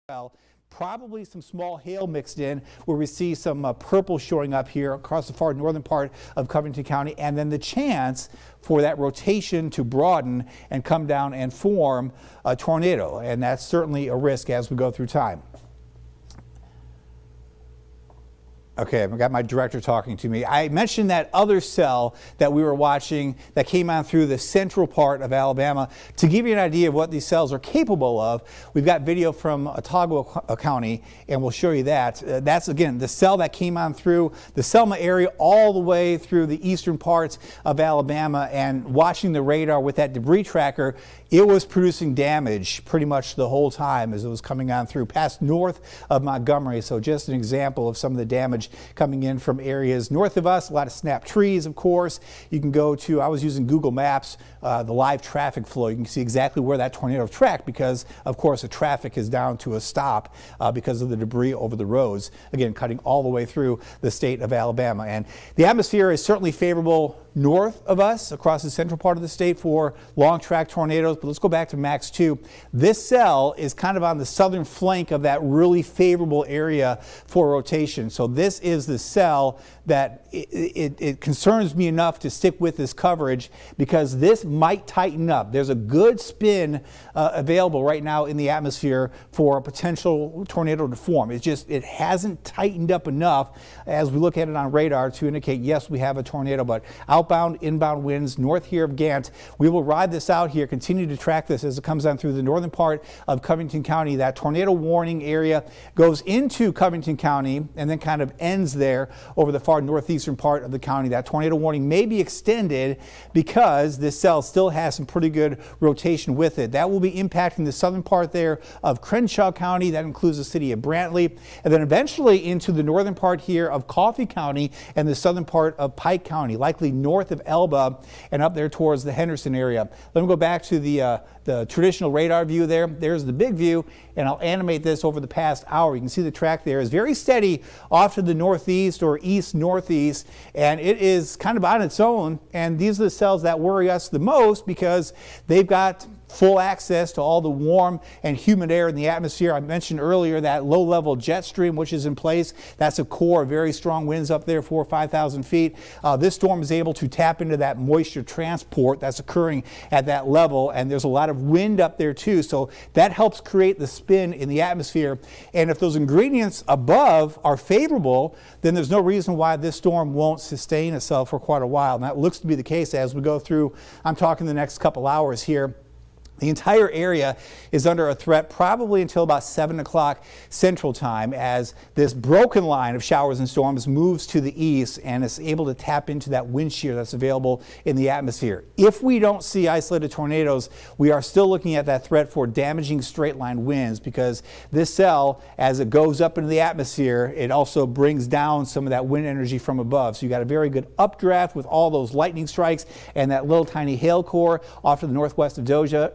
well. Probably some small hail mixed in, where we see some purple showing up here across the far northern part of Covington County, and then the chance for that rotation to broaden and come down and form a tornado, and that's certainly a risk as we go through time. Okay, I've got my director talking to me. I mentioned that other cell that we were watching that came on through the central part of Alabama. To give you an idea of what these cells are capable of, we've got video from Ottawa County, and we'll show you that. That's, again, the cell that came on through the Selma area all the way through the eastern parts of Alabama, and watching the radar with that debris tracker, it was producing damage pretty much the whole time as it was coming on through past north of Montgomery. So just an example of some of the damage coming in from areas north of us. A lot of snapped trees, of course. You can go to, I was using Google Maps, the live traffic flow. You can see exactly where that tornado tracked because, of course, the traffic is down to a stop because of the debris over the roads, again, cutting all the way through the state of Alabama. And the atmosphere is certainly favorable north of us across the central part of the state for long track tornadoes. But let's go back to Max 2. This cell is kind of on the southern flank of that really favorable area for rotation. So this is the cell that it concerns me enough to stick with this coverage because this might tighten up. There's a good spin available right now in the atmosphere for a potential tornado to form. It hasn't tightened up enough as we look at it on radar to indicate, yes, we have a tornado, but outbound, inbound winds north here of Gant. We will ride this out here, continue to track this as it comes on through the northern part of Covington County. That tornado warning area goes into Covington County and then kind of ends there over the far northeastern part of the county. That tornado warning may be extended because this cell still has some pretty good rotation with it. That will be impacting the southern part there of Crenshaw County. That includes the city of Brantley, and then eventually into the northern part here of Coffee County and the southern part of Pike County, likely north of Elba and up there towards the Henderson area. Let me go back to the traditional radar view there. There's the big view, and I'll animate this over the past hour. You can see the track there is very steady off to the northeast or east-northeast, and it is kind of on its own. And these are the cells that worry us the most because they've got full access to all the warm and humid air in the atmosphere. I mentioned earlier that low-level jet stream, which is in place. That's a core of very strong winds up there, 4,000 or 5,000 feet. This storm is able to tap into that moisture transport that's occurring at that level, and there's a lot of wind up there too. So that helps create the spin in the atmosphere. And if those ingredients above are favorable, then there's no reason why this storm won't sustain itself for quite a while. And that looks to be the case as we go through, I'm talking the next couple hours here. The entire area is under a threat probably until about 7 o'clock Central Time as this broken line of showers and storms moves to the east and is able to tap into that wind shear that's available in the atmosphere. If we don't see isolated tornadoes, we are still looking at that threat for damaging straight line winds because this cell, as it goes up into the atmosphere, it also brings down some of that wind energy from above. So you got a very good updraft with all those lightning strikes and that little tiny hail core off to the northwest of Dozier,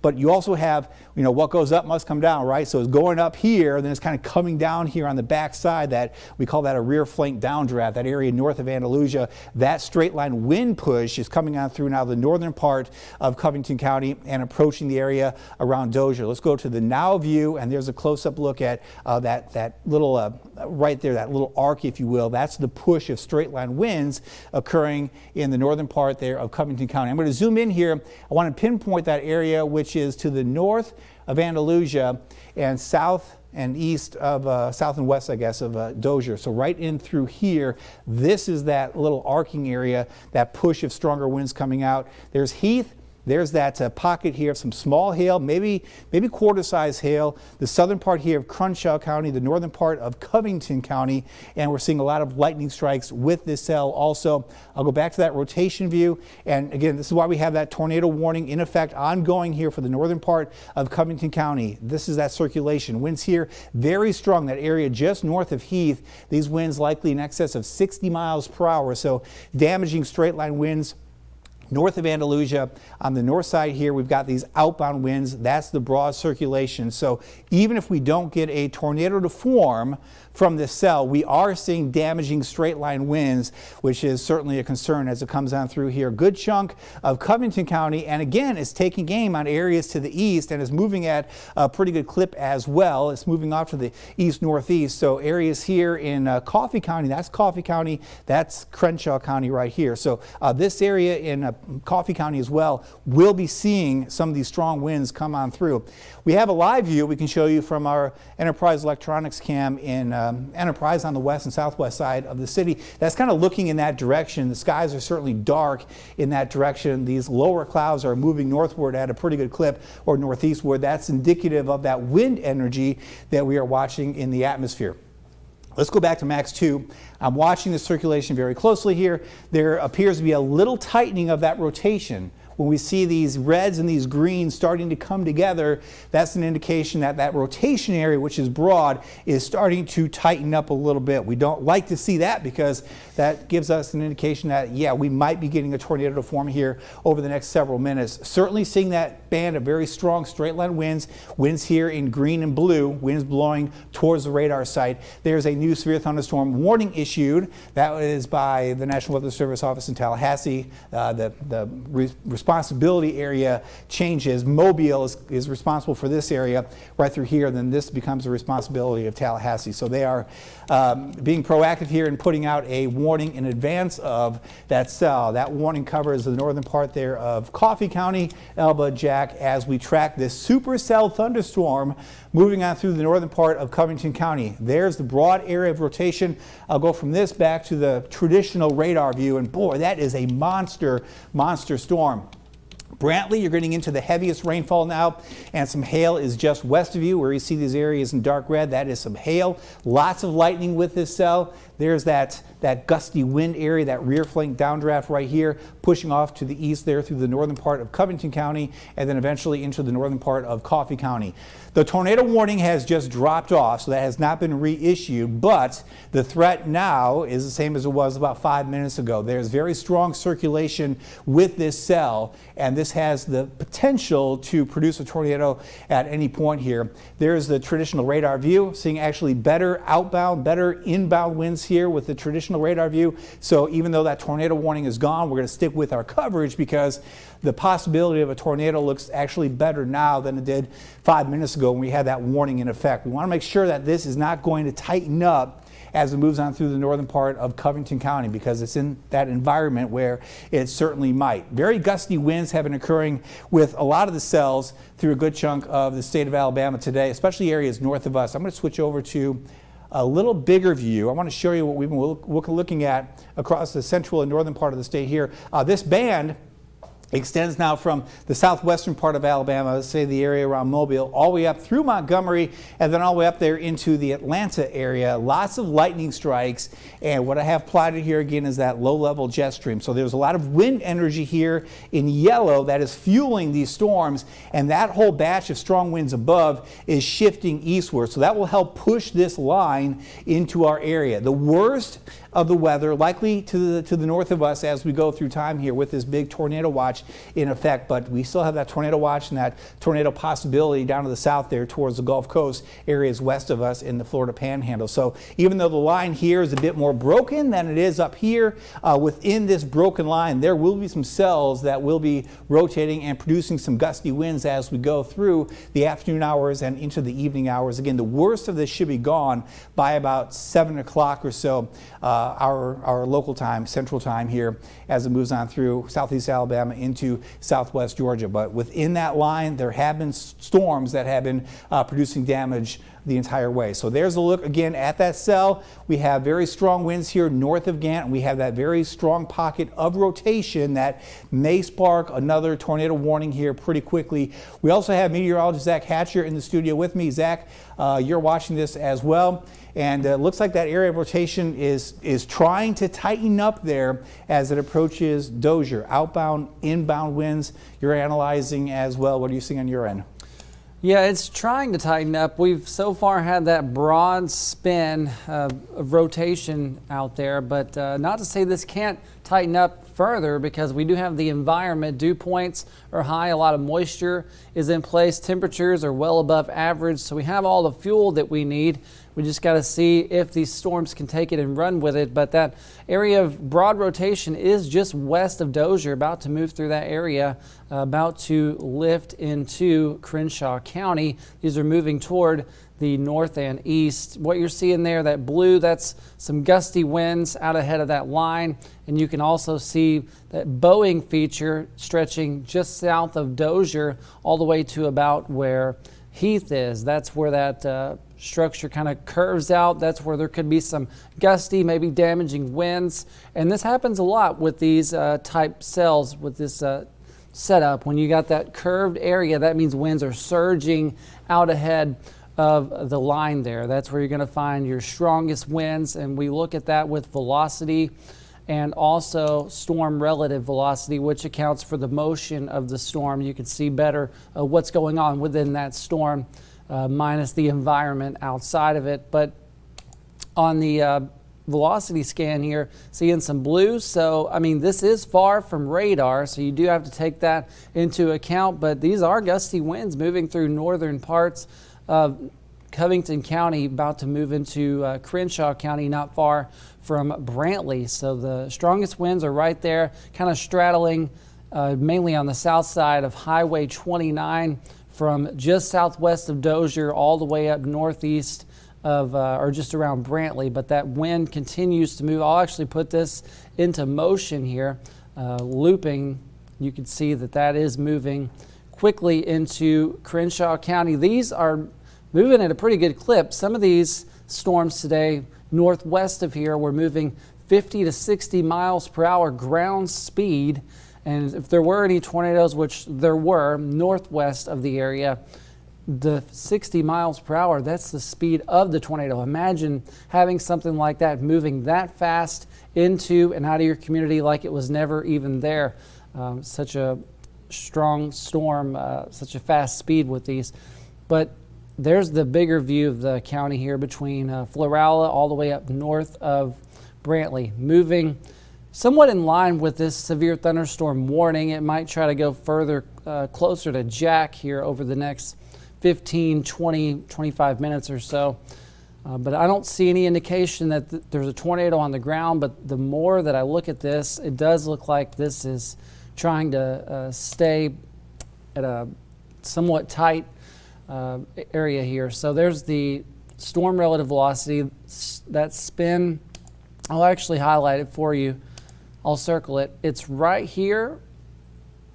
but you also have, what goes up must come down, right? So it's going up here, then it's kind of coming down here on the back side. That we call that a rear flank downdraft. That area north of Andalusia, that straight line wind push is coming on through now the northern part of Covington County and approaching the area around Dozier. Let's go to the now view, and there's a close-up look at that little right there, that little arc, if you will. That's the push of straight line winds occurring in the northern part there of Covington County. I'm going to zoom in here. I want to pinpoint that area which is to the north of Andalusia and south and east of, south and west, I guess, of Dozier. So right in through here, this is that little arcing area, that push of stronger winds coming out. There's Heath. There's that pocket here of some small hail, maybe quarter-size hail. The southern part here of Crenshaw County, the northern part of Covington County, and we're seeing a lot of lightning strikes with this cell also. I'll go back to that rotation view, and again, this is why we have that tornado warning in effect ongoing here for the northern part of Covington County. This is that circulation. Winds here very strong, that area just north of Heath. These winds likely in excess of 60 miles per hour, so damaging straight-line winds north of Andalusia. On the north side here, we've got these outbound winds. That's the broad circulation. So even if we don't get a tornado to form from this cell. We are seeing damaging straight line winds, which is certainly a concern as it comes on through here. Good chunk of Covington County, and again, it's taking aim on areas to the east and is moving at a pretty good clip as well. It's moving off to the east-northeast. So areas here in Coffee County, that's Coffee County, that's Crenshaw County right here. So this area in Coffee County as well will be seeing some of these strong winds come on through. We have a live view we can show you from our Enterprise Electronics cam in Enterprise on the west and southwest side of the city. That's kind of looking in that direction. The skies are certainly dark in that direction. These lower clouds are moving northward at a pretty good clip, or northeastward. That's indicative of that wind energy that we are watching in the atmosphere. Let's go back to Max 2. I'm watching the circulation very closely here. There appears to be a little tightening of that rotation. When we see these reds and these greens starting to come together, that's an indication that that rotation area, which is broad, is starting to tighten up a little bit. We don't like to see that because that gives us an indication that, yeah, we might be getting a tornado to form here over the next several minutes. Certainly seeing that band of very strong straight line winds, winds here in green and blue, winds blowing towards the radar site. There's a new severe thunderstorm warning issued. That is by the National Weather Service office in Tallahassee. The responsibility area changes. Mobile is responsible for this area right through here. Then this becomes the responsibility of Tallahassee. So they are being proactive here and putting out a warning in advance of that cell. That warning covers the northern part there of Coffee County, Elba, Jack, as we track this supercell thunderstorm moving on through the northern part of Covington County. There's the broad area of rotation. I'll go from this back to the traditional radar view, and boy, that is a monster storm. Brantley, you're getting into the heaviest rainfall now, and some hail is just west of you where you see these areas in dark red. That is some hail. Lots of lightning with this cell. There's that gusty wind area, that rear flank downdraft right here, pushing off to the east there through the northern part of Covington County, and then eventually into the northern part of Coffee County. The tornado warning has just dropped off, so that has not been reissued, but the threat now is the same as it was about 5 minutes ago. There's very strong circulation with this cell, and this has the potential to produce a tornado at any point here. There's the traditional radar view, seeing actually better outbound, better inbound winds here with the traditional radar view. So even though that tornado warning is gone, we're going to stick with our coverage because the possibility of a tornado looks actually better now than it did 5 minutes ago when we had that warning in effect. We want to make sure that this is not going to tighten up as it moves on through the northern part of Covington County, because it's in that environment where it certainly might. Very gusty winds have been occurring with a lot of the cells through a good chunk of the state of Alabama today, especially areas north of us. I'm going to switch over to a little bigger view. I want to show you what we've been looking at across the central and northern part of the state here. This band extends now from the southwestern part of Alabama, let's say the area around Mobile, all the way up through Montgomery, and then all the way up there into the Atlanta area. Lots of lightning strikes, and what I have plotted here again is that low-level jet stream. So there's a lot of wind energy here in yellow that is fueling these storms, and that whole batch of strong winds above is shifting eastward. So that will help push this line into our area. The worst of the weather likely to the north of us as we go through time here with this big tornado watch in effect, but we still have that tornado watch and that tornado possibility down to the south there towards the Gulf Coast, areas west of us in the Florida Panhandle. So even though the line here is a bit more broken than it is up here, within this broken line there will be some cells that will be rotating and producing some gusty winds as we go through the afternoon hours and into the evening hours. Again, the worst of this should be gone by about 7 o'clock or so, our local time, central time here, as it moves on through southeast Alabama into southwest Georgia. But within that line, there have been storms that have been producing damage the entire way. So there's a look again at that cell. We have very strong winds here north of Gant. We have that very strong pocket of rotation that may spark another tornado warning here pretty quickly. We also have meteorologist Zach Hatcher in the studio with me. Zach, you're watching this as well. And it looks like that area of rotation is trying to tighten up there as it approaches Dozier. Outbound, inbound winds you're analyzing as well. What are you seeing on your end? Yeah, it's trying to tighten up. We've so far had that broad spin of rotation out there, but not to say this can't tighten up further because we do have the environment. Dew points are high, a lot of moisture is in place, temperatures are well above average, so we have all the fuel that we need. We just got to see if these storms can take it and run with it. But that area of broad rotation is just west of Dozier, about to move through that area, about to lift into Crenshaw County. These are moving toward the north and east. What you're seeing there, that blue, that's some gusty winds out ahead of that line. And you can also see that bowing feature stretching just south of Dozier all the way to about where Heath is. That's where that structure kind of curves out. That's where there could be some gusty, maybe damaging winds. And this happens a lot with these type cells, with this setup. When you got that curved area, that means winds are surging out ahead of the line there. That's where you're going to find your strongest winds, and we look at that with velocity and also storm relative velocity, which accounts for the motion of the storm. You can see better what's going on within that storm minus the environment outside of it. But on the velocity scan here, seeing some blue. So, I mean, this is far from radar, so you do have to take that into account. But these are gusty winds moving through northern parts of Covington County, about to move into Crenshaw County, not far from Brantley. So the strongest winds are right there, kind of straddling mainly on the south side of Highway 29 from just southwest of Dozier all the way up northeast of, or just around Brantley. But that wind continues to move. I'll actually put this into motion here, looping. You can see that that is moving quickly into Crenshaw County. These are moving at a pretty good clip. Some of these storms today, northwest of here, were moving 50 to 60 miles per hour ground speed. And if there were any tornadoes, which there were northwest of the area, the 60 miles per hour, that's the speed of the tornado. Imagine having something like that moving that fast into and out of your community like it was never even there. Such a strong storm, such a fast speed with these. But there's the bigger view of the county here between Florala all the way up north of Brantley, moving somewhat in line with this severe thunderstorm warning. It might try to go further closer to Jack here over the next 15, 20, 25 minutes or so. But I don't see any indication that there's a tornado on the ground. But the more that I look at this, it does look like this is trying to stay at a somewhat tight area here. So there's the storm relative velocity, that spin. I'll actually highlight it for you. I'll circle it. It's right here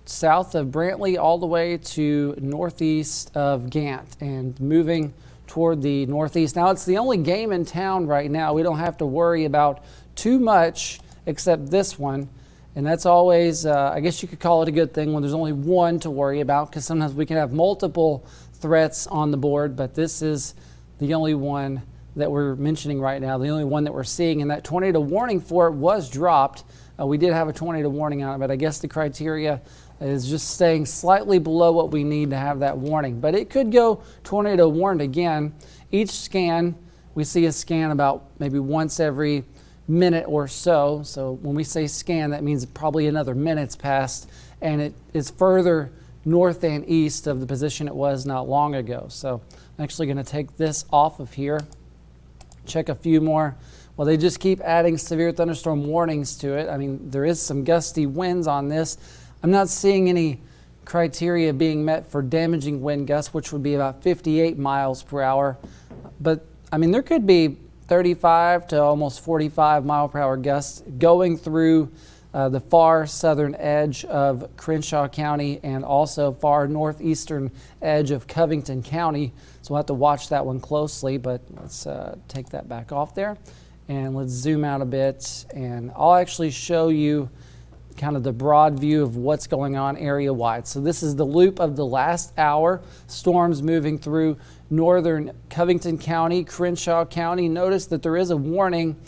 south of Brantley all the way to northeast of Gant and moving toward the northeast. Now, it's the only game in town right now. We don't have to worry about too much except this one. And that's always, I guess you could call it a good thing when there's only one to worry about, because sometimes we can have multiple threats on the board, but this is the only one that we're mentioning right now, the only one that we're seeing. And that tornado warning for it was dropped. We did have a tornado warning on it, but I guess the criteria is just staying slightly below what we need to have that warning. But it could go tornado warned again. Each scan, we see a scan about maybe once every minute or so. So when we say scan, that means probably another minute's passed, and it is further north and east of the position it was not long ago. So I'm actually going to take this off of here, check a few more. Well, they just keep adding severe thunderstorm warnings to it. I mean, there is some gusty winds on this. I'm not seeing any criteria being met for damaging wind gusts, which would be about 58 miles per hour. But, I mean, there could be 35 to almost 45 mile per hour gusts going through the far southern edge of Crenshaw County and also far northeastern edge of Covington County. So we'll have to watch that one closely, but let's take that back off there and let's zoom out a bit, and I'll actually show you kind of the broad view of what's going on area-wide. So this is the loop of the last hour. Storms moving through northern Covington County, Crenshaw County. Notice that there is a warning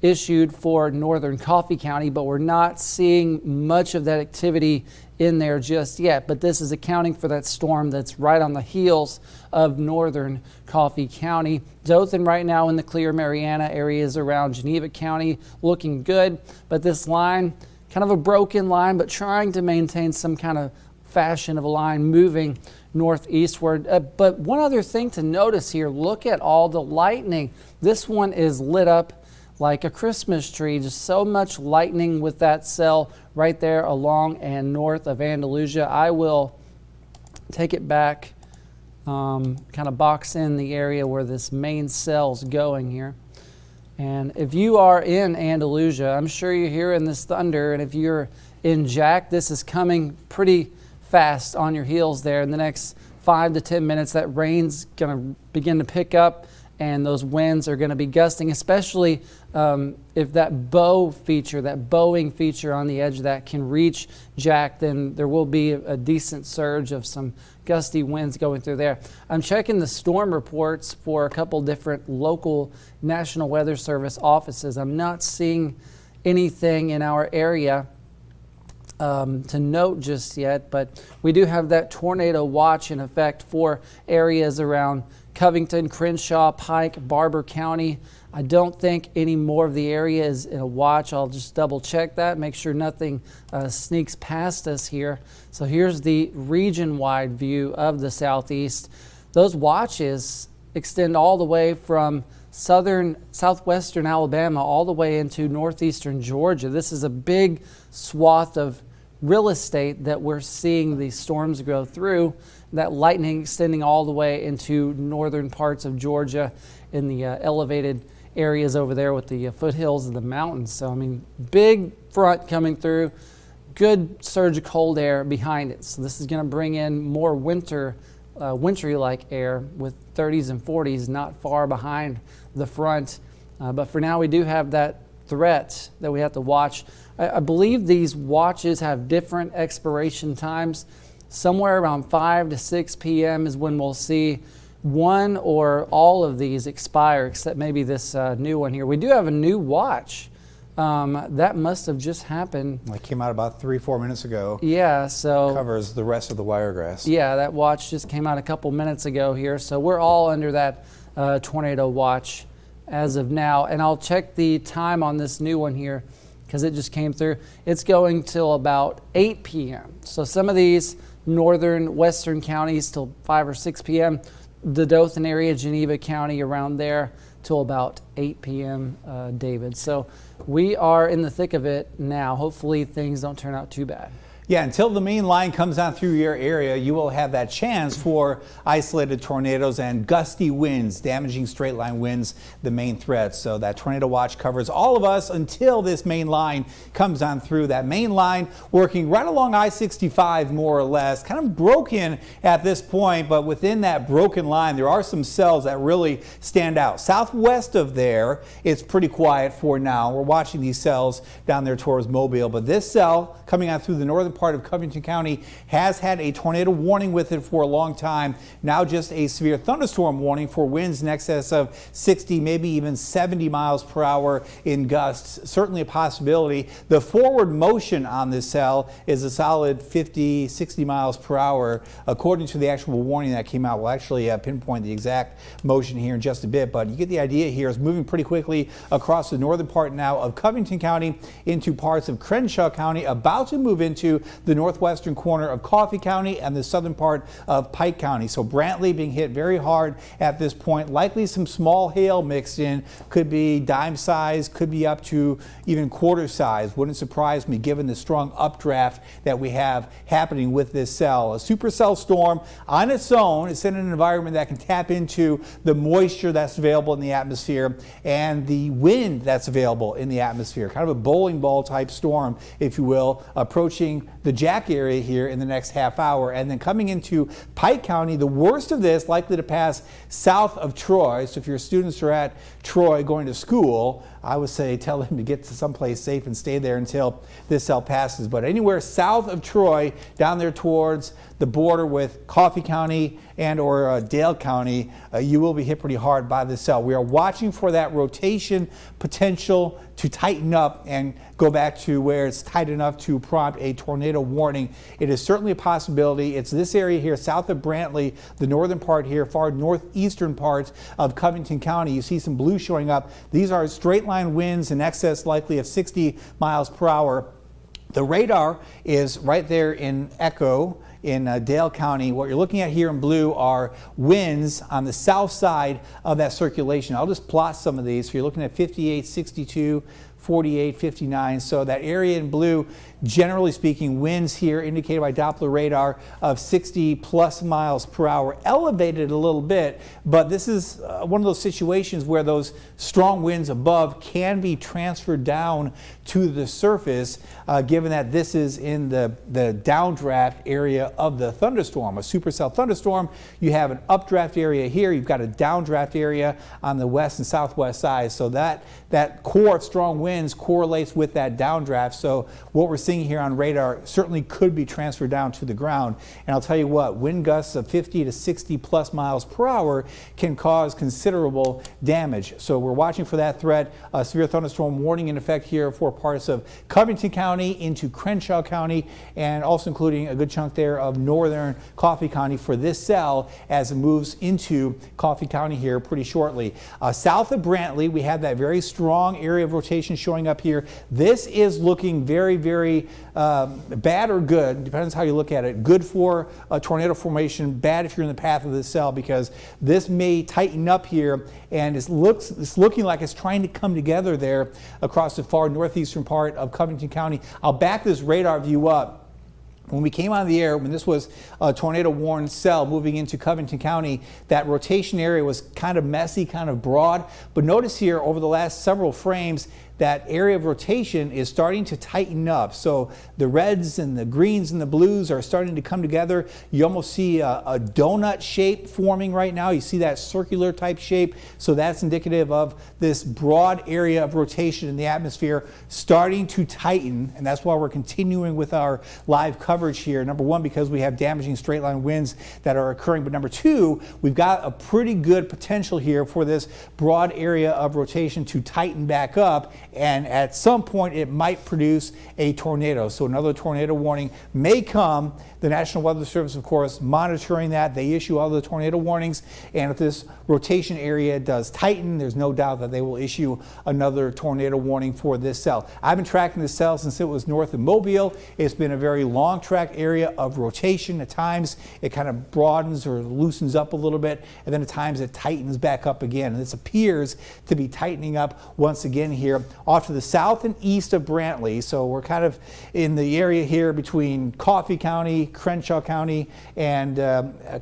issued for northern Coffee County, but we're not seeing much of that activity in there just yet. But this is accounting for that storm that's right on the heels of northern Coffee County. Dothan right now in the clear. Mariana areas around Geneva County looking good, but this line kind of a broken line, but trying to maintain some kind of fashion of a line moving northeastward. But one other thing to notice here, look at all the lightning. This one is lit up like a Christmas tree, just so much lightning with that cell right there along and north of Andalusia. I will take it back, kind of box in the area where this main cell's going here. And if you are in Andalusia, I'm sure you're hearing this thunder, and if you're in Jack, this is coming pretty fast on your heels there. In the next 5 to 10 minutes, that rain's going to begin to pick up, and those winds are going to be gusting, especially if that bowing feature on the edge of that can reach Jack, then there will be a decent surge of some gusty winds going through there. I'm checking the storm reports for a couple different local National Weather Service offices. I'm not seeing anything in our area to note just yet, but we do have that tornado watch in effect for areas around Covington, Crenshaw, Pike, Barber County. I don't think any more of the area is in a watch. I'll just double check that, make sure nothing sneaks past us here. So here's the region-wide view of the southeast. Those watches extend all the way from southwestern Alabama all the way into northeastern Georgia. This is a big swath of real estate that we're seeing these storms go through. That lightning extending all the way into northern parts of Georgia in the elevated areas over there with the foothills of the mountains. So, I mean, big front coming through, good surge of cold air behind it. So this is going to bring in more wintry-like air with 30s and 40s not far behind the front. But for now, we do have that threat that we have to watch. I believe these watches have different expiration times. Somewhere around 5 to 6 p.m. is when we'll see one or all of these expire, except maybe this new one here. We do have a new watch. That must have just happened. It came out about 3-4 minutes ago. Yeah, so Covers the rest of the Wiregrass. yeah, that watch just came out a couple minutes ago here. So we're all under that tornado watch as of now. And I'll check the time on this new one here because it just came through. It's going till about 8 p.m. So some of these northern western counties till 5 or 6 p.m. The Dothan area, Geneva County around there till about 8 p.m. David. So we are in the thick of it now. Hopefully things don't turn out too bad. Yeah, until the main line comes on through your area, you will have that chance for isolated tornadoes and gusty winds, damaging straight line winds, the main threat. So that tornado watch covers all of us until this main line comes on through. That main line working right along I-65 more or less, kind of broken at this point, but within that broken line, there are some cells that really stand out. Southwest of there, it's pretty quiet for now. We're watching these cells down there towards Mobile, but this cell coming on through the northern part of Covington County has had a tornado warning with it for a long time. Now just a severe thunderstorm warning for winds in excess of 60, maybe even 70 miles per hour in gusts. Certainly a possibility. The forward motion on this cell is a solid 50, 60 miles per hour. According to the actual warning that came out, we'll actually pinpoint the exact motion here in just a bit, but you get the idea here. It's moving pretty quickly across the northern part now of Covington County into parts of Crenshaw County, about to move into the northwestern corner of Coffee County and the southern part of Pike County. So Brantley being hit very hard at this point. Likely some small hail mixed in. Could be dime size, could be up to even quarter size. Wouldn't surprise me given the strong updraft that we have happening with this cell. A supercell storm on its own. It's in an environment that can tap into the moisture that's available in the atmosphere and the wind that's available in the atmosphere. Kind of a bowling ball type storm, if you will, approaching the Jack area here in the next half hour, and then coming into Pike County. The worst of this likely to pass south of Troy. So if your students are at Troy going to school, I would say tell them to get to someplace safe and stay there until this cell passes. But anywhere south of Troy, down there towards the border with Coffee County and or Dale County, you will be hit pretty hard by this cell. We are watching for that rotation potential to tighten up and go back to where it's tight enough to prompt a tornado warning. It is certainly a possibility. It's this area here south of Brantley, the northern part here, far northeastern parts of Covington County. You see some blue showing up. These are straight line winds in excess likely of 60 miles per hour. The radar is right there in Echo in Dale County. What you're looking at here in blue are winds on the south side of that circulation. I'll just plot some of these. So you're looking at 58, 62, 48, 59. So that area in blue, generally speaking, winds here indicated by Doppler radar of 60 plus miles per hour, elevated a little bit, but this is one of those situations where those strong winds above can be transferred down to the surface, given that this is in the downdraft area of the thunderstorm. A supercell thunderstorm, you have an updraft area here, you've got a downdraft area on the west and southwest side. So that core of strong winds correlates with that downdraft. So what we're seeing here on radar certainly could be transferred down to the ground. And I'll tell you what, wind gusts of 50 to 60 plus miles per hour can cause considerable damage. So we're watching for that threat. A severe thunderstorm warning in effect here for parts of Covington County into Crenshaw County, and also including a good chunk there of northern Coffee County for this cell as it moves into Coffee County here pretty shortly. South of Brantley, we have that very strong area of rotation showing up here. This is looking very, very bad or good, depends how you look at it. Good for a tornado formation, bad if you're in the path of this cell, because this may tighten up here, and it's looking like it's trying to come together there across the far northeastern part of Covington County. I'll back this radar view up. When we came on the air, when this was a tornado warned cell moving into Covington County, that rotation area was kind of messy, kind of broad. But notice here over the last several frames, that area of rotation is starting to tighten up. So the reds and the greens and the blues are starting to come together. You almost see a donut shape forming right now. You see that circular type shape. So that's indicative of this broad area of rotation in the atmosphere starting to tighten. And that's why we're continuing with our live coverage here. Number one, because we have damaging straight line winds that are occurring. But number two, we've got a pretty good potential here for this broad area of rotation to tighten back up. And at some point it might produce a tornado. So another tornado warning may come. The National Weather Service, of course, monitoring that. They issue all the tornado warnings. And if this rotation area does tighten, there's no doubt that they will issue another tornado warning for this cell. I've been tracking this cell since it was north of Mobile. It's been a very long track area of rotation. At times it kind of broadens or loosens up a little bit, and then at times it tightens back up again. And this appears to be tightening up once again here off to the south and east of Brantley. So we're kind of in the area here between Coffee County, Crenshaw County, and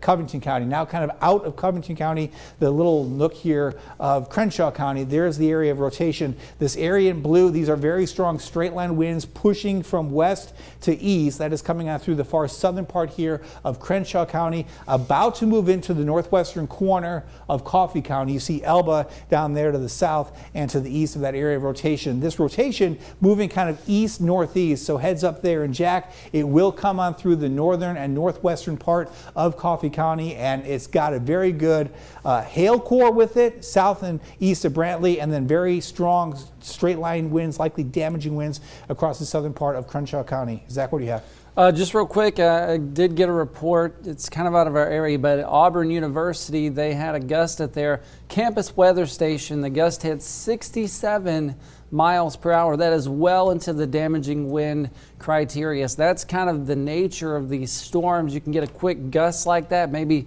Covington County. Now kind of out of Covington County, the little nook here of Crenshaw County, there's the area of rotation. This area in blue, these are very strong straight line winds pushing from west to east. That is coming out through the far southern part here of Crenshaw County, about to move into the northwestern corner of Coffee County. You see Elba down there to the south and to the east of that area of rotation. This rotation moving kind of east-northeast, so heads up there in Jack. It will come on through the northern and northwestern part of Coffee County, and it's got a very good hail core with it, south and east of Brantley, and then very strong straight line winds, likely damaging winds across the southern part of Crenshaw County. Zach, what do you have? Just real quick, I did get a report. It's kind of out of our area, but at Auburn University, they had a gust at their campus weather station. The gust hit 67 miles per hour. That is well into the damaging wind criteria. So that's kind of the nature of these storms. You can get a quick gust like that, maybe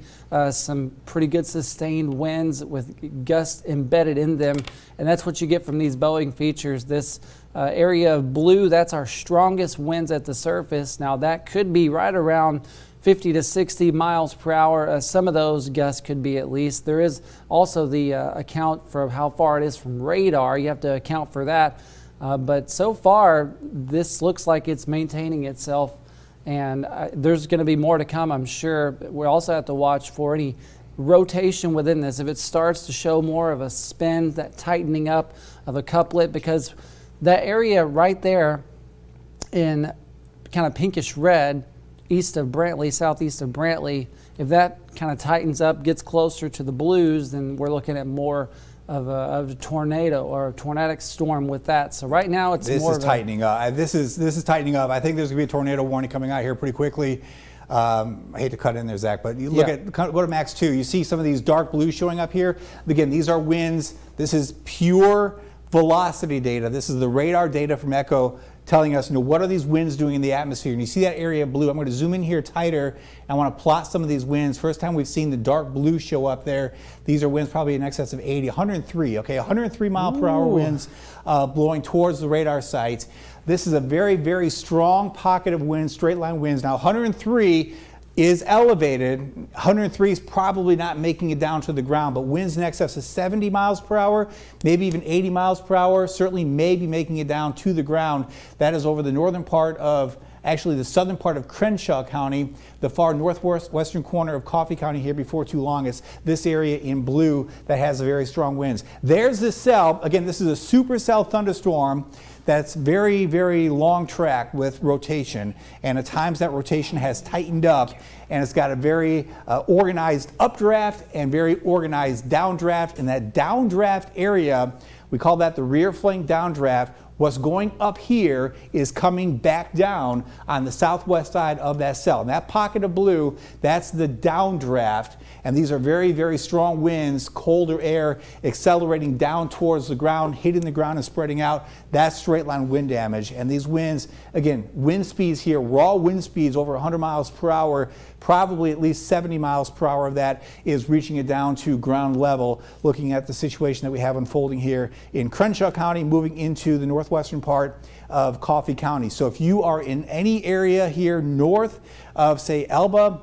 some pretty good sustained winds with gusts embedded in them. And that's what you get from these Boeing features. This area of blue, that's our strongest winds at the surface. Now that could be right around 50 to 60 miles per hour. Some of those gusts could be at least. There is also the account for how far it is from radar. You have to account for that. But so far, this looks like it's maintaining itself. And there's going to be more to come, I'm sure. We also have to watch for any rotation within this. If it starts to show more of a spin, that tightening up of a couplet, because that area right there in kind of pinkish red, east of Brantley, southeast of Brantley, if that kind of tightens up, gets closer to the blues, then we're looking at more of a tornado or a tornadic storm with that. So right now it's this more is tightening up. This is tightening up. I think there's going to be a tornado warning coming out here pretty quickly. I hate to cut in there, Zach, but you look at, go to max 2. You see some of these dark blues showing up here. Again, these are winds. This is pure velocity data. This is the radar data from Echo telling us, what are these winds doing in the atmosphere? And you see that area of blue. I'm going to zoom in here tighter. I want to plot some of these winds. First time we've seen the dark blue show up there. These are winds probably in excess of 80, 103, okay? 103 mile per hour winds blowing towards the radar site. This is a very, very strong pocket of wind, straight line winds. Now 103 is elevated. 103 is probably not making it down to the ground, but winds in excess of 70 miles per hour, maybe even 80 miles per hour, certainly maybe making it down to the ground. That is over the northern part of, actually the southern part of Crenshaw County, the far northwestern corner of Coffee County here before too long. It's this area in blue that has very strong winds. There's this cell. Again, this is a supercell thunderstorm that's very, very long track with rotation, and at times that rotation has tightened up, and it's got a very organized updraft and very organized downdraft. In that downdraft area, we call that the rear flank downdraft. What's going up here is coming back down on the southwest side of that cell. And that pocket of blue, that's the downdraft. And these are very, very strong winds, colder air accelerating down towards the ground, hitting the ground and spreading out. That's straight line wind damage. And these winds, again, wind speeds here, raw wind speeds over 100 miles per hour, probably at least 70 miles per hour of that is reaching it down to ground level, looking at the situation that we have unfolding here in Crenshaw County, moving into the northwestern part of Coffee County. So if you are in any area here north of, say, Elba,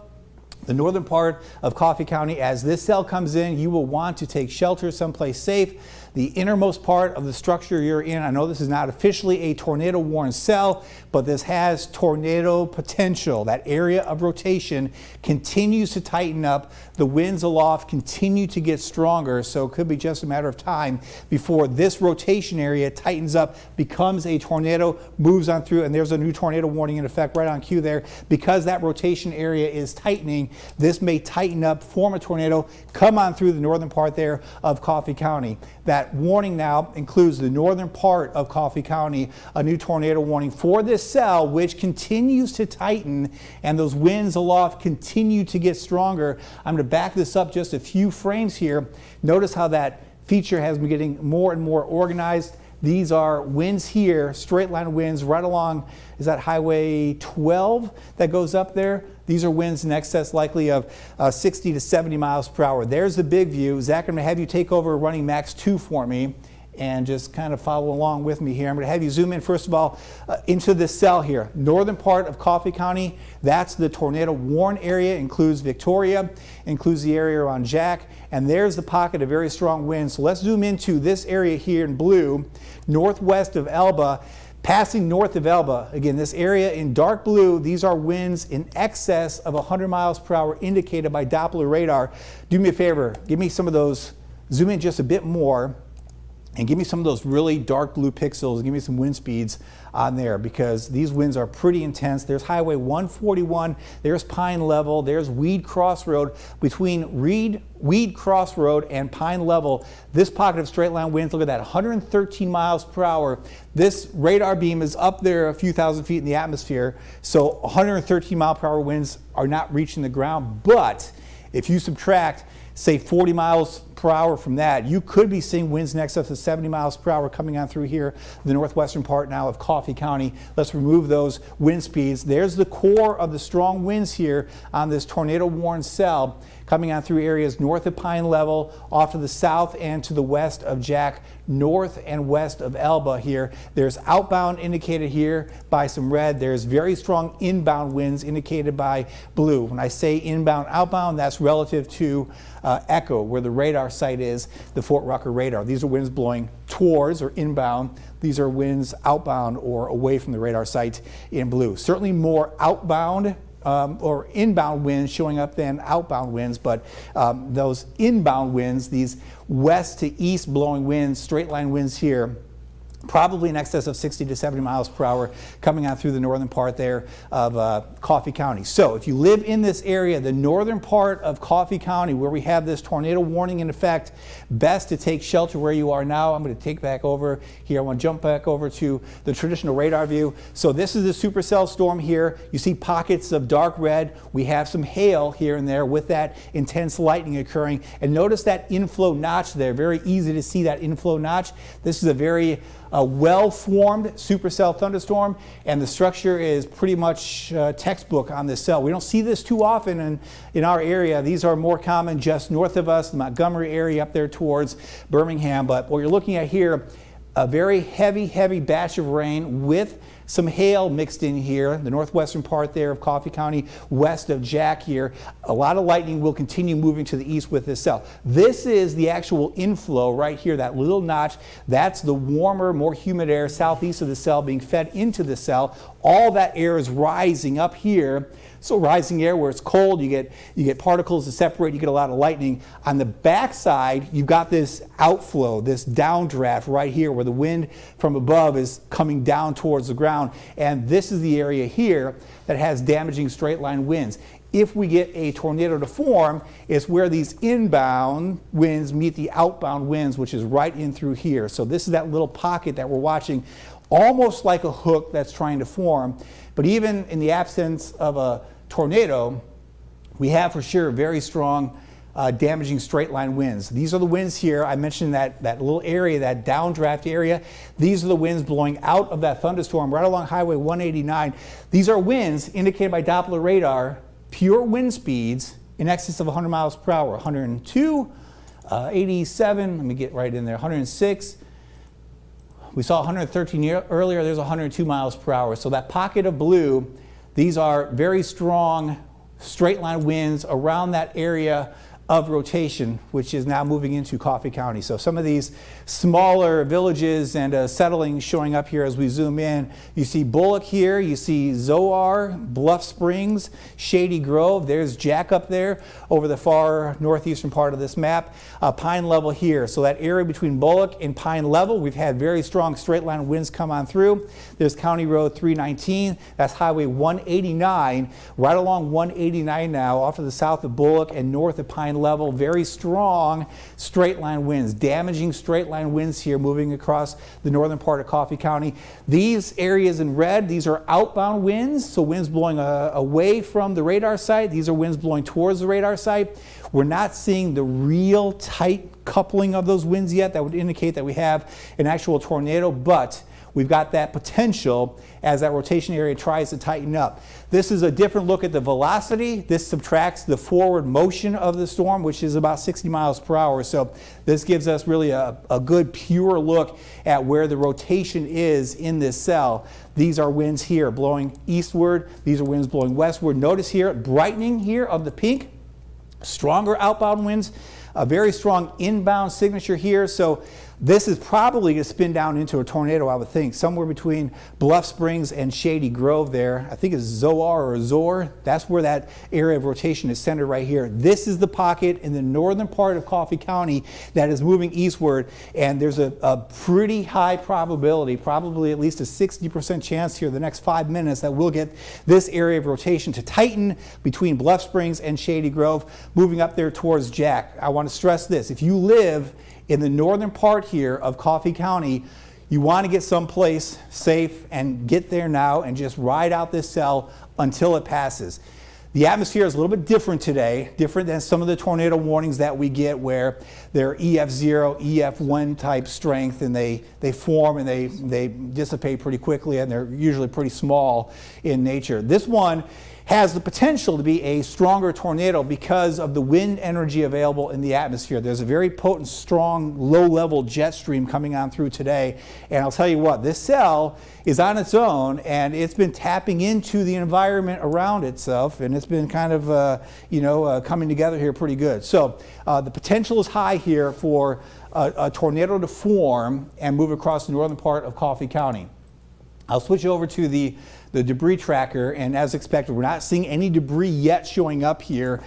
the northern part of Coffee County, as this cell comes in, you will want to take shelter someplace safe. The innermost part of the structure you're in, I know this is not officially a tornado warned cell, but this has tornado potential. That area of rotation continues to tighten up. The winds aloft continue to get stronger, so it could be just a matter of time before this rotation area tightens up, becomes a tornado, moves on through, and there's a new tornado warning in effect right on cue there. Because that rotation area is tightening, this may tighten up, form a tornado, come on through the northern part there of Coffee County. That warning now includes the northern part of Coffee County, a new tornado warning for this cell, which continues to tighten, and those winds aloft continue to get stronger. I'm going to back this up just a few frames here. Notice how that feature has been getting more and more organized. These are winds here, straight line winds right along, is that Highway 12 that goes up there? These are winds in excess likely of 60 to 70 miles per hour. There's the big view. Zach, I'm going to have you take over running Max 2 for me and just kind of follow along with me here. I'm going to have you zoom in first of all into this cell here. Northern part of Coffee County, that's the tornado warn area, includes Victoria, includes the area around Jack, and there's the pocket of very strong winds. So let's zoom into this area here in blue, northwest of Elba. Passing north of Elba, again, this area in dark blue, these are winds in excess of 100 miles per hour indicated by Doppler radar. Do me a favor, give me some of those, zoom in just a bit more, and give me some of those really dark blue pixels. Give me some wind speeds on there, because these winds are pretty intense. There's Highway 141, there's Pine Level, there's Weed Crossroad. Between Weed Crossroad and Pine Level, this pocket of straight line winds, look at that, 113 miles per hour. This radar beam is up there a few thousand feet in the atmosphere, so 113 mile per hour winds are not reaching the ground. But if you subtract, say, 40 miles per hour from that, you could be seeing winds in excess of 70 miles per hour coming on through here, the northwestern part now of Coffee County. Let's remove those wind speeds. There's the core of the strong winds here on this tornado warned cell, coming on through areas north of Pine Level, off to the south and to the west of Jack, north and west of Elba here. There's outbound indicated here by some red. There's very strong inbound winds indicated by blue. When I say inbound, outbound, that's relative to Echo, where the radar site is, the Fort Rucker radar. These are winds blowing towards or inbound. These are winds outbound or away from the radar site in blue. Certainly more outbound or inbound winds showing up than outbound winds, but those inbound winds, these west to east blowing winds, straight line winds here, probably in excess of 60 to 70 miles per hour coming out through the northern part there of Coffee County. So if you live in this area, the northern part of Coffee County, where we have this tornado warning in effect, best to take shelter where you are now. I'm going to take back over here. I want to jump back over to the traditional radar view. So this is the supercell storm here. You see pockets of dark red. We have some hail here and there with that intense lightning occurring. And notice that inflow notch there. Very easy to see that inflow notch. This is a very a well-formed supercell thunderstorm, and the structure is pretty much textbook on this cell. We don't see this too often in our area. These are more common just north of us, the Montgomery area up there towards Birmingham. But what you're looking at here, a very heavy batch of rain with some hail mixed in here, the northwestern part there of Coffee County, west of Jack here. A lot of lightning will continue moving to the east with this cell. This is the actual inflow right here, that little notch. That's the warmer, more humid air southeast of the cell being fed into the cell. All that air is rising up here. So rising air where it's cold, you get particles that separate, you get a lot of lightning. On the backside, you've got this outflow, this downdraft right here where the wind from above is coming down towards the ground. And this is the area here that has damaging straight line winds. If we get a tornado to form, it's where these inbound winds meet the outbound winds, which is right in through here. So this is that little pocket that we're watching, almost like a hook that's trying to form. But even in the absence of a tornado, we have for sure very strong damaging straight line winds. These are the winds here. I mentioned that little area, that downdraft area. These are the winds blowing out of that thunderstorm right along Highway 189. These are winds indicated by Doppler radar, pure wind speeds in excess of 100 miles per hour, 102, 87, let me get right in there, 106. We saw 113 earlier, there's 102 miles per hour. So that pocket of blue, these are very strong straight line winds around that area of rotation, which is now moving into Coffee County. So some of these smaller villages and settlings showing up here as we zoom in. You see Bullock here, you see Zoar, Bluff Springs, Shady Grove. There's Jack up there over the far northeastern part of this map. Pine Level here. So that area between Bullock and Pine Level, we've had very strong straight line winds come on through. There's County Road 319. That's Highway 189. Right along 189 now, off to the south of Bullock and north of Pine Level. Very strong straight line winds, damaging straight line winds here moving across the northern part of Coffee County. These areas in red, these are outbound winds, so winds blowing away from the radar site. These are winds blowing towards the radar site. We're not seeing the real tight coupling of those winds yet that would indicate that we have an actual tornado, but we've got that potential as that rotation area tries to tighten up. This is a different look at the velocity. This subtracts the forward motion of the storm, which is about 60 miles per hour. So this gives us really a good pure look at where the rotation is in this cell. These are winds here blowing eastward. These are winds blowing westward. Notice here, brightening here of the pink, stronger outbound winds, a very strong inbound signature here. So this is probably going to spin down into a tornado, I would think, somewhere between Bluff Springs and Shady Grove there. I think it's Zoar or Zor. That's where that area of rotation is centered right here. This is the pocket in the northern part of Coffee County that is moving eastward, and there's a pretty high probability, probably at least a 60% chance here the next 5 minutes that we'll get this area of rotation to tighten between Bluff Springs and Shady Grove, moving up there towards Jack. I want to stress this. If you live in the northern part here of Coffee County, you want to get someplace safe and get there now and just ride out this cell until it passes. The atmosphere is a little bit different today, different than some of the tornado warnings that we get where they're EF0, EF1 type strength, and they form and they dissipate pretty quickly, and they're usually pretty small in nature. This one has the potential to be a stronger tornado because of the wind energy available in the atmosphere. There's a very potent, strong, low-level jet stream coming on through today. And I'll tell you what, this cell is on its own, and it's been tapping into the environment around itself, and it's been kind of, coming together here pretty good. So the potential is high here for a tornado to form and move across the northern part of Coffee County. I'll switch over to the debris tracker, and as expected, we're not seeing any debris yet showing up here,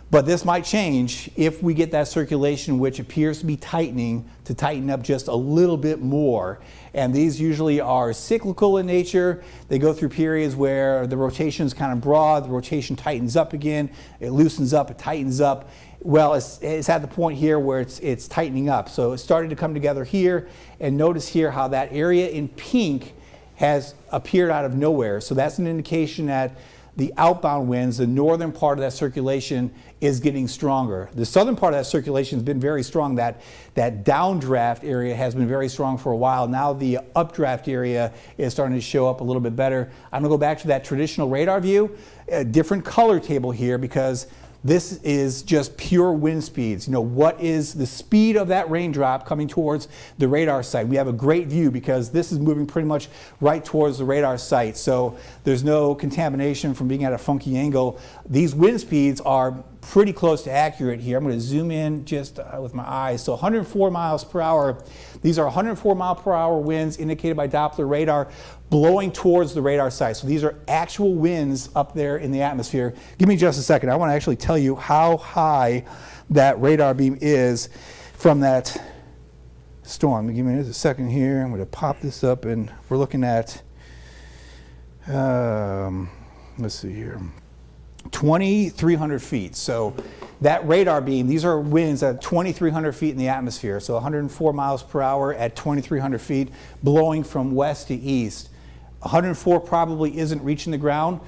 but this might change if we get that circulation, which appears to be tightening, to tighten up just a little bit more. And these usually are cyclical in nature. They go through periods where the rotation is kind of broad, the rotation tightens up again, it loosens up, it tightens up. Well, it's at the point here where it's tightening up. So it started to come together here, and notice here how that area in pink has appeared out of nowhere. So that's an indication that the outbound winds, the northern part of that circulation is getting stronger. The southern part of that circulation has been very strong. That downdraft area has been very strong for a while. Now the updraft area is starting to show up a little bit better. I'm gonna go back to that traditional radar view, a different color table here because this is just pure wind speeds. You know, what is the speed of that raindrop coming towards the radar site? We have a great view because this is moving pretty much right towards the radar site. So there's no contamination from being at a funky angle. These wind speeds are pretty close to accurate here. I'm going to zoom in just with my eyes. So 104 miles per hour. These are 104 mile per hour winds indicated by Doppler radar blowing towards the radar site. So these are actual winds up there in the atmosphere. Give me just a second. I want to actually tell you how high that radar beam is from that storm. Give me just a second here. I'm going to pop this up and we're looking at, let's see here. 2,300 feet. So that radar beam, these are winds at 2,300 feet in the atmosphere. So 104 miles per hour at 2,300 feet blowing from west to east. 104 probably isn't reaching the ground,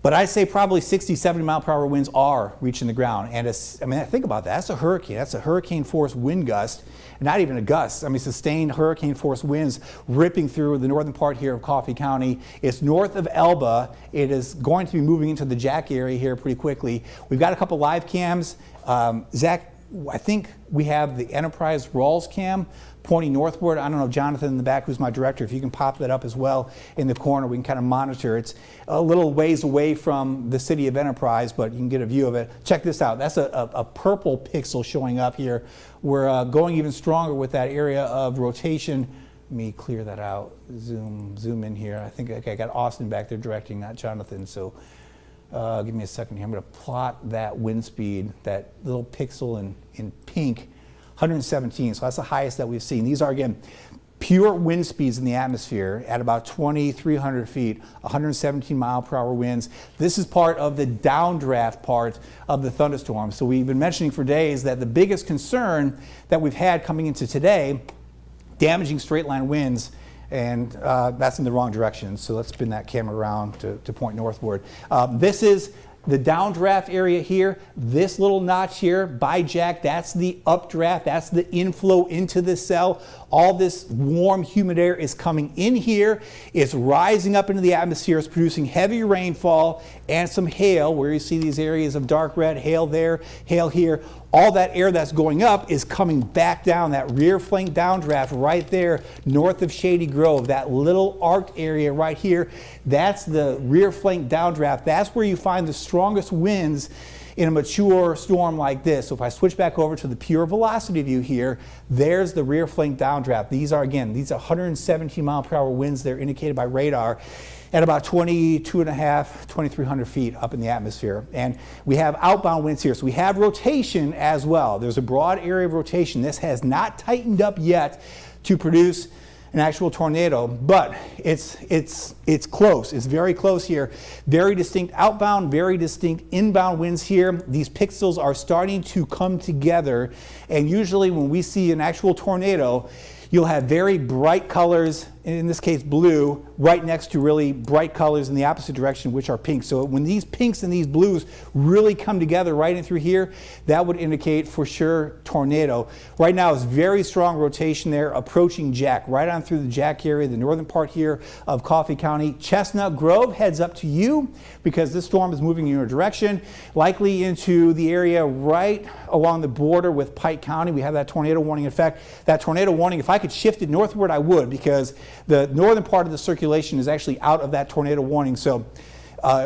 but I'd say probably 60, 70 mile per hour winds are reaching the ground. And I mean, think about that. That's a hurricane. That's a hurricane force wind gust. Not even a gust. I mean, sustained hurricane force winds ripping through the northern part here of Coffee County. It's north of Elba. It is going to be moving into the Jack area here pretty quickly. We've got a couple live cams. Zach, I think we have the Enterprise Rawls cam pointing northward. I don't know, Jonathan in the back, who's my director, if you can pop that up as well in the corner, we can kind of monitor. It's a little ways away from the city of Enterprise, but you can get a view of it. Check this out. That's a purple pixel showing up here. We're going even stronger with that area of rotation. Let me clear that out. Zoom in here. I think I got Austin back there directing, not Jonathan. So give me a second here. I'm going to plot that wind speed, that little pixel in pink, 117. So that's the highest that we've seen. These are, again, pure wind speeds in the atmosphere at about 2,300 feet, 117 mile per hour winds. This is part of the downdraft part of the thunderstorm. So we've been mentioning for days that the biggest concern that we've had coming into today, damaging straight line winds, and that's in the wrong direction. So let's spin that camera around to point northward. This is the downdraft area here. This little notch here by Jack, that's the updraft. That's the inflow into the cell. All this warm, humid air is coming in here. It's rising up into the atmosphere. It's producing heavy rainfall and some hail, where you see these areas of dark red, hail there, hail here. All that air that's going up is coming back down, that rear flank downdraft right there north of Shady Grove, that little arced area right here. That's the rear flank downdraft. That's where you find the strongest winds in a mature storm like this. So if I switch back over to the pure velocity view here, there's the rear flank downdraft. These are 117 mile per hour winds. They're indicated by radar at about 2,300 feet up in the atmosphere. And we have outbound winds here. So we have rotation as well. There's a broad area of rotation. This has not tightened up yet to produce an actual tornado, but it's close. It's very close here. Very distinct outbound, very distinct inbound winds here. These pixels are starting to come together. And usually when we see an actual tornado, you'll have very bright colors, in this case blue, right next to really bright colors in the opposite direction, which are pink. So when these pinks and these blues really come together right in through here, that would indicate for sure tornado. Right now it's very strong rotation there approaching Jack, right on through the Jack area, the northern part here of Coffee County. Chestnut Grove heads up to you because this storm is moving in your direction, likely into the area right along the border with Pike County. We have that tornado warning effect. That tornado warning, if I could shift it northward, I would, because the northern part of the circulation is actually out of that tornado warning. So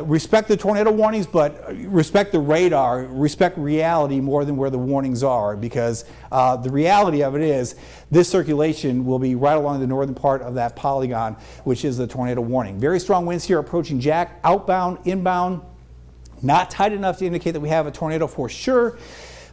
respect the tornado warnings, but respect the radar, respect reality more than where the warnings are, because the reality of it is this circulation will be right along the northern part of that polygon, which is the tornado warning. Very strong winds here approaching Jack, outbound, inbound, not tight enough to indicate that we have a tornado for sure.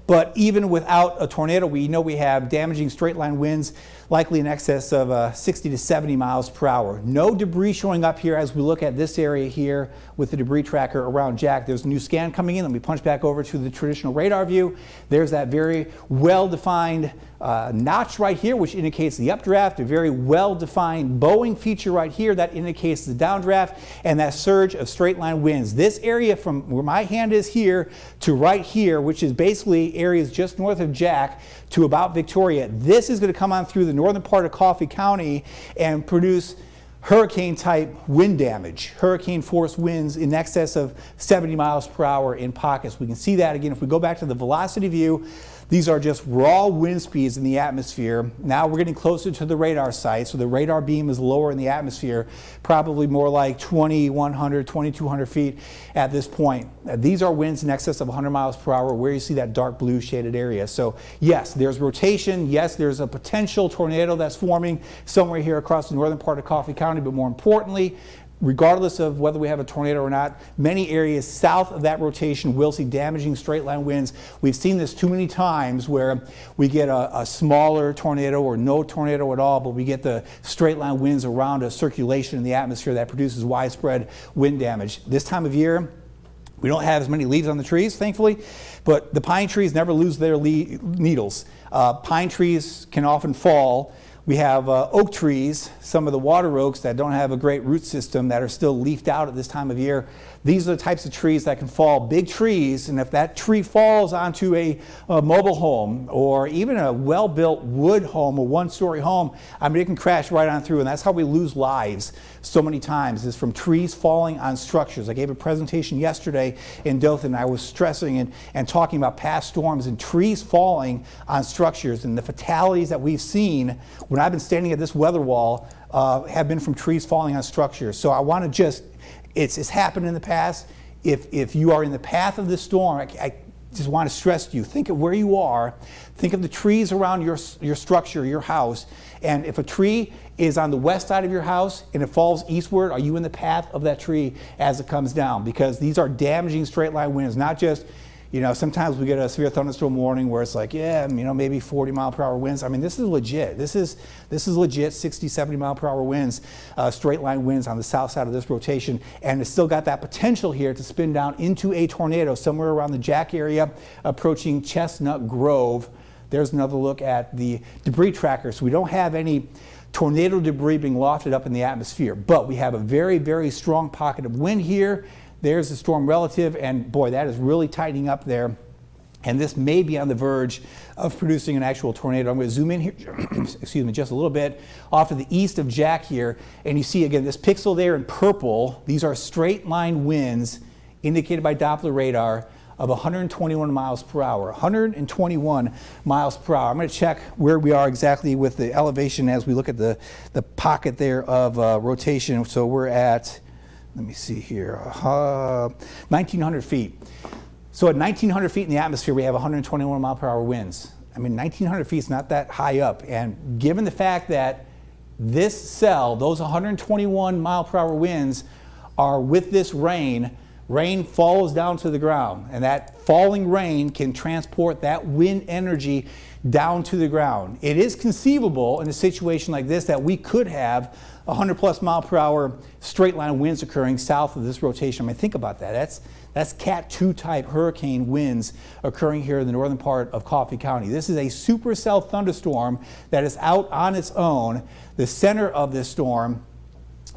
But even without a tornado, we know we have damaging straight line winds, likely in excess of 60 to 70 miles per hour. No debris showing up here as we look at this area here with the debris tracker around Jack. There's a new scan coming in. Let me punch back over to the traditional radar view. There's that very well-defined notch right here, which indicates the updraft, a very well-defined bowing feature right here that indicates the downdraft, and that surge of straight line winds. This area from where my hand is here to right here, which is basically areas just north of Jack to about Victoria, this is going to come on through the northern part of Coffee County and produce hurricane type wind damage, hurricane force winds in excess of 70 miles per hour in pockets. We can see that again if we go back to the velocity view. These are just raw wind speeds in the atmosphere. Now we're getting closer to the radar site, so the radar beam is lower in the atmosphere, probably more like 2,100, 2,200 feet at this point. These are winds in excess of 100 miles per hour where you see that dark blue shaded area. So yes, there's rotation. Yes, there's a potential tornado that's forming somewhere here across the northern part of Coffee County, but more importantly, regardless of whether we have a tornado or not, many areas south of that rotation will see damaging straight line winds. We've seen this too many times where we get a smaller tornado or no tornado at all, but we get the straight line winds around a circulation in the atmosphere that produces widespread wind damage. This time of year, we don't have as many leaves on the trees, thankfully, but the pine trees never lose their needles. Pine trees can often fall. We have oak trees, some of the water oaks that don't have a great root system that are still leafed out at this time of year. These are the types of trees that can fall, big trees, and if that tree falls onto a mobile home or even a well-built wood home, a one-story home, I mean, it can crash right on through, and that's how we lose lives so many times, is from trees falling on structures. I gave a presentation yesterday in Dothan. I was stressing and talking about past storms and trees falling on structures, and the fatalities that we've seen when I've been standing at this weather wall have been from trees falling on structures. So I want to just, it's happened in the past. If you are in the path of this storm, I just want to stress to you, think of where you are, think of the trees around your structure, your house, and if a tree is on the west side of your house and it falls eastward, are you in the path of that tree as it comes down? Because these are damaging straight line winds, not just, you know, sometimes we get a severe thunderstorm warning where it's like, yeah, you know, maybe 40 mile per hour winds. I mean, this is legit. This is legit 60, 70 mile per hour winds, straight line winds on the south side of this rotation. And it's still got that potential here to spin down into a tornado somewhere around the Jack area, approaching Chestnut Grove. There's another look at the debris tracker. So we don't have any tornado debris being lofted up in the atmosphere, but we have a very, very strong pocket of wind here. There's the storm relative, and boy, that is really tightening up there. And this may be on the verge of producing an actual tornado. I'm going to zoom in here, excuse me, just a little bit off to the east of Jack here. And you see again, this pixel there in purple, these are straight line winds indicated by Doppler radar of 121 miles per hour, 121 miles per hour. I'm going to check where we are exactly with the elevation as we look at the pocket there of rotation. So we're at, let me see here, 1,900 feet. So at 1,900 feet in the atmosphere, we have 121 mile per hour winds. I mean, 1,900 feet is not that high up. And given the fact that this cell, those 121 mile per hour winds are with this rain falls down to the ground. And that falling rain can transport that wind energy down to the ground. It is conceivable in a situation like this that we could have 100 plus mile per hour straight line winds occurring south of this rotation. I mean, think about that. That's Cat 2 type hurricane winds occurring here in the northern part of Coffee County. This is a supercell thunderstorm that is out on its own. The center of this storm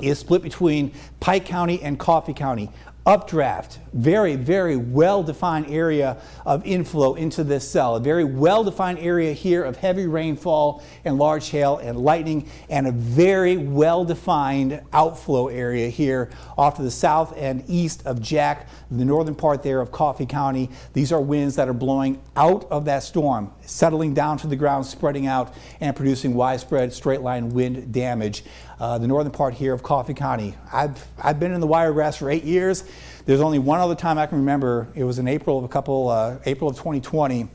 is split between Pike County and Coffee County. Updraft, very, very well-defined area of inflow into this cell. A very well-defined area here of heavy rainfall and large hail and lightning, and a very well-defined outflow area here off to the south and east of Jack, the northern part there of Coffee County. These are winds that are blowing out of that storm, settling down to the ground, spreading out, and producing widespread straight-line wind damage. The northern part here of Coffee County. I've been in the wiregrass for 8 years. There's only one other time I can remember. It was in April of 2020.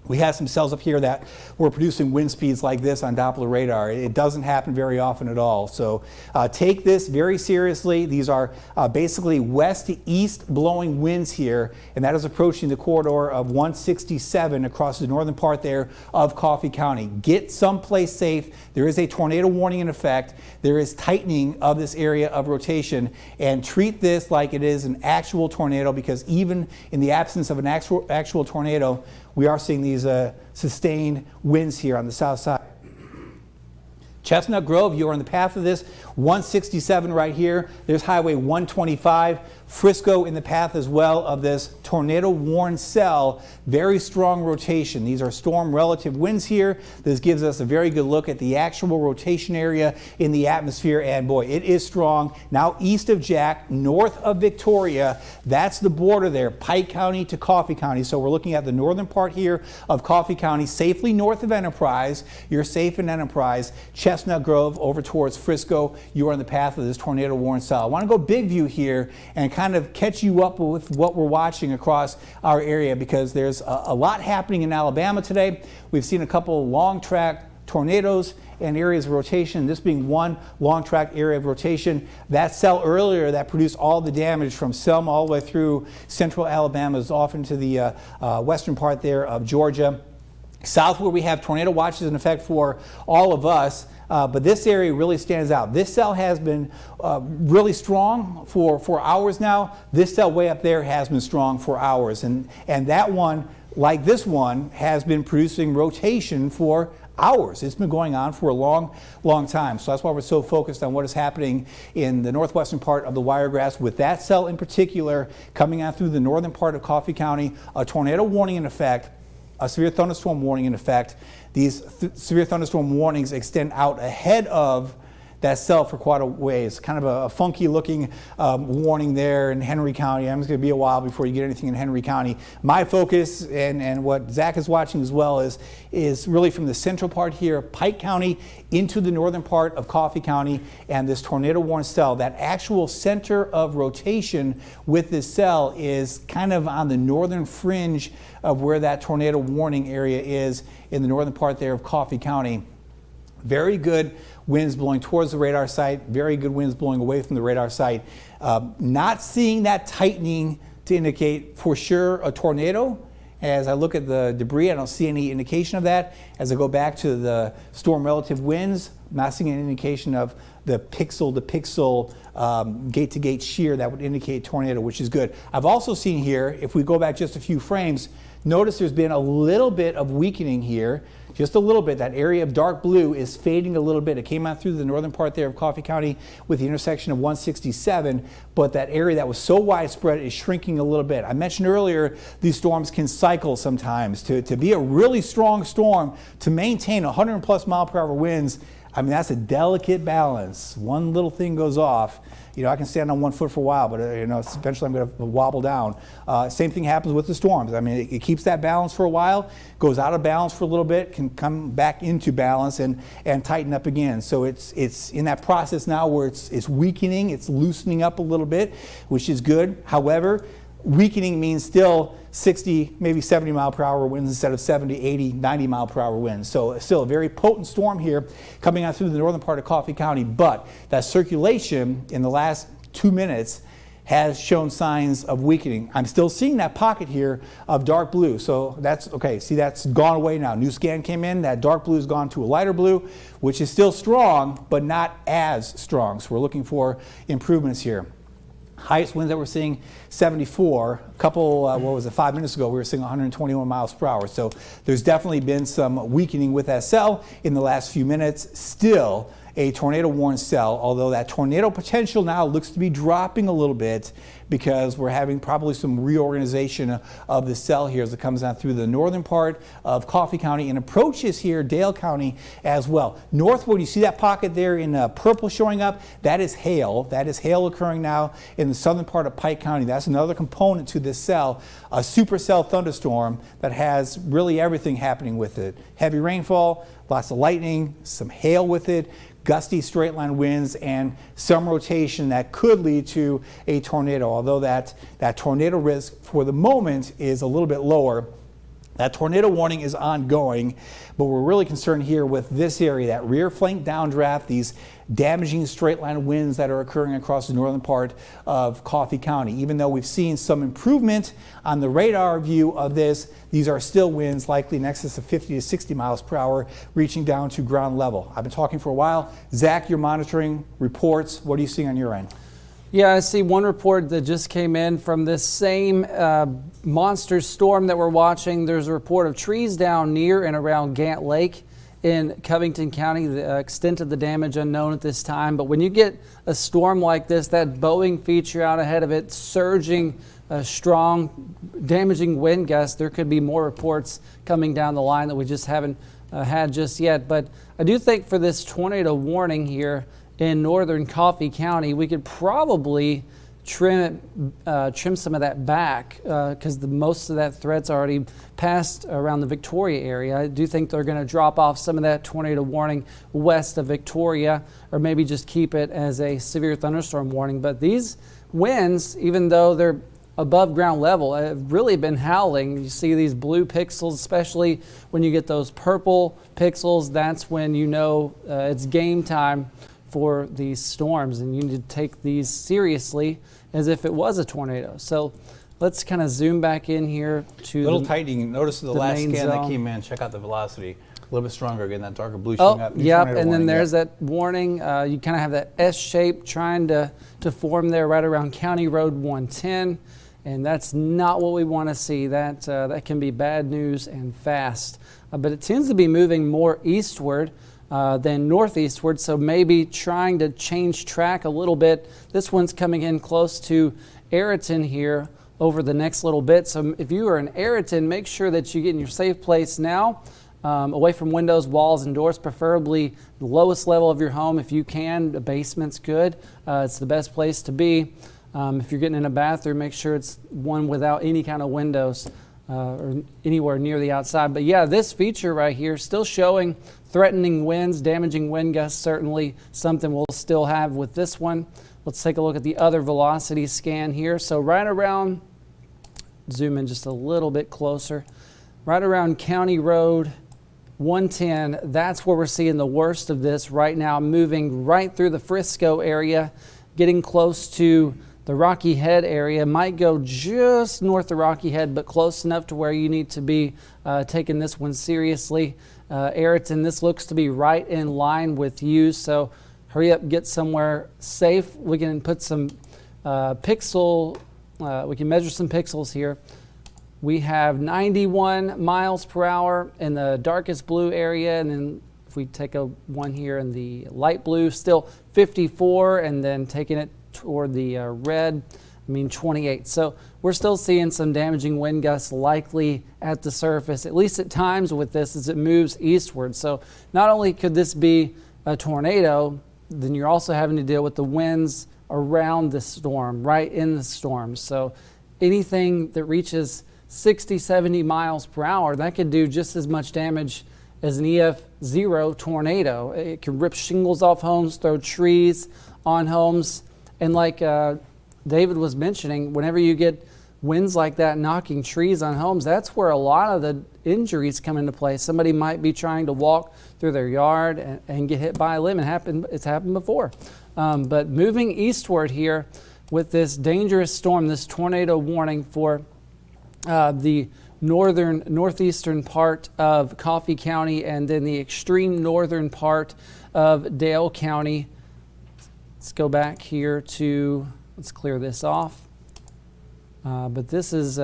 We had some cells up here that were producing wind speeds like this on Doppler radar. It doesn't happen very often at all. So take this very seriously. These are basically west to east blowing winds here, and that is approaching the corridor of 167 across the northern part there of Coffee County. Get someplace safe. There is a tornado warning in effect. There is tightening of this area of rotation, and treat this like it is an actual tornado, because even in the absence of an actual tornado, we are seeing these sustained winds here on the south side. Chestnut Grove, you're on the path of this. 167 right here. There's Highway 125. Frisco in the path as well of this tornado-warned cell. Very strong rotation. These are storm relative winds here. This gives us a very good look at the actual rotation area in the atmosphere. And boy, it is strong. Now east of Jack, north of Victoria, that's the border there, Pike County to Coffee County. So we're looking at the northern part here of Coffee County, safely north of Enterprise. You're safe in Enterprise. Chestnut Grove over towards Frisco, you are on the path of this tornado-warned cell. I want to go big view here and kind of catch you up with what we're watching across our area, because there's a lot happening in Alabama today. We've seen a couple long track tornadoes and areas of rotation, this being one long track area of rotation. That cell earlier that produced all the damage from Selma all the way through central Alabama is off into the western part there of Georgia. South, where we have tornado watches in effect for all of us, but this area really stands out. This cell has been really strong for hours now. This cell way up there has been strong for hours, and that one, like this one, has been producing rotation for hours. It's been going on for a long time. So that's why we're so focused on what is happening in the northwestern part of the Wiregrass with that cell in particular coming out through the northern part of Coffee County. A tornado warning in effect, a severe thunderstorm warning in effect. These severe thunderstorm warnings extend out ahead of that cell for quite a ways. Kind of a funky looking warning there in Henry County. It's going to be a while before you get anything in Henry County. My focus and what Zach is watching as well is really from the central part here, Pike County, into the northern part of Coffee County, and this tornado warned cell. That actual center of rotation with this cell is kind of on the northern fringe of where that tornado warning area is in the northern part there of Coffee County. Very good winds blowing towards the radar site, very good winds blowing away from the radar site. Not seeing that tightening to indicate for sure a tornado. As I look at the debris, I don't see any indication of that. As I go back to the storm relative winds, not seeing any indication of the pixel to pixel gate to gate shear that would indicate tornado, which is good. I've also seen here, if we go back just a few frames, notice there's been a little bit of weakening here, just a little bit. That area of dark blue is fading a little bit. It came out through the northern part there of Coffee County with the intersection of 167, but that area that was so widespread is shrinking a little bit. I mentioned earlier these storms can cycle sometimes. To be a really strong storm, to maintain 100+ mile/per-hour winds, I mean, that's a delicate balance. One little thing goes off. You know, I can stand on one foot for a while, but you know, eventually I'm going to wobble down. Same thing happens with the storms. I mean, it keeps that balance for a while, goes out of balance for a little bit, can come back into balance and tighten up again. So it's in that process now where it's weakening, it's loosening up a little bit, which is good. However, weakening means still 60, maybe 70 mile/per-hour winds instead of 70, 80, 90 mile/per-hour winds. So still a very potent storm here coming out through the northern part of Coffee County, but that circulation in the last 2 minutes has shown signs of weakening. I'm still seeing that pocket here of dark blue, so that's okay. See, that's gone away now. New scan came in, that dark blue has gone to a lighter blue, which is still strong, but not as strong. So we're looking for improvements here. Highest winds that we're seeing, 74. A couple, 5 minutes ago, we were seeing 121 miles per hour. So there's definitely been some weakening with that cell in the last few minutes. Still a tornado warned cell, although that tornado potential now looks to be dropping a little bit because we're having probably some reorganization of the cell here as it comes down through the northern part of Coffee County and approaches here Dale County as well. Northward, you see that pocket there in purple showing up? That is hail. That is hail occurring now in the southern part of Pike County. That's another component to this cell, a supercell thunderstorm that has really everything happening with it. Heavy rainfall, lots of lightning, some hail with it, gusty straight line winds, and some rotation that could lead to a tornado, although that tornado risk for the moment is a little bit lower. That tornado warning is ongoing, but we're really concerned here with this area, that rear flank downdraft, these damaging straight line winds that are occurring across the northern part of Coffee County. Even though we've seen some improvement on the radar view of this, these are still winds likely in excess of 50 to 60 miles per hour, reaching down to ground level. I've been talking for a while. Zach, you're monitoring reports. What are you seeing on your end? Yeah, I see one report that just came in from this same monster storm that we're watching. There's a report of trees down near and around Gant Lake in Covington County. The extent of the damage unknown at this time. But when you get a storm like this, that bowing feature out ahead of it, surging, strong, damaging wind gusts, there could be more reports coming down the line that we just haven't had just yet. But I do think for this tornado warning here in northern Coffee County, we could probably trim some of that back because most of that threat's already passed around the Victoria area. I do think they're going to drop off some of that tornado warning west of Victoria, or maybe just keep it as a severe thunderstorm warning. But these winds, even though they're above ground level, have really been howling. You see these blue pixels, especially when you get those purple pixels. That's when you know it's game time for these storms, and you need to take these seriously as if it was a tornado. So let's kind of zoom back in here to little tightening. Notice the last main scan zone. that came in. Check out the velocity. A little bit stronger again. That darker blue showing up. Yep. And then there's that warning. You kind of have that S shape trying to form there right around County Road 110, and that's not what we want to see. That can be bad news and fast. But it tends to be moving more eastward than northeastward, so maybe trying to change track a little bit. This one's coming in close to Ayrton here over the next little bit. So if you are in Ayrton, make sure that you get in your safe place now, away from windows, walls, and doors, preferably the lowest level of your home if you can. The basement's good. It's the best place to be. If you're getting in a bathroom, make sure it's one without any kind of windows or anywhere near the outside. But yeah, this feature right here still showing threatening winds, damaging wind gusts, certainly something we'll still have with this one. Let's take a look at the other velocity scan here. So right around, zoom in just a little bit closer, right around County Road 110, that's where we're seeing the worst of this right now, moving right through the Frisco area, getting close to the Rocky Head area. Might go just north of Rocky Head, but close enough to where you need to be taking this one seriously. Ayrton, this looks to be right in line with you, so hurry up, get somewhere safe. We can put some we can measure some pixels here. We have 91 miles per hour in the darkest blue area, and then if we take one here in the light blue, still 54, and then taking it toward the red, 28. So we're still seeing some damaging wind gusts likely at the surface, at least at times with this as it moves eastward. So not only could this be a tornado, then you're also having to deal with the winds around the storm, right in the storm. So anything that reaches 60, 70 miles per hour, that could do just as much damage as an EF0 tornado. It can rip shingles off homes, throw trees on homes. And like David was mentioning, whenever you get winds like that knocking trees on homes, that's where a lot of the injuries come into play. Somebody might be trying to walk through their yard and get hit by a limb. It's happened before. But moving eastward here with this dangerous storm, this tornado warning for the northeastern part of Coffee County and then the extreme northern part of Dale County. Let's go back here let's clear this off. But this is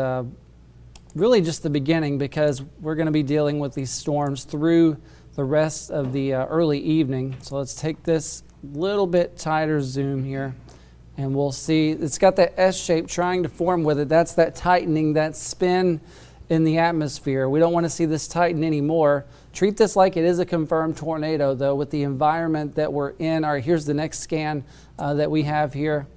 really just the beginning, because we're going to be dealing with these storms through the rest of the early evening. So let's take this little bit tighter zoom here, and we'll see it's got that S shape trying to form with it. That's that tightening, that spin in the atmosphere. We don't want to see this tighten anymore. Treat this like it is a confirmed tornado, though, with the environment that we're in. All right, here's the next scan that we have here.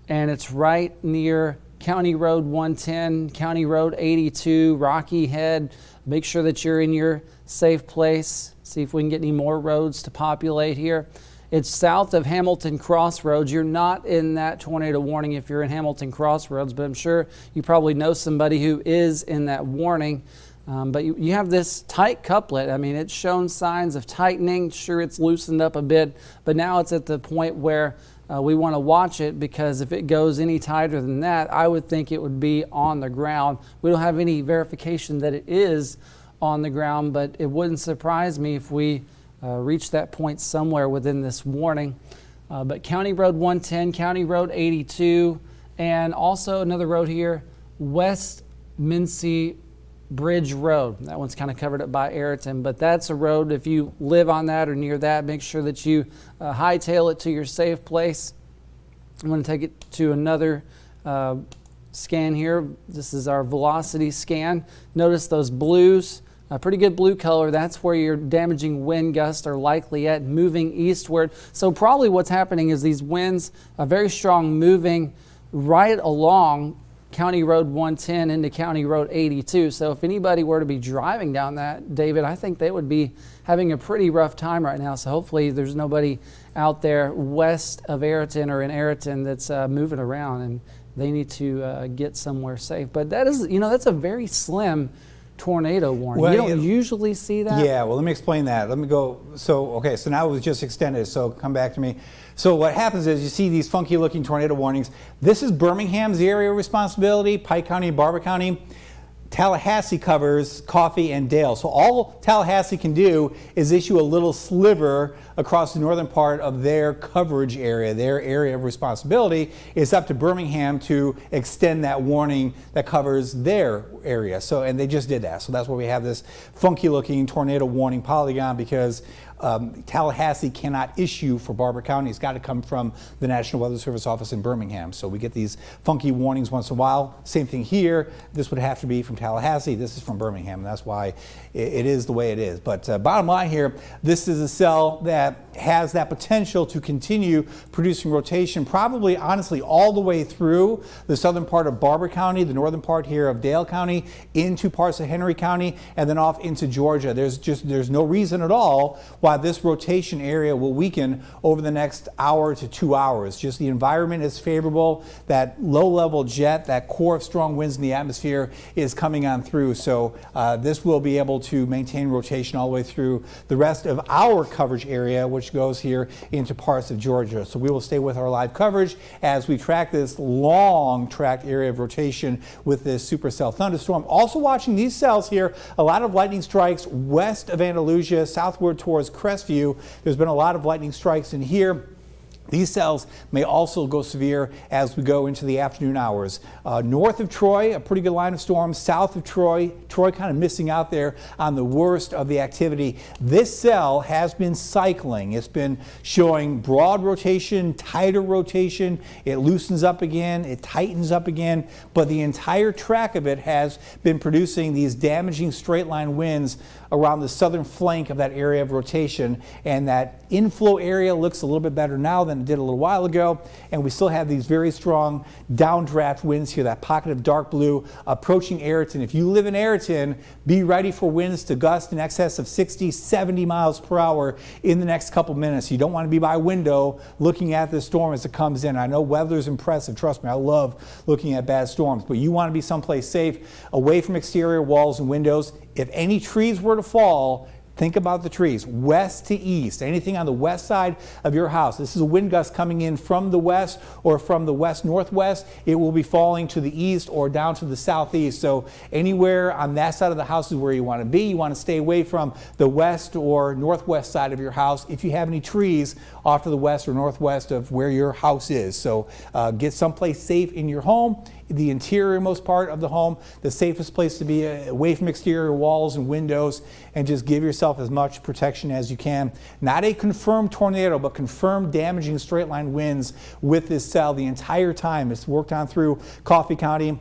And it's right near County Road 110, County Road 82, Rocky Head. Make sure that you're in your safe place. See if we can get any more roads to populate here. It's south of Hamilton Crossroads. You're not in that tornado warning if you're in Hamilton Crossroads, but I'm sure you probably know somebody who is in that warning. But you have this tight couplet. It's shown signs of tightening. Sure, it's loosened up a bit, but now it's at the point where we want to watch it, because if it goes any tighter than that, I would think it would be on the ground. We don't have any verification that it is on the ground, but it wouldn't surprise me if we reach that point somewhere within this warning. But County Road 110, County Road 82, and also another road here, West Mincy Bridge Road. That one's kind of covered up by Ayrton, but that's a road. If you live on that or near that, make sure that you hightail it to your safe place. I'm going to take it to another scan here. This is our velocity scan. Notice those blues. A pretty good blue color, that's where your damaging wind gusts are likely at, moving eastward. So probably what's happening is these winds are very strong, moving right along County Road 110 into County Road 82. So if anybody were to be driving down that, David, I think they would be having a pretty rough time right now. So hopefully there's nobody out there west of Ayrton or in Ayrton that's moving around, and they need to get somewhere safe. But that is, that's a very slim tornado warning. Well, you don't usually see that. Yeah, well, let me explain that. Let me go. So now it was just extended. So come back to me. So what happens is you see these funky looking tornado warnings. This is Birmingham's area of responsibility, Pike County and Barber County. Tallahassee covers Coffee and Dale. So all Tallahassee can do is issue a little sliver across the northern part of their coverage area, their area of responsibility. It's up to Birmingham to extend that warning that covers their area. So, and they just did that. So that's why we have this funky looking tornado warning polygon, because Tallahassee cannot issue for Barber County. It's got to come from the National Weather Service office in Birmingham. So we get these funky warnings once in a while. Same thing here. This would have to be from Tallahassee. This is from Birmingham. And that's why it is the way it is. But bottom line here, this is a cell that has that potential to continue producing rotation, probably honestly all the way through the southern part of Barber County, the northern part here of Dale County, into parts of Henry County, and then off into Georgia. There's no reason at all why this rotation area will weaken over the next hour to 2 hours. Just the environment is favorable. That low-level jet, that core of strong winds in the atmosphere is coming on through. So this will be able to maintain rotation all the way through the rest of our coverage area, which goes here into parts of Georgia. So we will stay with our live coverage as we track this long tracked area of rotation with this supercell thunderstorm. Also watching these cells here, a lot of lightning strikes west of Andalusia, southward towards Crestview. There's been a lot of lightning strikes in here. These cells may also go severe as we go into the afternoon hours. North of Troy, a pretty good line of storms. South of Troy kind of missing out there on the worst of the activity. This cell has been cycling. It's been showing broad rotation, tighter rotation. It loosens up again, it tightens up again, but the entire track of it has been producing these damaging straight line winds around the southern flank of that area of rotation, and that inflow area looks a little bit better now than it did a little while ago, and we still have these very strong downdraft winds here, that pocket of dark blue approaching Ayrton. If you live in Ayrton, be ready for winds to gust in excess of 60, 70 miles per hour in the next couple minutes. You don't want to be by a window looking at the storm as it comes in. I know weather's impressive, trust me, I love looking at bad storms, but you want to be someplace safe, away from exterior walls and windows. If any trees were to fall, think about the trees, west to east, anything on the west side of your house. This is a wind gust coming in from the west or from the west-northwest. It will be falling to the east or down to the southeast. So anywhere on that side of the house is where you want to be. You want to stay away from the west or northwest side of your house if you have any trees off to the west or northwest of where your house is. So get someplace safe in your home. The interior-most part of the home, the safest place to be, away from exterior walls and windows, and just give yourself as much protection as you can. Not a confirmed tornado, but confirmed damaging straight line winds with this cell the entire time. It's worked on through Coffee County,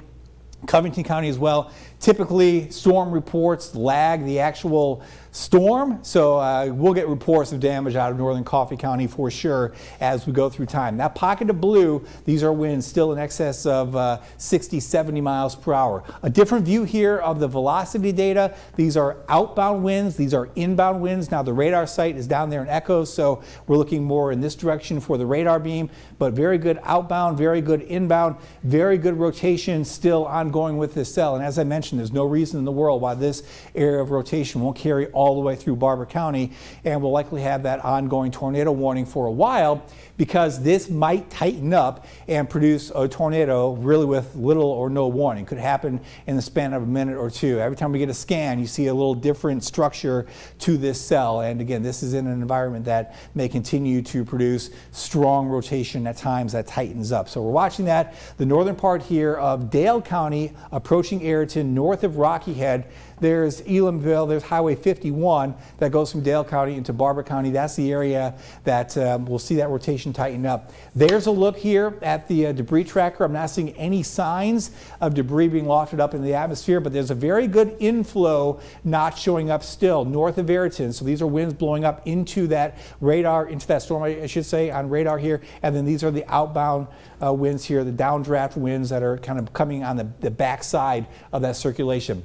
Covington County as well. Typically, storm reports lag the actual storm, so we'll get reports of damage out of northern Coffee County for sure as we go through time. That pocket of blue, these are winds still in excess of 60, 70 miles per hour. A different view here of the velocity data. These are outbound winds, these are inbound winds. Now the radar site is down there in Echo, so we're looking more in this direction for the radar beam, but very good outbound, very good inbound, very good rotation still ongoing with this cell. And as I mentioned, there's no reason in the world why this area of rotation won't carry all all the way through Barber County, and we'll likely have that ongoing tornado warning for a while, because this might tighten up and produce a tornado really with little or no warning. Could happen in the span of a minute or two. Every time we get a scan, you see a little different structure to this cell. And again, this is in an environment that may continue to produce strong rotation at times that tightens up. So we're watching that. The northern part here of Dale County approaching Ayrton, north of Rocky Head. There's Elamville, there's Highway 51 that goes from Dale County into Barber County. That's the area that we'll see that rotation tighten up. There's a look here at the debris tracker. I'm not seeing any signs of debris being lofted up in the atmosphere, but there's a very good inflow not showing up still north of Ayrton. So these are winds blowing up into that radar, into that storm, I should say, on radar here. And then these are the outbound winds here, the downdraft winds that are kind of coming on the backside of that circulation.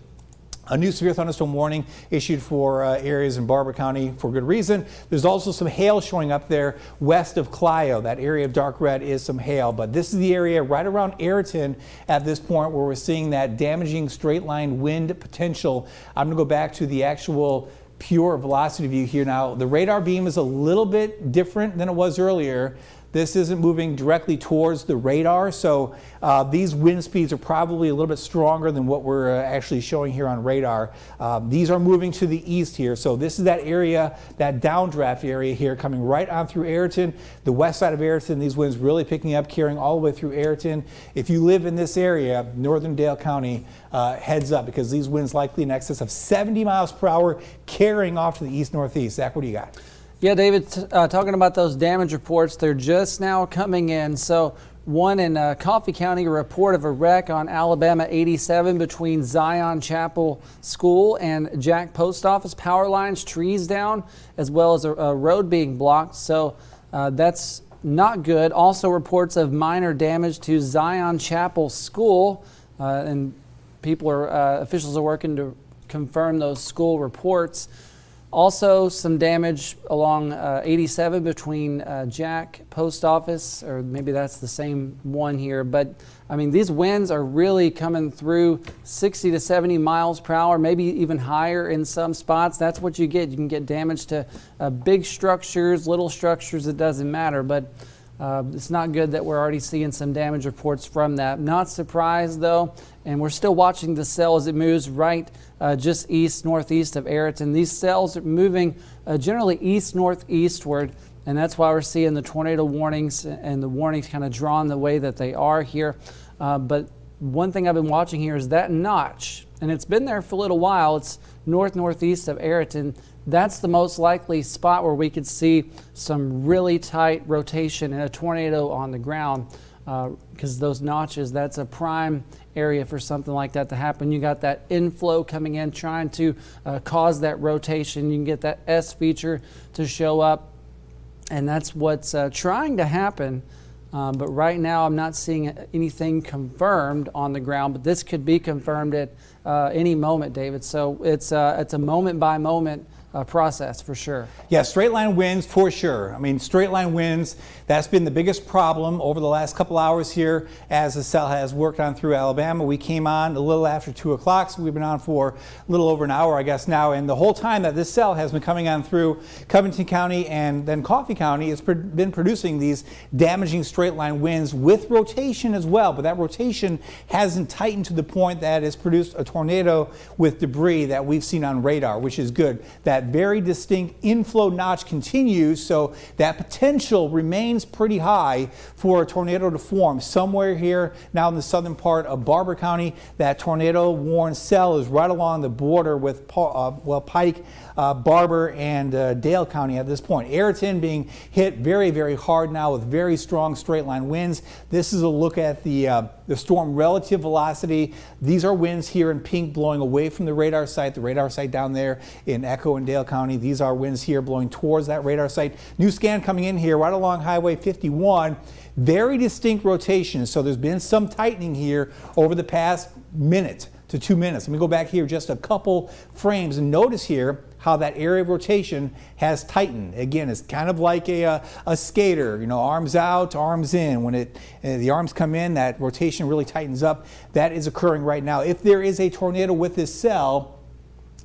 A new severe thunderstorm warning issued for areas in Barber County for good reason. There's also some hail showing up there west of Clio. That area of dark red is some hail, but this is the area right around Ayrton at this point where we're seeing that damaging straight line wind potential. I'm going to go back to the actual pure velocity view here now. The radar beam is a little bit different than it was earlier. This isn't moving directly towards the radar, so these wind speeds are probably a little bit stronger than what we're actually showing here on radar. These are moving to the east here, so this is that area, that downdraft area here coming right on through Ayrton. The west side of Ayrton, these winds really picking up, carrying all the way through Ayrton. If you live in this area, northern Dale County, heads up, because these winds likely in excess of 70 miles per hour carrying off to the east-northeast. Zach, what do you got? Yeah, David, talking about those damage reports, they're just now coming in. So one in Coffee County, a report of a wreck on Alabama 87 between Zion Chapel School and Jack Post Office. Power lines, trees down, as well as a road being blocked. So that's not good. Also reports of minor damage to Zion Chapel School, and officials are working to confirm those school reports. Also, some damage along 87 between Jack Post Office, or maybe that's the same one here. But, I mean, these winds are really coming through 60 to 70 miles per hour, maybe even higher in some spots. That's what you get. You can get damage to big structures, little structures, it doesn't matter. But it's not good that we're already seeing some damage reports from that. Not surprised, though, and we're still watching the cell as it moves right just east-northeast of Ayrton. These cells are moving generally east-northeastward, and that's why we're seeing the tornado warnings and the warnings kind of drawn the way that they are here. But one thing I've been watching here is that notch, and it's been there for a little while. It's north-northeast of Ayrton. That's the most likely spot where we could see some really tight rotation and a tornado on the ground, because those notches, that's a prime area for something like that to happen. You got that inflow coming in trying to cause that rotation. You can get that S feature to show up, and that's what's trying to happen. But right now I'm not seeing anything confirmed on the ground, but this could be confirmed at any moment, David. So it's a moment by moment process for sure. Yeah, straight line winds for sure. I mean, straight line winds, that's been the biggest problem over the last couple hours here as the cell has worked on through Alabama. We came on a little after 2 o'clock, so we've been on for a little over an hour, I guess now. And the whole time that this cell has been coming on through Covington County and then Coffee County, it's been producing these damaging straight line winds with rotation as well. But that rotation hasn't tightened to the point that it's produced a tornado with debris that we've seen on radar, which is good. That very distinct inflow notch continues, so that potential remains pretty high for a tornado to form somewhere here now in the southern part of Barber County. That tornado warned cell is right along the border with Pike, Barber, and Dale County at this point. Ayrton being hit very, very hard now with very strong straight line winds. This is a look at the storm relative velocity. These are winds here in pink blowing away from the radar site down there in Echo and Dale County. These are winds here blowing towards that radar site. New scan coming in here right along Highway 51. Very distinct rotations, so there's been some tightening here over the past minute to 2 minutes. Let me go back here just a couple frames and notice here how that area of rotation has tightened. Again, it's kind of like a skater, you know, arms out, arms in. When the arms come in, that rotation really tightens up. That is occurring right now. If there is a tornado with this cell,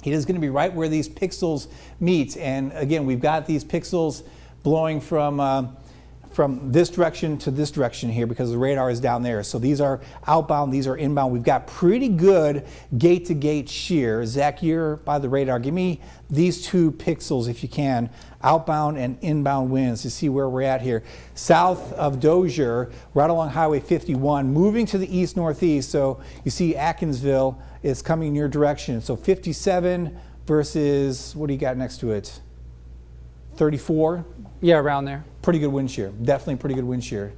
It is going to be right where these pixels meet. And again, we've got these pixels blowing from this direction to this direction here because the radar is down there. So these are outbound, these are inbound. We've got pretty good gate-to-gate shear. Zach, you're by the radar. Give me these 2 pixels if you can, outbound and inbound winds to see where we're at here. South of Dozier, right along Highway 51, moving to the east-northeast. So you see Atkinsville is coming in your direction. So 57 versus, what do you got next to it? 34? Yeah, around there. Pretty good wind shear, definitely pretty good wind shear.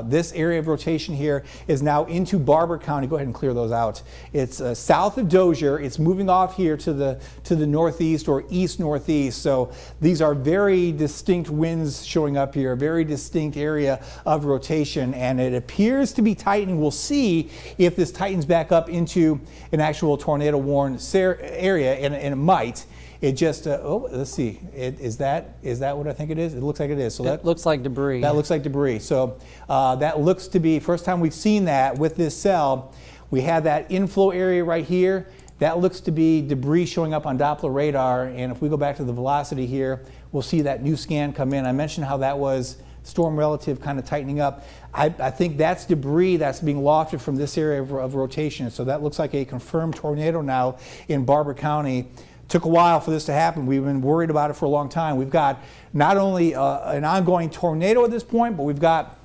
This area of rotation here is now into Barber County. Go ahead and clear those out. It's south of Dozier. It's moving off here to the northeast or east-northeast. So these are very distinct winds showing up here, a very distinct area of rotation, and it appears to be tightening. We'll see if this tightens back up into an actual tornado-warned area, and it might. It just, let's see, is that what I think it is? It looks like it is. So That looks like debris. That looks like debris. So that looks to be, first time we've seen that with this cell. We have that inflow area right here. That looks to be debris showing up on Doppler radar. And if we go back to the velocity here, we'll see that new scan come in. I mentioned how that was storm relative kind of tightening up. I think that's debris that's being lofted from this area of rotation. So that looks like a confirmed tornado now in Barber County. Took a while for this to happen. We've been worried about it for a long time. We've got not only an ongoing tornado at this point, but we've got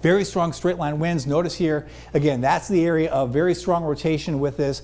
very strong straight line winds. Notice here, again, that's the area of very strong rotation with this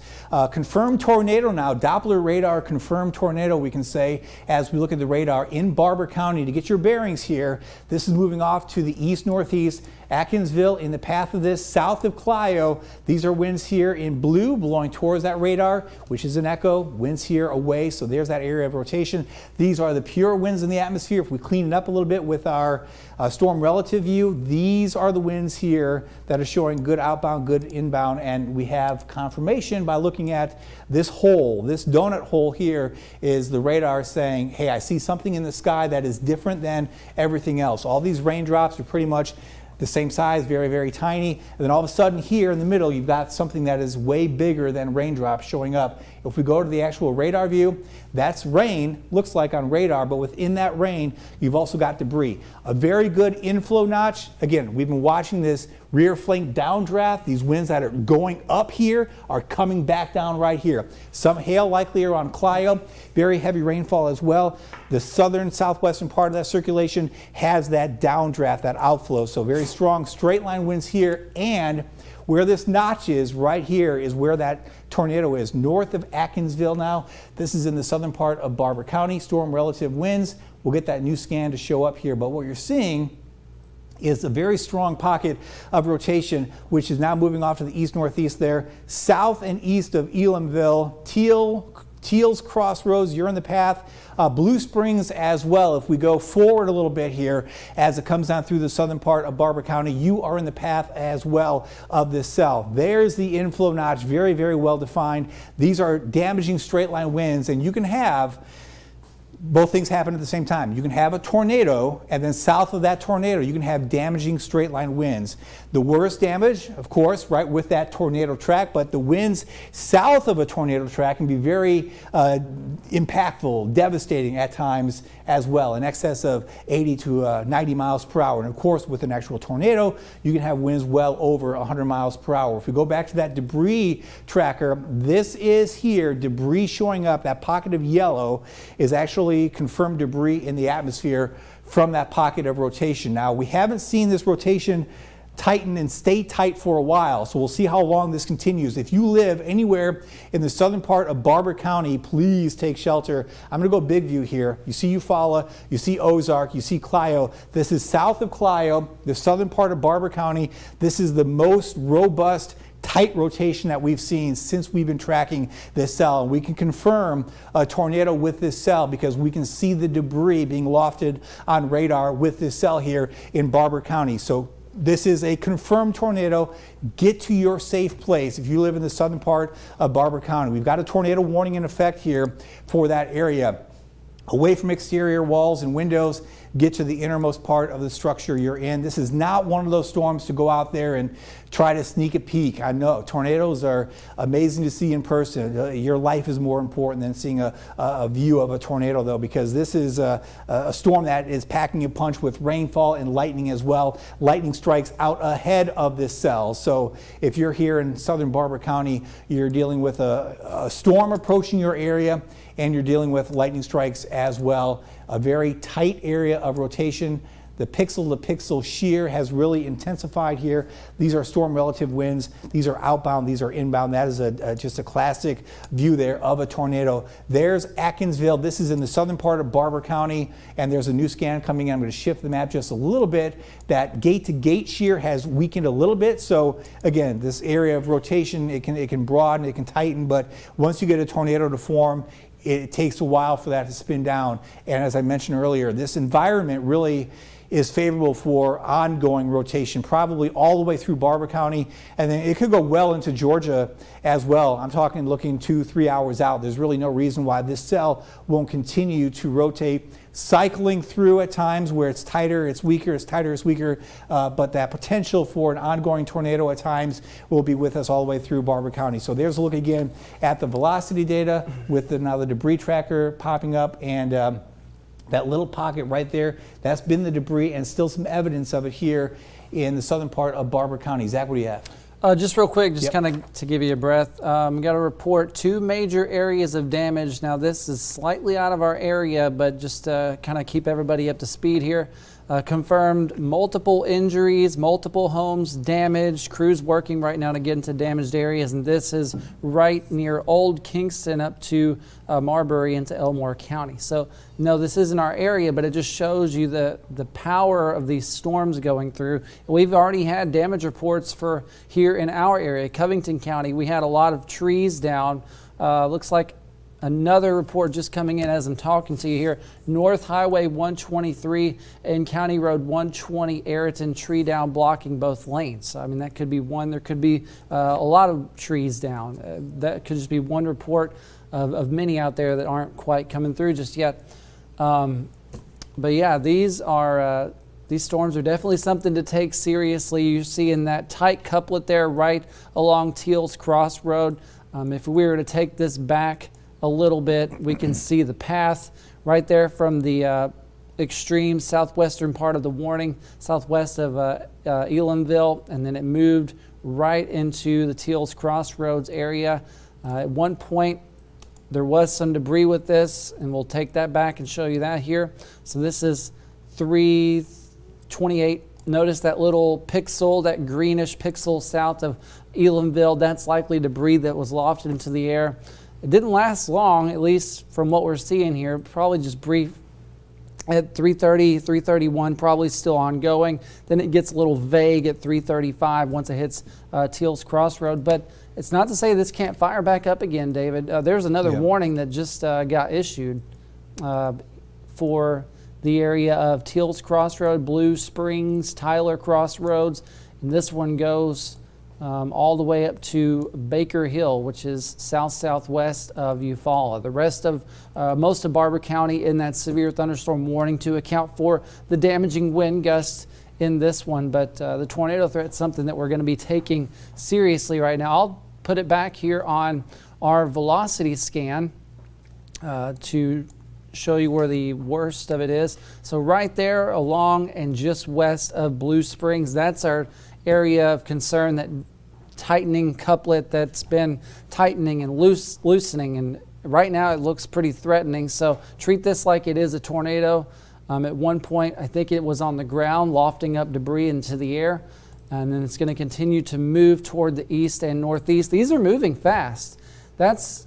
confirmed tornado now, Doppler radar confirmed tornado, we can say, as we look at the radar in Barber County. To get your bearings here, this is moving off to the east-northeast. Atkinsville in the path of this, south of Clio. These are winds here in blue blowing towards that radar, which is an echo. Winds here away, so there's that area of rotation. These are the pure winds in the atmosphere. If we clean it up a little bit with our storm relative view, these are the winds here that are showing good outbound, good inbound, and we have confirmation by looking at this hole. This donut hole here is the radar saying, hey, I see something in the sky that is different than everything else. All these raindrops are pretty much the same size, very, very tiny. And then all of a sudden here in the middle, you've got something that is way bigger than raindrops showing up. If we go to the actual radar view, that's rain, looks like on radar, but within that rain, you've also got debris. A very good inflow notch. Again, we've been watching this rear flank downdraft. These winds that are going up here are coming back down right here. Some hail likely around Clio, very heavy rainfall as well. The southern, southwestern part of that circulation has that downdraft, that outflow. So very strong straight line winds here, and where this notch is right here is where that tornado is, north of Atkinsville now. This is in the southern part of Barber County. Storm relative winds. We'll get that new scan to show up here, but what you're seeing is a very strong pocket of rotation, which is now moving off to the east-northeast there, south and east of Elamville, Teal's Crossroads, you're in the path. Blue Springs as well. If we go forward a little bit here, as it comes down through the southern part of Barber County, you are in the path as well of this cell. There's the inflow notch, very, very well defined. These are damaging straight line winds, and you can have both things happen at the same time. You can have a tornado, and then south of that tornado, you can have damaging straight line winds. The worst damage, of course, right with that tornado track, but the winds south of a tornado track can be very impactful, devastating at times as well, in excess of 80 to 90 miles per hour. And of course, with an actual tornado, you can have winds well over 100 miles per hour. If we go back to that debris tracker, this is here, debris showing up. That pocket of yellow is actually confirmed debris in the atmosphere from that pocket of rotation. Now, we haven't seen this rotation tighten and stay tight for a while, so we'll see how long this continues. If you live anywhere in the southern part of Barber County, please take shelter. I'm going to go big view here. You see Eufaula, you see Ozark, you see Clio. This is south of Clio, the southern part of Barber County. This is the most robust tight rotation that we've seen since we've been tracking this cell. And we can confirm a tornado with this cell because we can see the debris being lofted on radar with this cell here in Barber County. So this is a confirmed tornado. Get to your safe place if you live in the southern part of Barber County. We've got a tornado warning in effect here for that area. Away from exterior walls and windows. get to the innermost part of the structure you're in. This is not one of those storms to go out there and try to sneak a peek. I know tornadoes are amazing to see in person. Your life is more important than seeing a view of a tornado, though, because this is a storm that is packing a punch with rainfall and lightning as well. Lightning strikes out ahead of this cell. So if you're here in southern Barber County, you're dealing with a storm approaching your area, and you're dealing with lightning strikes as well. A very tight area of rotation. The pixel-to-pixel shear has really intensified here. These are storm relative winds. These are outbound. These are inbound. That is just a classic view there of a tornado. There's Atkinsville. This is in the southern part of Barber County, and there's a new scan coming in. I'm going to shift the map just a little bit. That gate-to-gate shear has weakened a little bit. So again, this area of rotation, it can broaden, it can tighten, but once you get a tornado to form, it takes a while for that to spin down. And as I mentioned earlier, this environment really is favorable for ongoing rotation, probably all the way through Barber County, and then it could go well into Georgia as well. I'm talking looking 2-3 hours out. There's really no reason why this cell won't continue to rotate, cycling through at times where it's tighter, it's weaker, it's tighter, it's weaker, but that potential for an ongoing tornado at times will be with us all the way through Barber County. So there's a look again at the velocity data with now the debris tracker popping up, and that little pocket right there, that's been the debris, and still some evidence of it here in the southern part of Barber County. Zach, what do you have? Just real quick, just kind of to give you a breath, we got to report 2 major areas of damage. Now this is slightly out of our area, but just to kind of keep everybody up to speed here. Confirmed multiple injuries, multiple homes damaged, crews working right now to get into damaged areas, and this is right near Old Kingston up to Marbury into Elmore County. So no, this isn't our area, but it just shows you the power of these storms going through. We've already had damage reports for here in our area, Covington County. We had a lot of trees down. Looks like another report just coming in as I'm talking to you here. North Highway 123 and County Road 120, Ayrton, tree down blocking both lanes. I mean, that could be one. There could be a lot of trees down. That could just be one report of many out there that aren't quite coming through just yet. But yeah, these storms are definitely something to take seriously. You see in that tight couplet there right along Teals Crossroad. If we were to take this back a little bit, we can see the path right there from the extreme southwestern part of the warning, southwest of Elamville, and then it moved right into the Teals Crossroads area. At one point, there was some debris with this, and we'll take that back and show you that here. So this is 328. Notice that little pixel, that greenish pixel south of Elamville. That's likely debris that was lofted into the air. It didn't last long, at least from what we're seeing here. Probably just brief at 3:30, 3:31, probably still ongoing. Then it gets a little vague at 3:35 once it hits Teals Crossroad. But it's not to say this can't fire back up again, David. There's another warning that just got issued for the area of Teals Crossroad, Blue Springs, Tyler Crossroads. And this one goes all the way up to Baker Hill, which is south-southwest of Eufaula. The rest of most of Barber County in that severe thunderstorm warning to account for the damaging wind gusts in this one. But the tornado threat is something that we're going to be taking seriously right now. I'll put it back here on our velocity scan to show you where the worst of it is. So right there along and just west of Blue Springs, that's our area of concern, that tightening couplet that's been tightening and loosening, and right now it looks pretty threatening. So treat this like it is a tornado. At one point, I think it was on the ground, lofting up debris into the air, and then it's going to continue to move toward the east and northeast. These are moving fast. That's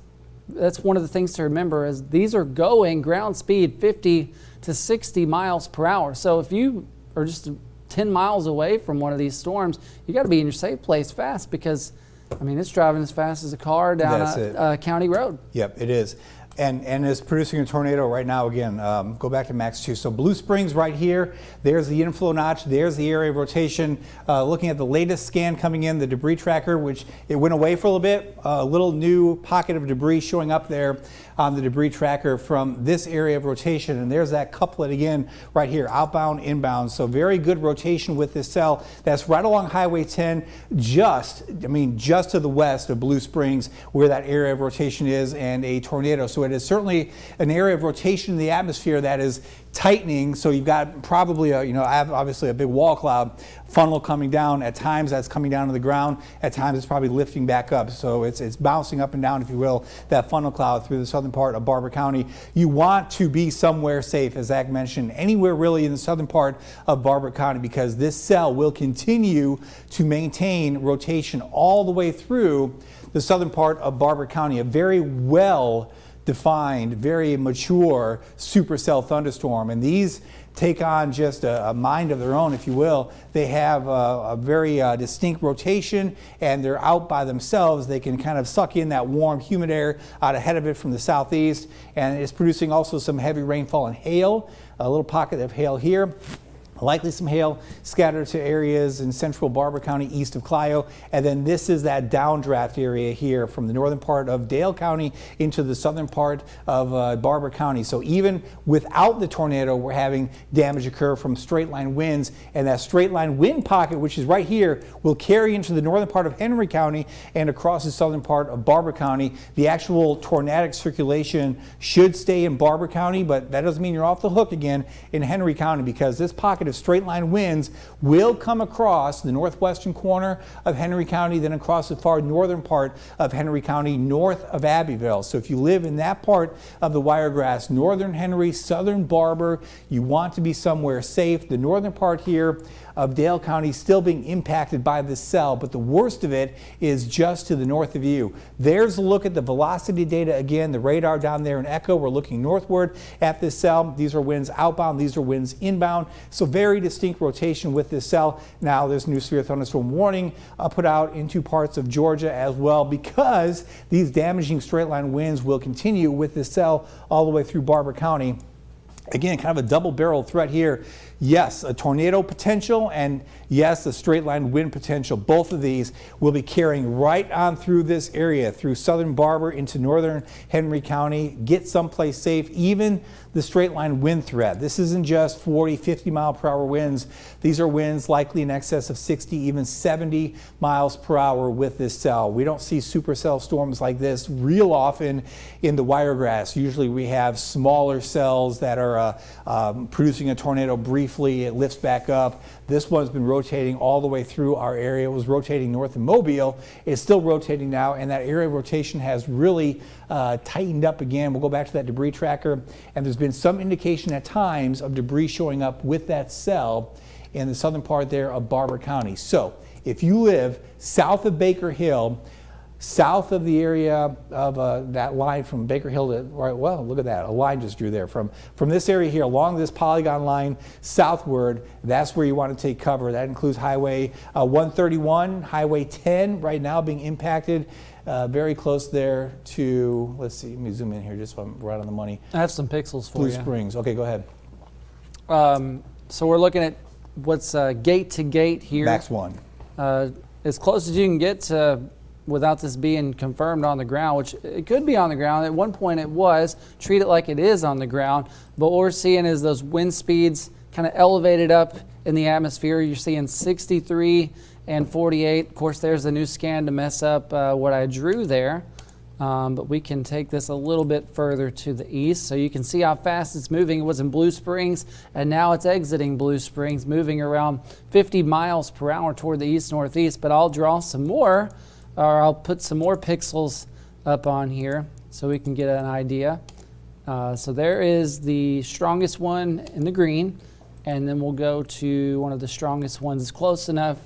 one of the things to remember, is these are going ground speed 50 to 60 miles per hour. So if you are just 10 miles away from one of these storms, you got to be in your safe place fast, because I mean, it's driving as fast as a car down a county road. Yep, it is. and is producing a tornado right now again. Go back to Max 2. So Blue Springs right here, there's the inflow notch, there's the area of rotation. Looking at the latest scan coming in, the debris tracker, which it went away for a little bit, a little new pocket of debris showing up there on the debris tracker from this area of rotation. And there's that couplet again right here, outbound, inbound. So very good rotation with this cell. That's right along Highway 10, just to the west of Blue Springs, where that area of rotation is, and a tornado. So it is certainly an area of rotation in the atmosphere that is tightening. So you've got probably obviously a big wall cloud funnel coming down. At times that's coming down to the ground. At times it's probably lifting back up. So it's bouncing up and down, if you will, that funnel cloud through the southern part of Barber County. You want to be somewhere safe, as Zach mentioned, anywhere really in the southern part of Barber County, because this cell will continue to maintain rotation all the way through the southern part of Barber County. A very well defined, very mature supercell thunderstorm, and these take on just a mind of their own, if you will. They have a very distinct rotation, and they're out by themselves. They can kind of suck in that warm, humid air out ahead of it from the southeast, and it's producing also some heavy rainfall and hail. A little pocket of hail here. Likely some hail scattered to areas in central Barber County east of Clio. And then this is that downdraft area here from the northern part of Dale County into the southern part of Barber County. So even without the tornado, we're having damage occur from straight line winds. And that straight line wind pocket, which is right here, will carry into the northern part of Henry County and across the southern part of Barber County. The actual tornadic circulation should stay in Barber County, but that doesn't mean you're off the hook again in Henry County, because this pocket of straight line winds will come across the northwestern corner of Henry County, then across the far northern part of Henry County, north of Abbeville. So if you live in that part of the Wiregrass, northern Henry, southern Barber, you want to be somewhere safe. The northern part here of Dale County still being impacted by this cell, but the worst of it is just to the north of you. There's a look at the velocity data again, the radar down there in Echo. We're looking northward at this cell. These are winds outbound, these are winds inbound. So very distinct rotation with this cell. Now there's new severe thunderstorm warning put out into parts of Georgia as well, because these damaging straight line winds will continue with this cell all the way through Barber County. Again, kind of a double-barreled threat here. Yes, a tornado potential, and yes, a straight line wind potential. Both of these will be carrying right on through this area, through southern Barber into northern Henry County. Get someplace safe. Even the straight line wind threat. This isn't just 40, 50 mile per hour winds. These are winds likely in excess of 60, even 70 miles per hour with this cell. We don't see supercell storms like this real often in the Wiregrass. Usually we have smaller cells that are producing a tornado briefly. It lifts back up. This one's been rotating all the way through our area. It was rotating north of Mobile. It's still rotating now, and that area of rotation has really tightened up again. We'll go back to that debris tracker, and there's been some indication at times of debris showing up with that cell in the southern part there of Barber County. So if you live south of Baker Hill, south of the area of that line from Baker Hill to, right, well, look at that, a line just drew there. From this area here, along this polygon line southward, that's where you want to take cover. That includes Highway 131, Highway 10 right now being impacted. Very close there to, let's see, let me zoom in here just so I'm right on the money. I have some pixels for Blue you. Springs. Okay, go ahead. So we're looking at what's gate to gate here. Max 1. As close as you can get to without this being confirmed on the ground, which it could be on the ground. At one point it was. Treat it like it is on the ground. But what we're seeing is those wind speeds kind of elevated up in the atmosphere. You're seeing 63 and 48. Of course, there's the new scan to mess up what I drew there. But we can take this a little bit further to the east so you can see how fast it's moving. It was in Blue Springs, and now it's exiting Blue Springs, moving around 50 miles per hour toward the east-northeast. But I'll draw some more, or I'll put some more pixels up on here so we can get an idea. So there is the strongest one in the green, and then we'll go to one of the strongest ones close enough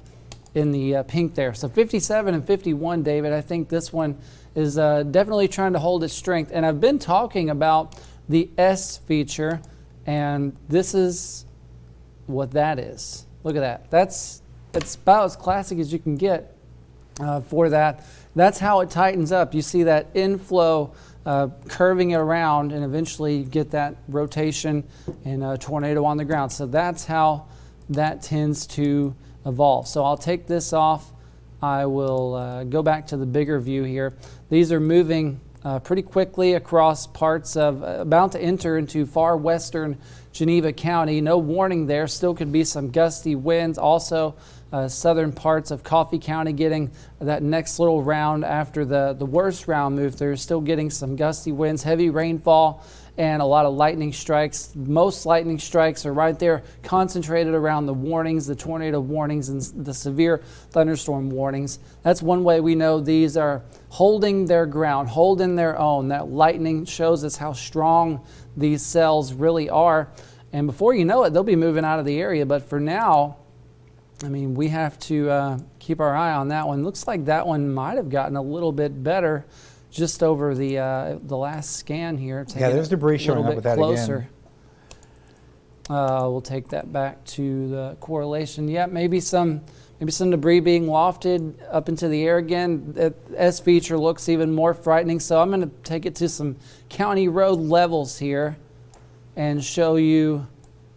in the pink there. So 57 and 51, David. I think this one is definitely trying to hold its strength. And I've been talking about the S feature, and this is what that is. Look at that. That's about as classic as you can get for that. That's how it tightens up. You see that inflow curving it around, and eventually you get that rotation and a tornado on the ground. So that's how that tends to evolve. So I'll take this off. I will go back to the bigger view here. These are moving pretty quickly across parts of, about to enter into far western Geneva County. No warning there. Still could be some gusty winds. Also, southern parts of Coffee County getting that next little round after the worst round move. They're still getting some gusty winds, heavy rainfall, and a lot of lightning strikes. Most lightning strikes are right there concentrated around the warnings, the tornado warnings, and the severe thunderstorm warnings. That's one way we know these are holding their ground, holding their own. That lightning shows us how strong these cells really are. And before you know it, they'll be moving out of the area. But for now, I mean, we have to keep our eye on that one. Looks like that one might have gotten a little bit better just over the last scan here. Yeah, there's debris showing up with that again. We'll take that back to the correlation. Yeah, maybe some debris being wafted up into the air again. The S feature looks even more frightening. So I'm going to take it to some county road levels here and show you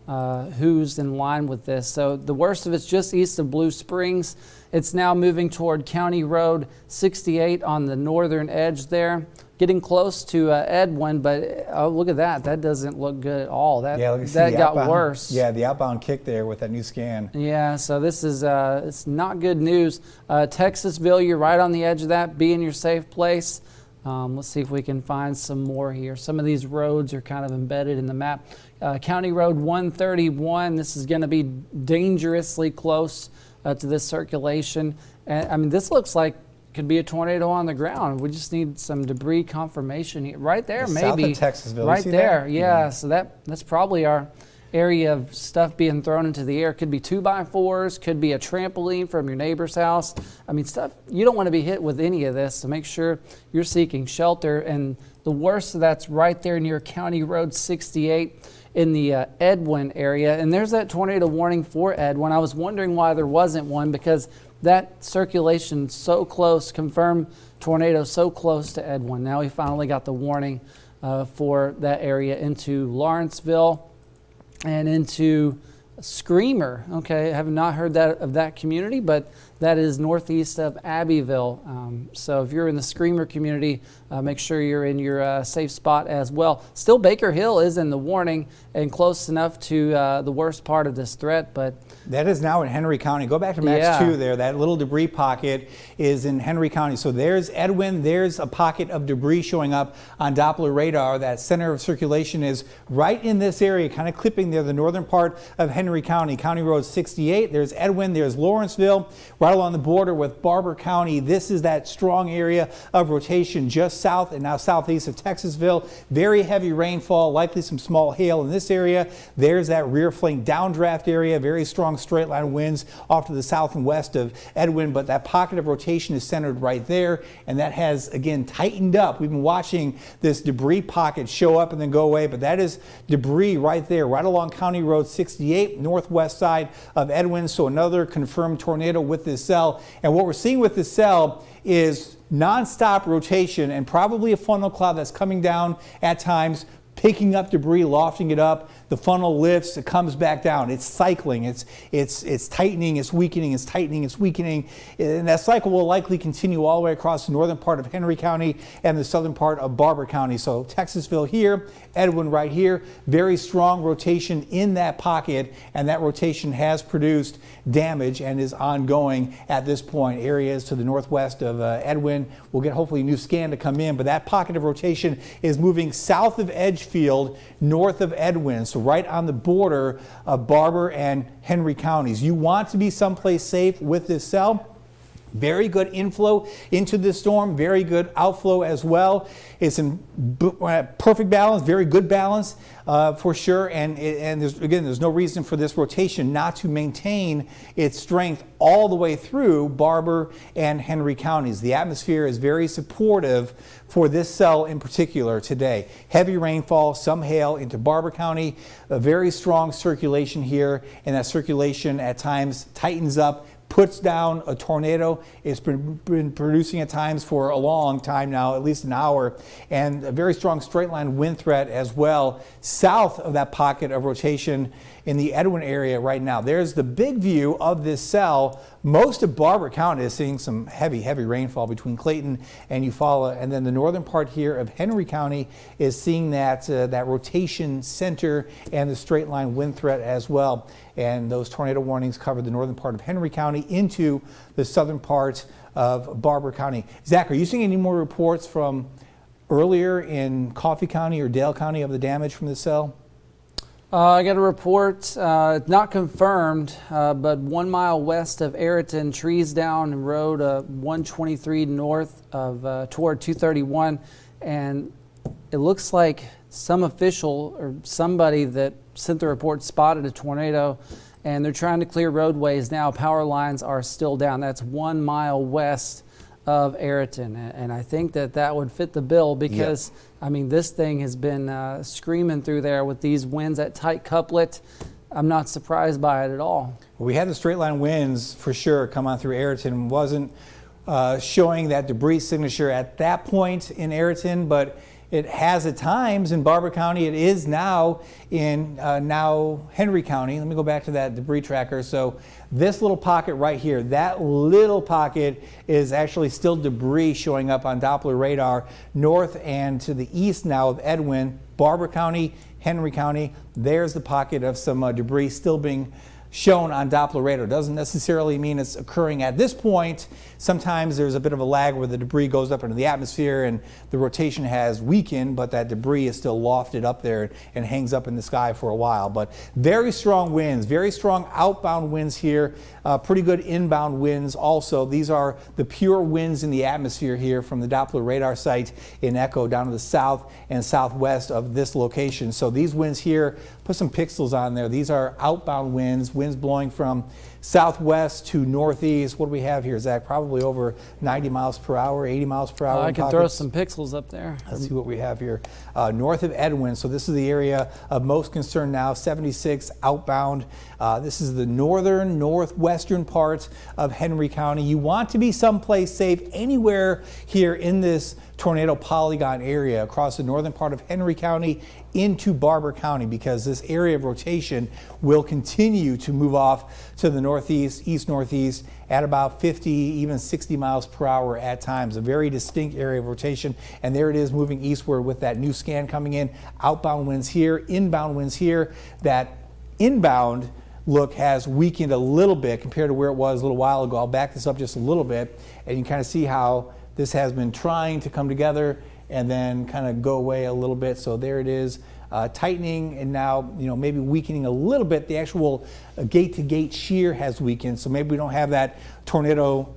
who's in line with this. So the worst of it's just east of Blue Springs. It's now moving toward County Road 68 on the northern edge there, getting close to Edwin, but oh, look at that. That doesn't look good at all. That got worse. Yeah, the outbound kick there with that new scan. Yeah, so this is it's not good news. Texasville, you're right on the edge of that. Be in your safe place. Let's see if we can find some more here. Some of these roads are kind of embedded in the map. County Road 131, this is going to be dangerously close to this circulation. And I mean, this looks like could be a tornado on the ground. We just need some debris confirmation here. Right there, maybe. South of Texasville. Right there, that? yeah. So that's probably our area of stuff being thrown into the air. Could be 2x4s, could be a trampoline from your neighbor's house. I mean, stuff, you don't want to be hit with any of this, so make sure you're seeking shelter. And the worst of that's right there near County Road 68 in the Edwin area. And there's that tornado warning for Edwin. I was wondering why there wasn't one, because that circulation so close, confirmed tornado so close to Edwin. Now we finally got the warning for that area into Lawrenceville and into Screamer. Okay, I have not heard that of that community, but that is northeast of Abbeville. So if you're in the Screamer community, make sure you're in your safe spot as well. Still, Baker Hill is in the warning and close enough to the worst part of this threat, but that is now in Henry County. Go back to Max 2 there. That little debris pocket is in Henry County. So there's Edwin. There's a pocket of debris showing up on Doppler radar. That center of circulation is right in this area, kind of clipping there, the northern part of Henry County. County Road 68. There's Edwin. There's Lawrenceville, right along the border with Barber County. This is that strong area of rotation just south and now southeast of Texasville. Very heavy rainfall, likely some small hail in this area. There's that rear flank downdraft area. Very strong straight line winds off to the south and west of Edwin, but that pocket of rotation is centered right there, and that has again tightened up. We've been watching this debris pocket show up and then go away, but that is debris right there, right along County Road 68, northwest side of Edwin. So another confirmed tornado with this cell. And what we're seeing with this cell is nonstop rotation and probably a funnel cloud that's coming down at times, picking up debris, lofting it up. The funnel lifts, it comes back down. It's cycling, it's tightening, it's weakening, it's tightening, it's weakening. And that cycle will likely continue all the way across the northern part of Henry County and the southern part of Barber County. So Texasville here, Edwin right here, very strong rotation in that pocket, and that rotation has produced damage and is ongoing at this point. Areas to the northwest of Edwin will get hopefully a new scan to come in, but that pocket of rotation is moving south of Edgefield, north of Edwin. So right on the border of Barber and Henry counties. You want to be someplace safe with this cell. Very good inflow into this storm, very good outflow as well. It's in perfect balance, very good balance for sure. And there's no reason for this rotation not to maintain its strength all the way through Barber and Henry counties. The atmosphere is very supportive for this cell in particular today. Heavy rainfall, some hail into Barber County, a very strong circulation here, and that circulation at times tightens up, puts down a tornado. It's been producing at times for a long time now, at least an hour, and a very strong straight line wind threat as well south of that pocket of rotation in the Edwin area right now. There's the big view of this cell. Most of Barber County is seeing some heavy rainfall between Clayton and Eufaula, and then the northern part here of Henry County is seeing that rotation center and the straight line wind threat as well. And those tornado warnings cover the northern part of Henry County into the southern part of Barber County. Zach, are you seeing any more reports from earlier in Coffee County or Dale County of the damage from the cell? I got a report, not confirmed, but 1 mile west of Ayrton, trees down road 123 north of toward 231, and it looks like some official or somebody that sent the report spotted a tornado, and they're trying to clear roadways now. Power lines are still down. That's 1 mile west of Ayrton, and I think that would fit the bill because, yep. I mean, this thing has been screaming through there with these winds at tight couplet. I'm not surprised by it at all. Well, we had the straight line winds for sure come on through Ayrton. Wasn't showing that debris signature at that point in Ayrton, but it has at times in Barber County. It is now in now Henry County. Let me go back to that debris tracker. So this little pocket right here, that little pocket is actually still debris showing up on Doppler radar north and to the east now of Edwin, Barber County, Henry County. There's the pocket of some debris still being shown on Doppler radar. Doesn't necessarily mean it's occurring at this point. Sometimes there's a bit of a lag where the debris goes up into the atmosphere and the rotation has weakened, but that debris is still lofted up there and hangs up in the sky for a while. But very strong winds, very strong outbound winds here, pretty good inbound winds also. These are the pure winds in the atmosphere here from the Doppler radar site in Echo down to the south and southwest of this location. So these winds here, put some pixels on there. These are outbound winds blowing from southwest to northeast. What do we have here, Zach? Probably over 90 miles per hour, 80 miles per hour. I can throw some pixels up there. Let's see what we have here. North of Edwin, so this is the area of most concern now, 76 outbound. This is the northern, northwestern part of Henry County. You want to be someplace safe anywhere here in this tornado polygon area across the northern part of Henry County into Barber County, because this area of rotation will continue to move off to the northeast, east-northeast at about 50, even 60 miles per hour at times. A very distinct area of rotation, and there it is moving eastward with that new scan coming in. Outbound winds here, inbound winds here. That inbound look has weakened a little bit compared to where it was a little while ago. I'll back this up just a little bit, and you can kind of see how this has been trying to come together and then kind of go away a little bit. So there it is, tightening and now, maybe weakening a little bit. The actual gate-to-gate shear has weakened, so maybe we don't have that tornado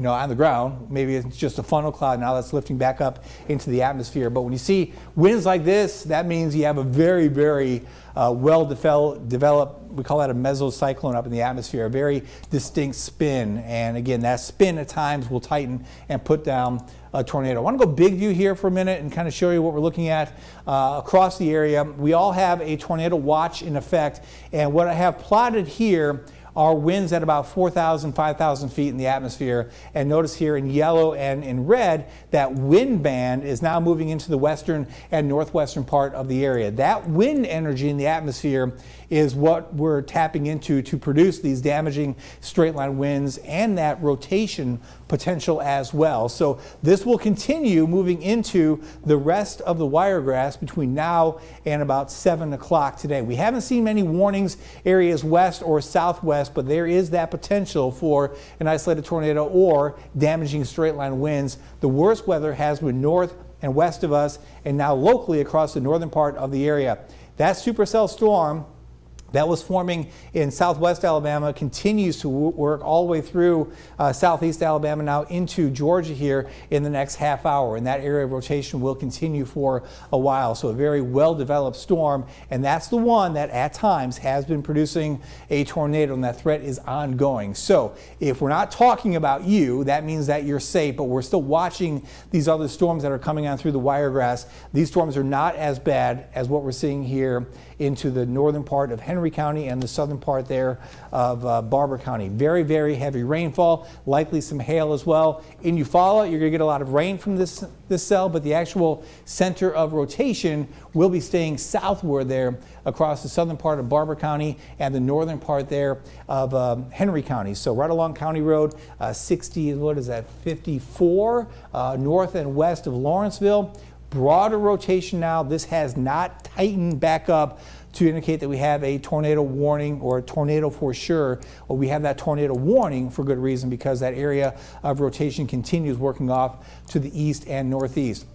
on the ground. Maybe it's just a funnel cloud now that's lifting back up into the atmosphere. But when you see winds like this, that means you have a very, very well-developed, we call that a mesocyclone up in the atmosphere, a very distinct spin. And again, that spin at times will tighten and put down a tornado. I want to go big view here for a minute and kind of show you what we're looking at across the area. We all have a tornado watch in effect, and what I have plotted here are winds at about 4,000, 5,000 feet in the atmosphere. And notice here in yellow and in red, that wind band is now moving into the western and northwestern part of the area. That wind energy in the atmosphere is what we're tapping into to produce these damaging straight line winds and that rotation potential as well. So this will continue moving into the rest of the Wiregrass between now and about 7 o'clock today. We haven't seen many warnings areas west or southwest, but there is that potential for an isolated tornado or damaging straight line winds. The worst weather has been north and west of us and now locally across the northern part of the area. That supercell storm that was forming in southwest Alabama continues to work all the way through southeast Alabama now into Georgia here in the next half hour, and that area of rotation will continue for a while. So a very well-developed storm, and that's the one that at times has been producing a tornado, and that threat is ongoing. So if we're not talking about you, that means that you're safe, but we're still watching these other storms that are coming on through the Wiregrass. These storms are not as bad as what we're seeing here into the northern part of Henry County and the southern part there of Barber County. Very, very heavy rainfall, likely some hail as well. In Eufaula, you're going to get a lot of rain from this cell, but the actual center of rotation will be staying southward there across the southern part of Barber County and the northern part there of Henry County. So right along County Road 54, north and west of Lawrenceville. Broader rotation now. This has not tightened back up to indicate that we have a tornado warning or a tornado for sure. Well, we have that tornado warning for good reason, because that area of rotation continues working off to the east and northeast.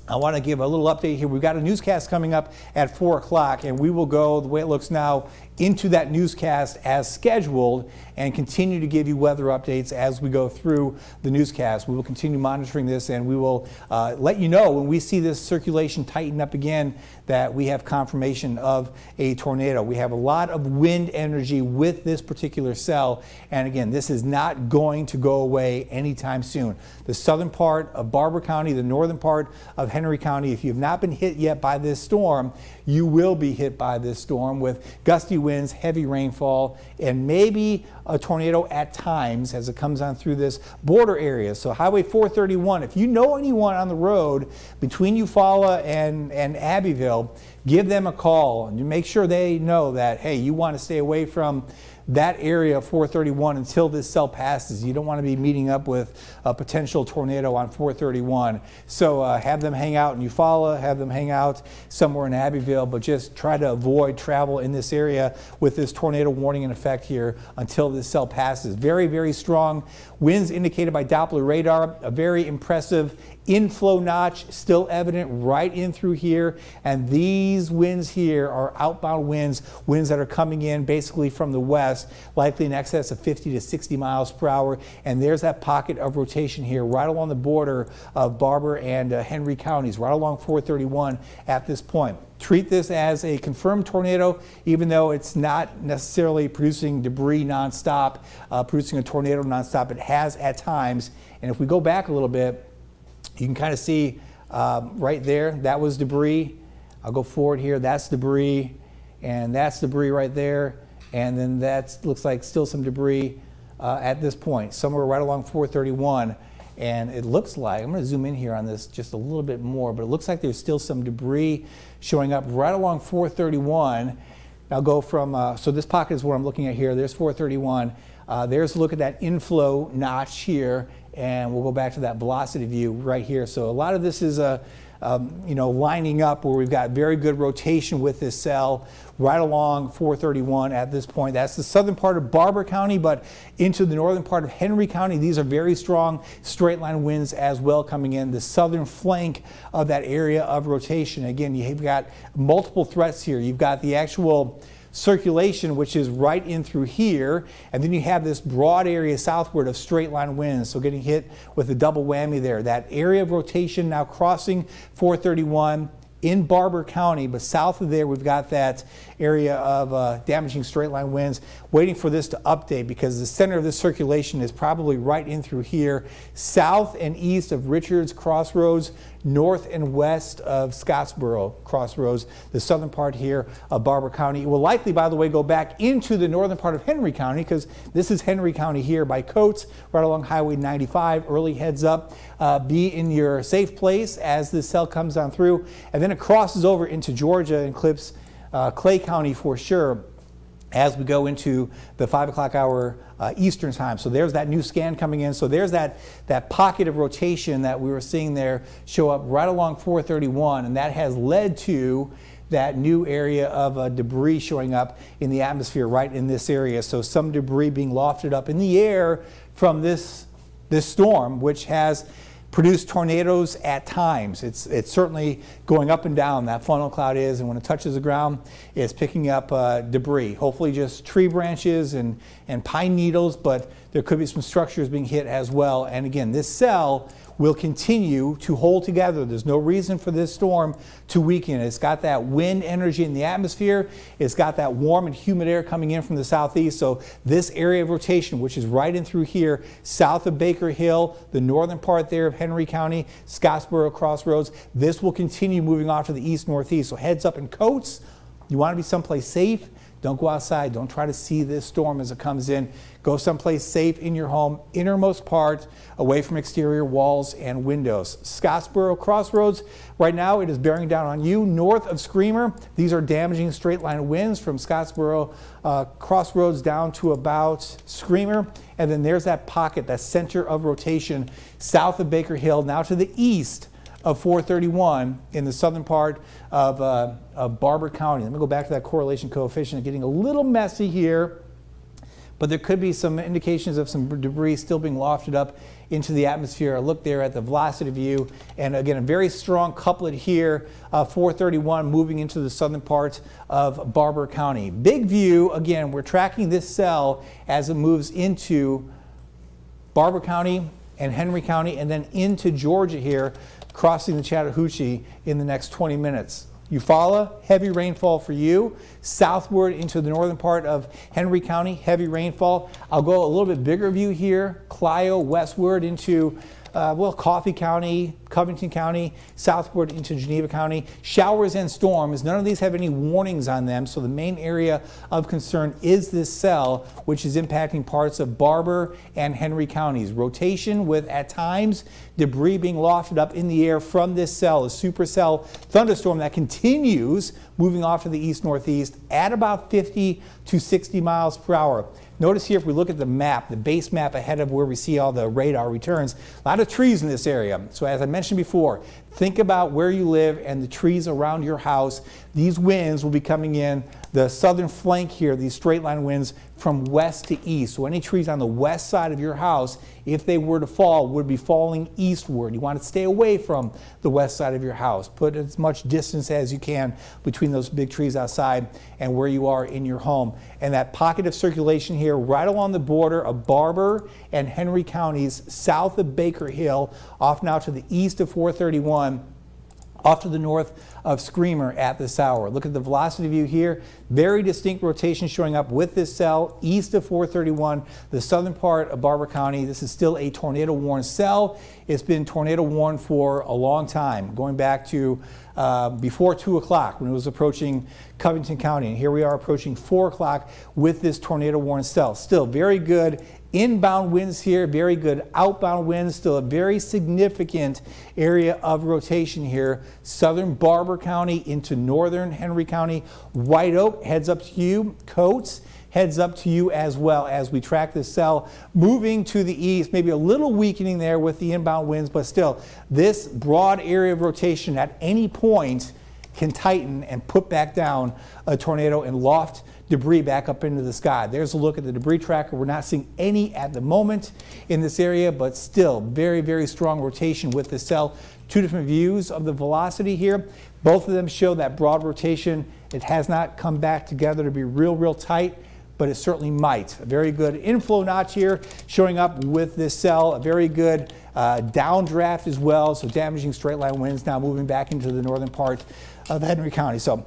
I want to give a little update here. We've got a newscast coming up at 4 o'clock, and we will go, the way it looks now, into that newscast as scheduled and continue to give you weather updates as we go through the newscast. We will continue monitoring this, and we will let you know when we see this circulation tighten up again that we have confirmation of a tornado. We have a lot of wind energy with this particular cell, and again, this is not going to go away anytime soon. The southern part of Barber County, the northern part of Henry County, if you have not been hit yet by this storm, you will be hit by this storm with gusty winds, heavy rainfall, and maybe a tornado at times as it comes on through this border area. So Highway 431, if you know anyone on the road between Eufaula and Abbeville, give them a call and make sure they know that, hey, you want to stay away from that area of 431 until this cell passes. You don't want to be meeting up with a potential tornado on 431. So have them hang out in Eufaula, have them hang out somewhere in Abbeville, but just try to avoid travel in this area with this tornado warning in effect here until this cell passes. Very, very strong winds indicated by Doppler radar. A very impressive inflow notch still evident right in through here, and these winds here are outbound winds that are coming in basically from the west, likely in excess of 50 to 60 miles per hour. And there's that pocket of rotation here right along the border of Barber and Henry counties, right along 431 at this point. Treat this as a confirmed tornado, even though it's not necessarily producing debris nonstop, producing a tornado nonstop. It has at times. And if we go back a little bit, you can kind of see right there, that was debris. I'll go forward here, that's debris, and that's debris right there. And then that looks like still some debris at this point, somewhere right along 431. And it looks like, I'm going to zoom in here on this just a little bit more, but it looks like there's still some debris showing up right along 431. I'll go from, so this pocket is what I'm looking at here. There's 431. There's a look at that inflow notch here, and we'll go back to that velocity view right here. So a lot of this is lining up where we've got very good rotation with this cell right along 431 at this point. That's the southern part of Barber County, but into the northern part of Henry County, these are very strong straight line winds as well coming in the southern flank of that area of rotation. Again, you've got multiple threats here. You've got the actual circulation, which is right in through here, and then you have this broad area southward of straight line winds, so getting hit with a double whammy there. That area of rotation now crossing 431 in Barber County, but south of there we've got that area of damaging straight line winds. Waiting for this to update because the center of this circulation is probably right in through here, south and east of Richards Crossroads, north and west of Scottsboro Crossroads, the southern part here of Barber County. It will likely, by the way, go back into the northern part of Henry County, because this is Henry County here by Coates, right along Highway 95. Early heads up, be in your safe place as this cell comes on through, and then it crosses over into Georgia and clips Clay County for sure as we go into the 5 o'clock hour Eastern time. So there's that new scan coming in. So there's that pocket of rotation that we were seeing there show up right along 431, and that has led to that new area of debris showing up in the atmosphere right in this area. So some debris being lofted up in the air from this storm, which has produced tornadoes at times. It's certainly going up and down, that funnel cloud is, and when it touches the ground, it's picking up debris. Hopefully just tree branches and pine needles, but there could be some structures being hit as well. And again, this cell will continue to hold together. There's no reason for this storm to weaken. It's got that wind energy in the atmosphere. It's got that warm and humid air coming in from the southeast. So this area of rotation, which is right in through here, south of Baker Hill, the northern part there of Henry County, Scottsboro Crossroads, this will continue moving off to the east-northeast. So heads up in Coates, You want to be someplace safe. Don't go outside. Don't try to see this storm as it comes in. Go someplace safe in your home, innermost part, away from exterior walls and windows. Scottsboro Crossroads, right now it is bearing down on you. North of Screamer, these are damaging straight line winds from Scottsboro Crossroads down to about Screamer. And then there's that pocket, that center of rotation south of Baker Hill, now to the east of 431 in the southern part of Barber County. Let me go back to that correlation coefficient. Getting a little messy here, but there could be some indications of some debris still being lofted up into the atmosphere. A look there at the velocity view, and again a very strong couplet here, 431 moving into the southern part of Barber County. Big view, again, we're tracking this cell as it moves into Barber County and Henry County and then into Georgia here, crossing the Chattahoochee in the next 20 minutes. Eufaula, heavy rainfall for you. Southward into the northern part of Henry County, heavy rainfall. I'll go a little bit bigger view here. Clio westward into Coffee County, Covington County, southward into Geneva County. Showers and storms. None of these have any warnings on them, so the main area of concern is this cell, which is impacting parts of Barber and Henry counties. Rotation with, at times, debris being lofted up in the air from this cell, a supercell thunderstorm that continues moving off to the east-northeast at about 50 to 60 miles per hour. Notice here, if we look at the map, the base map ahead of where we see all the radar returns, a lot of trees in this area. So as I mentioned before, think about where you live and the trees around your house. These winds will be coming in the southern flank here, these straight line winds from west to east. So any trees on the west side of your house, if they were to fall, would be falling eastward. You want to stay away from the west side of your house. Put as much distance as you can between those big trees outside and where you are in your home. And that pocket of circulation here right along the border of Barber and Henry counties, south of Baker Hill, off now to the east of 431, off to the north of Screamer at this hour. Look at the velocity view here. Very distinct rotation showing up with this cell east of 431, the southern part of Barber County. This is still a tornado warned cell. It's been tornado warned for a long time, going back to before 2 o'clock when it was approaching Covington County. And here we are approaching 4 o'clock with this tornado warned cell. Still very good inbound winds here, very good outbound winds, still a very significant area of rotation here. Southern Barber County into northern Henry County. White Oak heads up to you. Coates heads up to you as well as we track this cell moving to the east, maybe a little weakening there with the inbound winds, but still this broad area of rotation at any point can tighten and put back down a tornado and loft debris back up into the sky. There's a look at the debris tracker. We're not seeing any at the moment in this area, but still very, very strong rotation with the cell. Two different views of the velocity here. Both of them show that broad rotation. It has not come back together to be real tight, but it certainly might. A very good inflow notch here showing up with this cell. A very good downdraft as well, so damaging straight line winds now moving back into the northern part of Henry County. So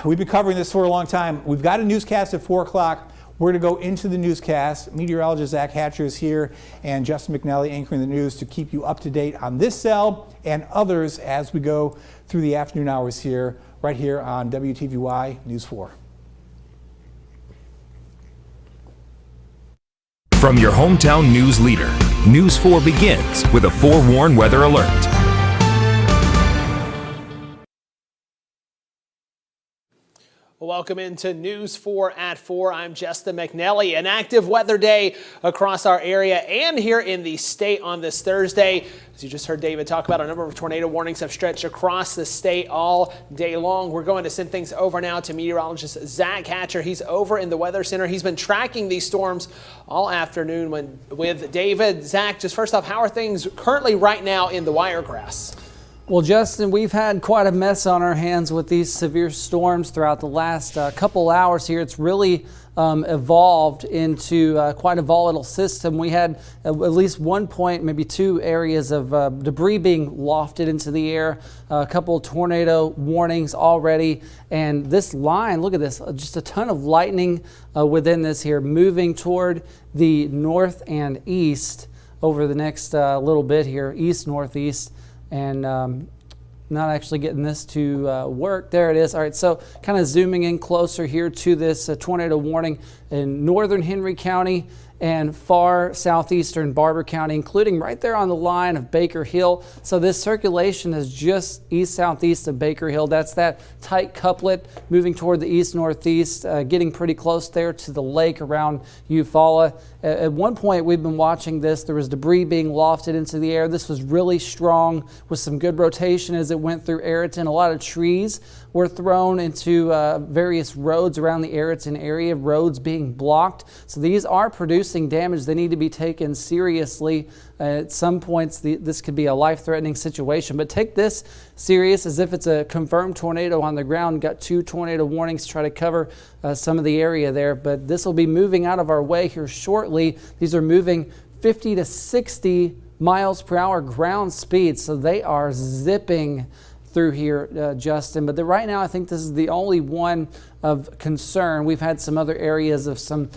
we've been covering this for a long time. We've got a newscast at 4 o'clock. We're going to go into the newscast. Meteorologist Zach Hatcher is here and Justin McNally anchoring the news to keep you up to date on this cell and others as we go through the afternoon hours here, right here on WTVY News 4. From your hometown news leader, News 4 begins with a forewarned weather alert. Welcome into News 4 at 4. I'm Justin McNally. An active weather day across our area and here in the state on this Thursday. As you just heard David talk about, a number of tornado warnings have stretched across the state all day long. We're going to send things over now to meteorologist Zach Hatcher. He's over in the Weather Center. He's been tracking these storms all afternoon with David. Zach, just first off, how are things currently right now in the Wiregrass? Well, Justin, we've had quite a mess on our hands with these severe storms throughout the last couple hours here. It's really evolved into quite a volatile system. We had at least one point, maybe two areas of debris being lofted into the air, a couple of tornado warnings already. And this line, look at this, just a ton of lightning within this here, moving toward the north and east over the next little bit here, east-northeast. And not actually getting this to work. There it is. All right, so kind of zooming in closer here to this tornado warning in northern Henry County and far southeastern Barber County, including right there on the line of Baker Hill. So this circulation is just east-southeast of Baker Hill. That's that tight couplet moving toward the east-northeast, getting pretty close there to the lake around Eufaula. At one point, we've been watching this. There was debris being lofted into the air. This was really strong with some good rotation as it went through Ayrton. A lot of trees were thrown into various roads around the Ayrton area, roads being blocked. So these are producing damage. They need to be taken seriously. At some points, this could be a life-threatening situation, but take this serious as if it's a confirmed tornado on the ground. Got 2 tornado warnings to try to cover some of the area there, but this will be moving out of our way here shortly. These are moving 50 to 60 miles per hour ground speed, so they are zipping through here, Justin. But right now, I think this is the only one of concern. We've had some other areas of some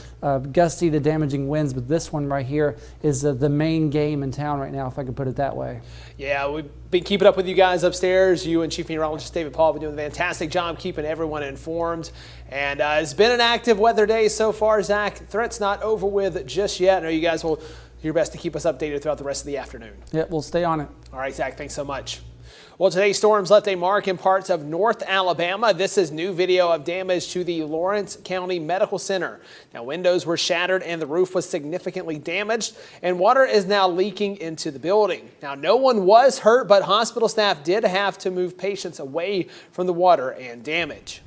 gusty to damaging winds, but this one right here is the main game in town right now, if I could put it that way. Yeah, we've been keeping up with you guys upstairs. You and Chief Meteorologist David Paul have been doing a fantastic job keeping everyone informed. And it's been an active weather day so far, Zach. Threat's not over with just yet. I know you guys will do your best to keep us updated throughout the rest of the afternoon. Yeah, we'll stay on it. All right, Zach, thanks so much. Well, today's storms left a mark in parts of North Alabama. This is new video of damage to the Lawrence County Medical Center. Now, windows were shattered and the roof was significantly damaged, and water is now leaking into the building. Now, no one was hurt, but hospital staff did have to move patients away from the water and damage.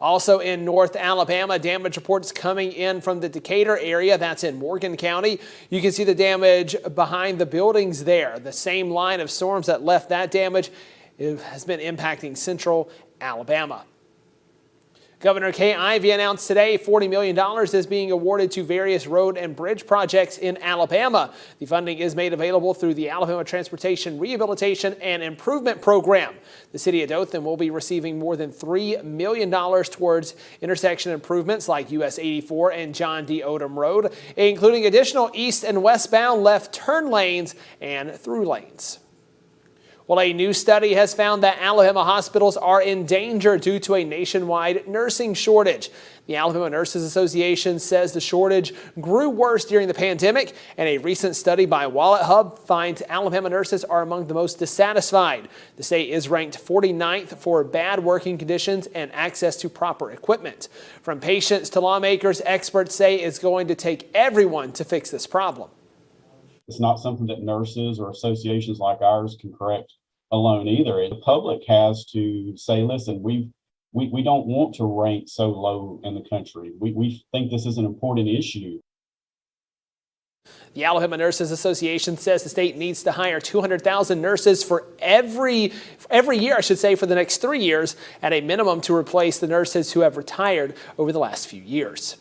Also in North Alabama, damage reports coming in from the Decatur area. That's in Morgan County. You can see the damage behind the buildings there. The same line of storms that left that damage has been impacting central Alabama. Governor Kay Ivey announced today $40 million is being awarded to various road and bridge projects in Alabama. The funding is made available through the Alabama Transportation Rehabilitation and Improvement Program. The city of Dothan will be receiving more than $3 million towards intersection improvements like US 84 and John D. Odom Road, including additional east and westbound left turn lanes and through lanes. Well, a new study has found that Alabama hospitals are in danger due to a nationwide nursing shortage. The Alabama Nurses Association says the shortage grew worse during the pandemic, and a recent study by Wallet Hub finds Alabama nurses are among the most dissatisfied. The state is ranked 49th for bad working conditions and access to proper equipment. From patients to lawmakers, experts say it's going to take everyone to fix this problem. It's not something that nurses or associations like ours can correct alone either. The public has to say, listen, we don't want to rank so low in the country. We think this is an important issue. The Alabama Nurses Association says the state needs to hire 200,000 nurses for every year, I should say, for the next 3 years at a minimum to replace the nurses who have retired over the last few years.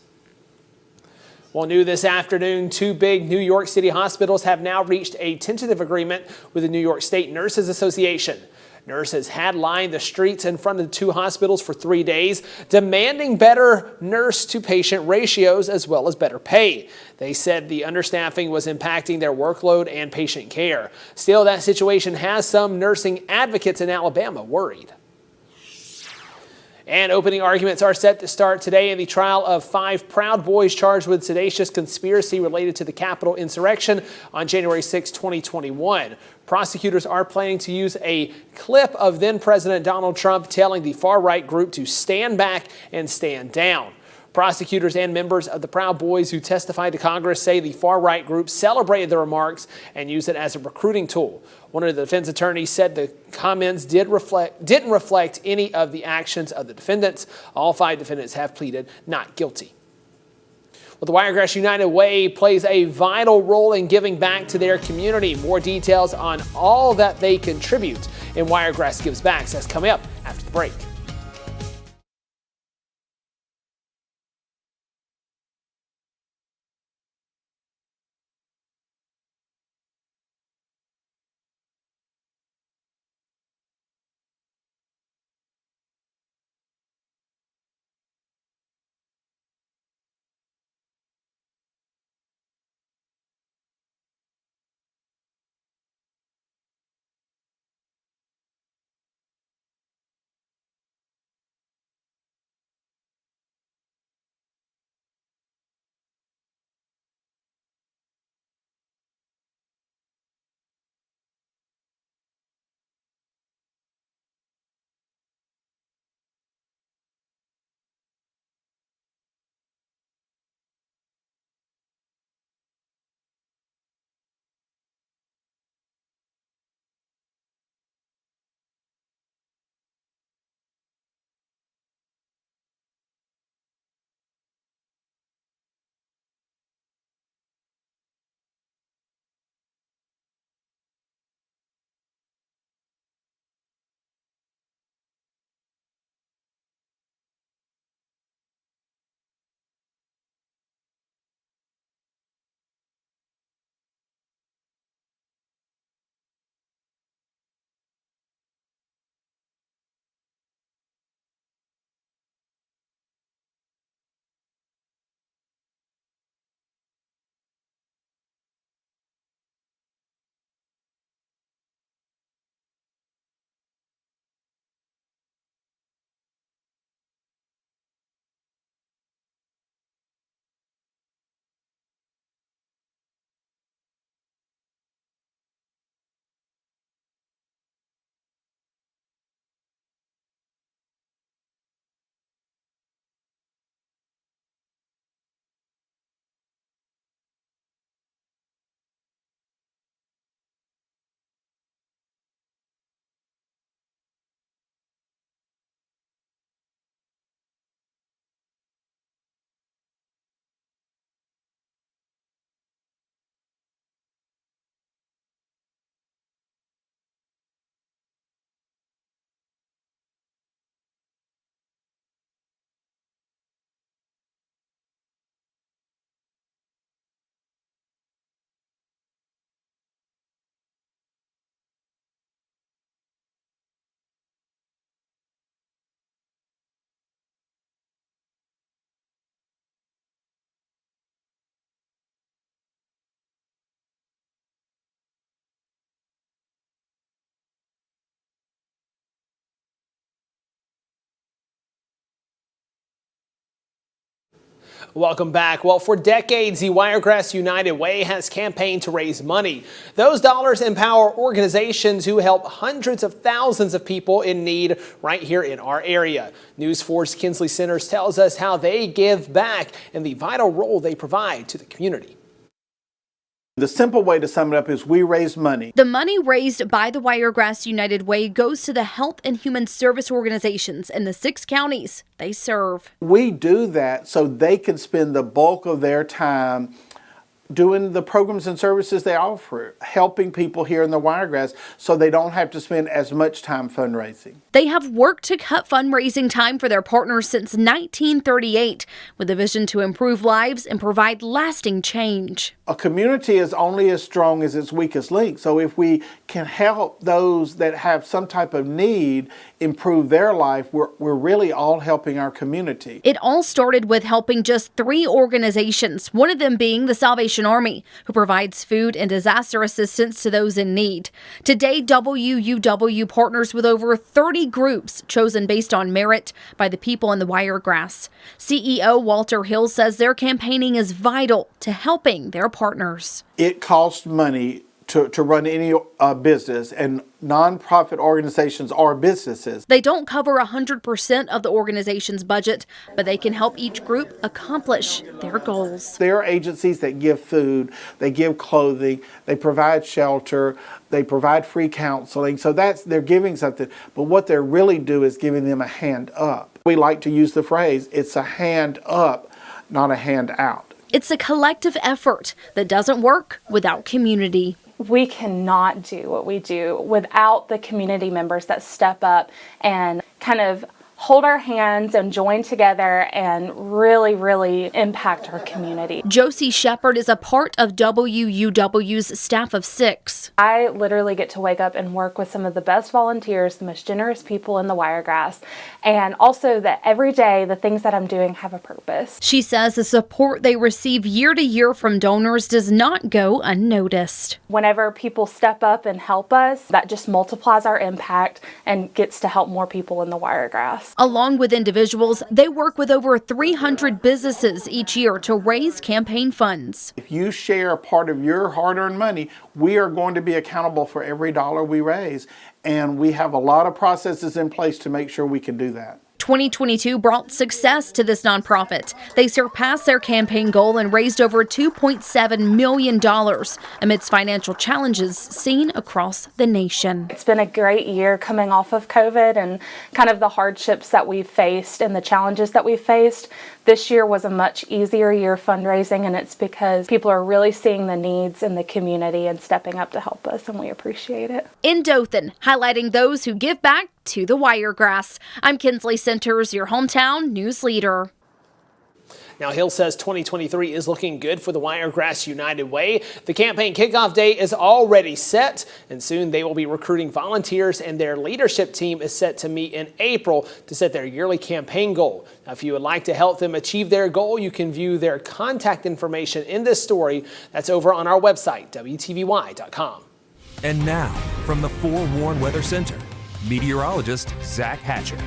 Well, new this afternoon, 2 big New York City hospitals have now reached a tentative agreement with the New York State Nurses Association. Nurses had lined the streets in front of the 2 hospitals for 3 days, demanding better nurse-to-patient ratios as well as better pay. They said the understaffing was impacting their workload and patient care. Still, that situation has some nursing advocates in Alabama worried. And opening arguments are set to start today in the trial of 5 Proud Boys charged with seditious conspiracy related to the Capitol insurrection on January 6, 2021. Prosecutors are planning to use a clip of then-President Donald Trump telling the far-right group to stand back and stand down. Prosecutors and members of the Proud Boys who testified to Congress say the far-right group celebrated the remarks and used it as a recruiting tool. One of the defense attorneys said the comments didn't reflect any of the actions of the defendants. All 5 defendants have pleaded not guilty. Well, the Wiregrass United Way plays a vital role in giving back to their community. More details on all that they contribute in Wiregrass Gives Back that's coming up after the break. Welcome back. Well, for decades, the Wiregrass United Way has campaigned to raise money. Those dollars empower organizations who help hundreds of thousands of people in need right here in our area. News 4's Kinsley Centers tells us how they give back and the vital role they provide to the community. The simple way to sum it up is we raise money. The money raised by the Wiregrass United Way goes to the health and human service organizations in the 6 counties they serve. We do that so they can spend the bulk of their time doing the programs and services they offer, helping people here in the Wiregrass so they don't have to spend as much time fundraising. They have worked to cut fundraising time for their partners since 1938 with a vision to improve lives and provide lasting change. A community is only as strong as its weakest link. So if we can help those that have some type of need improve their life, we're really all helping our community. It all started with helping just 3 organizations, one of them being the Salvation Army, who provides food and disaster assistance to those in need. Today, WUW partners with over 30 groups chosen based on merit by the people in the Wiregrass. CEO Walter Hill says their campaigning is vital to helping their partners. It costs money to run any business, and nonprofit organizations are businesses. They don't cover 100% of the organization's budget, but they can help each group accomplish their goals. There are agencies that give food, they give clothing, they provide shelter, they provide free counseling. So they're giving something, but what they really do is giving them a hand up. We like to use the phrase, it's a hand up, not a hand out. It's a collective effort that doesn't work without community. We cannot do what we do without the community members that step up and kind of hold our hands and join together and really impact our community. Josie Shepard is a part of WUW's staff of 6. I literally get to wake up and work with some of the best volunteers, the most generous people in the Wiregrass, and also that every day the things that I'm doing have a purpose. She says the support they receive year to year from donors does not go unnoticed. Whenever people step up and help us, that just multiplies our impact and gets to help more people in the Wiregrass. Along with individuals, they work with over 300 businesses each year to raise campaign funds. If you share a part of your hard-earned money, we are going to be accountable for every dollar we raise. And we have a lot of processes in place to make sure we can do that. 2022 brought success to this nonprofit. They surpassed their campaign goal and raised over $2.7 million amidst financial challenges seen across the nation. It's been a great year coming off of COVID and kind of the hardships that we've faced and the challenges that we've faced. This year was a much easier year fundraising, and it's because people are really seeing the needs in the community and stepping up to help us, and we appreciate it. In Dothan, highlighting those who give back to the Wiregrass. I'm Kinsley Centers, your hometown news leader. Now, Hill says 2023 is looking good for the Wiregrass United Way. The campaign kickoff date is already set, and soon they will be recruiting volunteers, and their leadership team is set to meet in April to set their yearly campaign goal. Now, if you would like to help them achieve their goal, you can view their contact information in this story. That's over on our website, WTVY.com. And now, from the Forewarn Weather Center, meteorologist Zach Hatcher.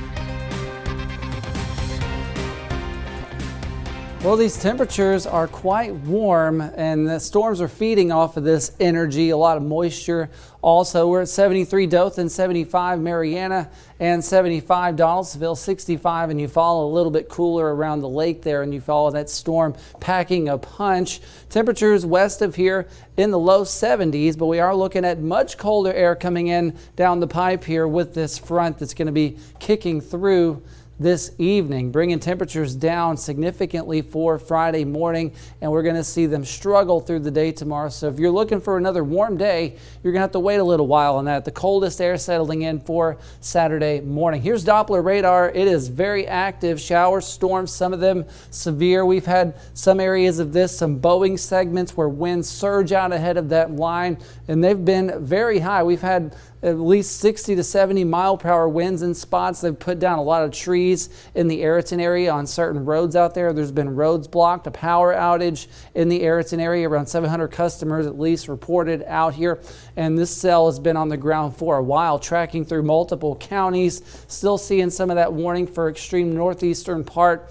Well, these temperatures are quite warm, and the storms are feeding off of this energy, a lot of moisture. Also, we're at 73 Dothan, 75 Mariana, and 75 Donaldsonville, 65 in Eufaula, a little bit cooler around the lake there in Eufaula. That storm packing a punch. Temperatures west of here in the low 70s, but we are looking at much colder air coming in down the pipe here with this front that's going to be kicking through this evening, bringing temperatures down significantly for Friday morning, and we're going to see them struggle through the day tomorrow. So if you're looking for another warm day, you're going to have to wait a little while on that. The coldest air settling in for Saturday morning. Here's Doppler radar. It is very active. Showers, storms, some of them severe. We've had some areas of this, some bowing segments where winds surge out ahead of that line, and they've been very high. We've had at least 60 to 70 mile per hour winds in spots. They've put down a lot of trees in the Ayrton area on certain roads out there. There's been roads blocked, a power outage in the Ayrton area. Around 700 customers at least reported out here. And this cell has been on the ground for a while, tracking through multiple counties. Still seeing some of that warning for extreme northeastern part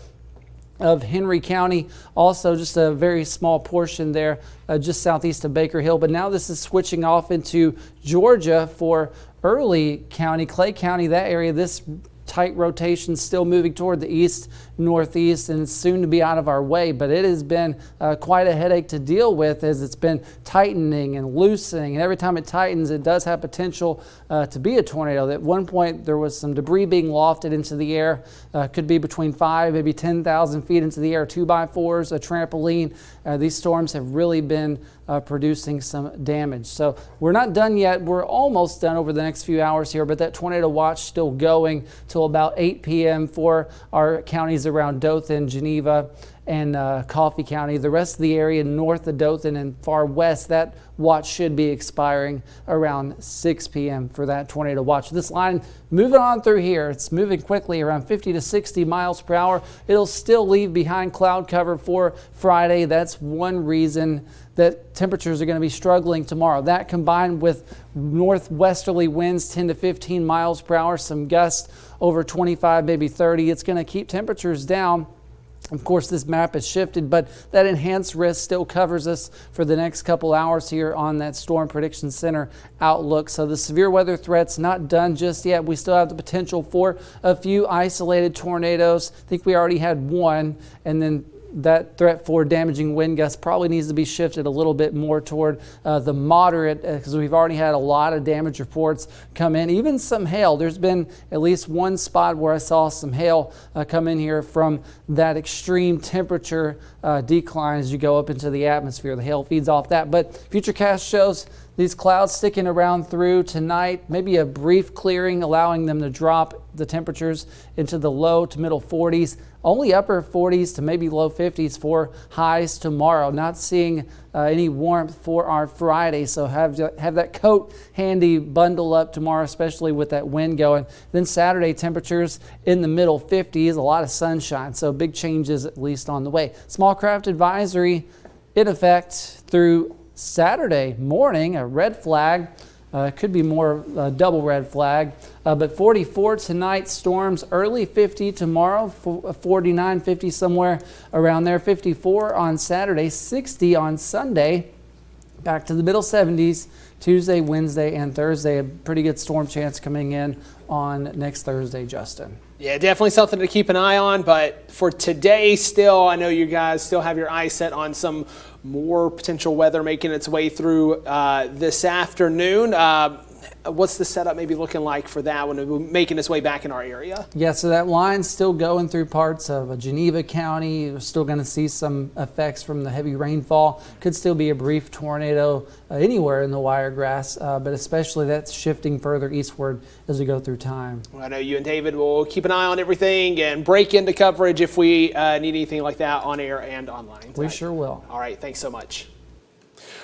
of Henry County. Also just a very small portion there just southeast of Baker Hill. But now this is switching off into Georgia for Early County, Clay County, that area. This tight rotation still moving toward the east northeast, and it's soon to be out of our way, but it has been quite a headache to deal with as it's been tightening and loosening, and every time it tightens it does have potential to be a tornado. At one point there was some debris being lofted into the air, could be between 5 maybe 10,000 feet into the air, 2x4s, a trampoline. These storms have really been producing some damage. So we're not done yet. We're almost done over the next few hours here, but that tornado watch still going till about 8 p.m. for our counties around Dothan, Geneva, and Coffee County. The rest of the area north of Dothan and far west, that watch should be expiring around 6 p.m. for that tornado watch. This line moving on through here, it's moving quickly around 50 to 60 miles per hour. It'll still leave behind cloud cover for Friday. That's one reason that temperatures are going to be struggling tomorrow. That combined with northwesterly winds 10 to 15 miles per hour, some gusts over 25, maybe 30. It's going to keep temperatures down. Of course, this map has shifted, but that enhanced risk still covers us for the next couple hours here on that Storm Prediction Center outlook. So the severe weather threat's not done just yet. We still have the potential for a few isolated tornadoes. I think we already had one, and then that threat for damaging wind gusts probably needs to be shifted a little bit more toward the moderate, because we've already had a lot of damage reports come in, even some hail. There's been at least one spot where I saw some hail come in here from that extreme temperature decline as you go up into the atmosphere. The hail feeds off that, but Futurecast shows these clouds sticking around through tonight, maybe a brief clearing, allowing them to drop the temperatures into the low to middle 40s. Only upper 40s to maybe low 50s for highs tomorrow. Not seeing any warmth for our Friday, so have that coat handy, bundle up tomorrow, especially with that wind going. Then Saturday, temperatures in the middle 50s, a lot of sunshine, so big changes at least on the way. Small craft advisory in effect through Saturday morning, a red flag. Could be more double red flag, but 44 tonight, storms early 50 tomorrow, 49, 50 somewhere around there, 54 on Saturday, 60 on Sunday, back to the middle 70s Tuesday, Wednesday, and Thursday. A pretty good storm chance coming in on next Thursday, Justin. Yeah, definitely something to keep an eye on, but for today still, I know you guys still have your eyes set on some more potential weather making its way through this afternoon. What's the setup maybe looking like for that when making its way back in our area? Yeah, so that line's still going through parts of Geneva County. We're still going to see some effects from the heavy rainfall. Could still be a brief tornado anywhere in the Wiregrass, but especially that's shifting further eastward as we go through time. Well, I know you and David will keep an eye on everything and break into coverage if we need anything like that on air and online. We sure will. All right, thanks so much.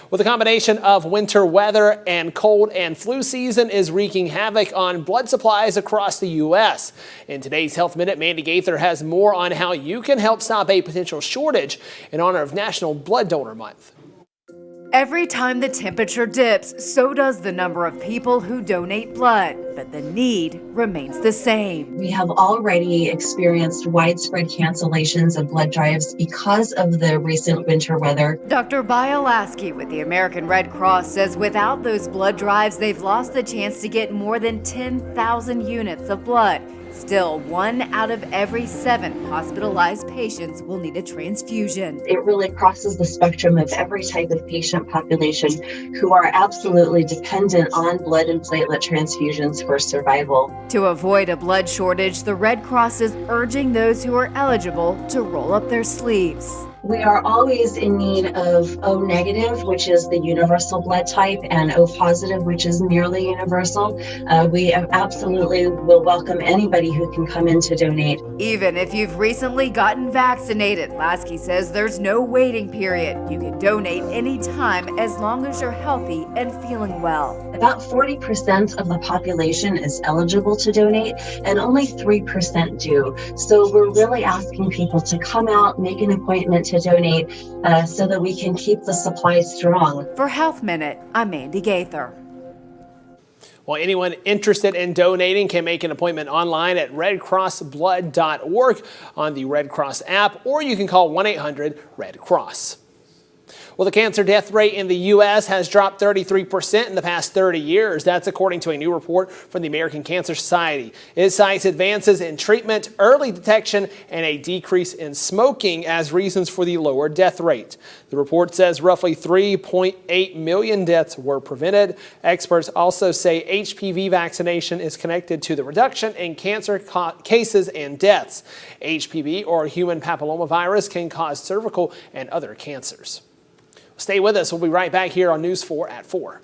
Well, the combination of winter weather and cold and flu season is wreaking havoc on blood supplies across the U.S. In today's Health Minute, Mandy Gaither has more on how you can help stop a potential shortage in honor of National Blood Donor Month. Every time the temperature dips, so does the number of people who donate blood, but the need remains the same. We have already experienced widespread cancellations of blood drives because of the recent winter weather. Dr. Bialaski with the American Red Cross says without those blood drives, they've lost the chance to get more than 10,000 units of blood. Still, 1 out of every 7 hospitalized patients will need a transfusion. It really crosses the spectrum of every type of patient population who are absolutely dependent on blood and platelet transfusions for survival. To avoid a blood shortage, the Red Cross is urging those who are eligible to roll up their sleeves. We are always in need of O negative, which is the universal blood type, and O positive, which is nearly universal. We absolutely will welcome anybody who can come in to donate. Even if you've recently gotten vaccinated, Lasky says there's no waiting period. You can donate anytime as long as you're healthy and feeling well. About 40% of the population is eligible to donate, and only 3% do. So we're really asking people to come out, make an appointment to donate so that we can keep the supply strong. For Health Minute, I'm Mandy Gaither. Well, anyone interested in donating can make an appointment online at redcrossblood.org on the Red Cross app, or you can call 1-800-RED-CROSS. Well, the cancer death rate in the U.S. has dropped 33% in the past 30 years. That's according to a new report from the American Cancer Society. It cites advances in treatment, early detection, and a decrease in smoking as reasons for the lower death rate. The report says roughly 3.8 million deaths were prevented. Experts also say HPV vaccination is connected to the reduction in cancer cases and deaths. HPV, or human papillomavirus, can cause cervical and other cancers. Stay with us. We'll be right back here on News 4 at 4.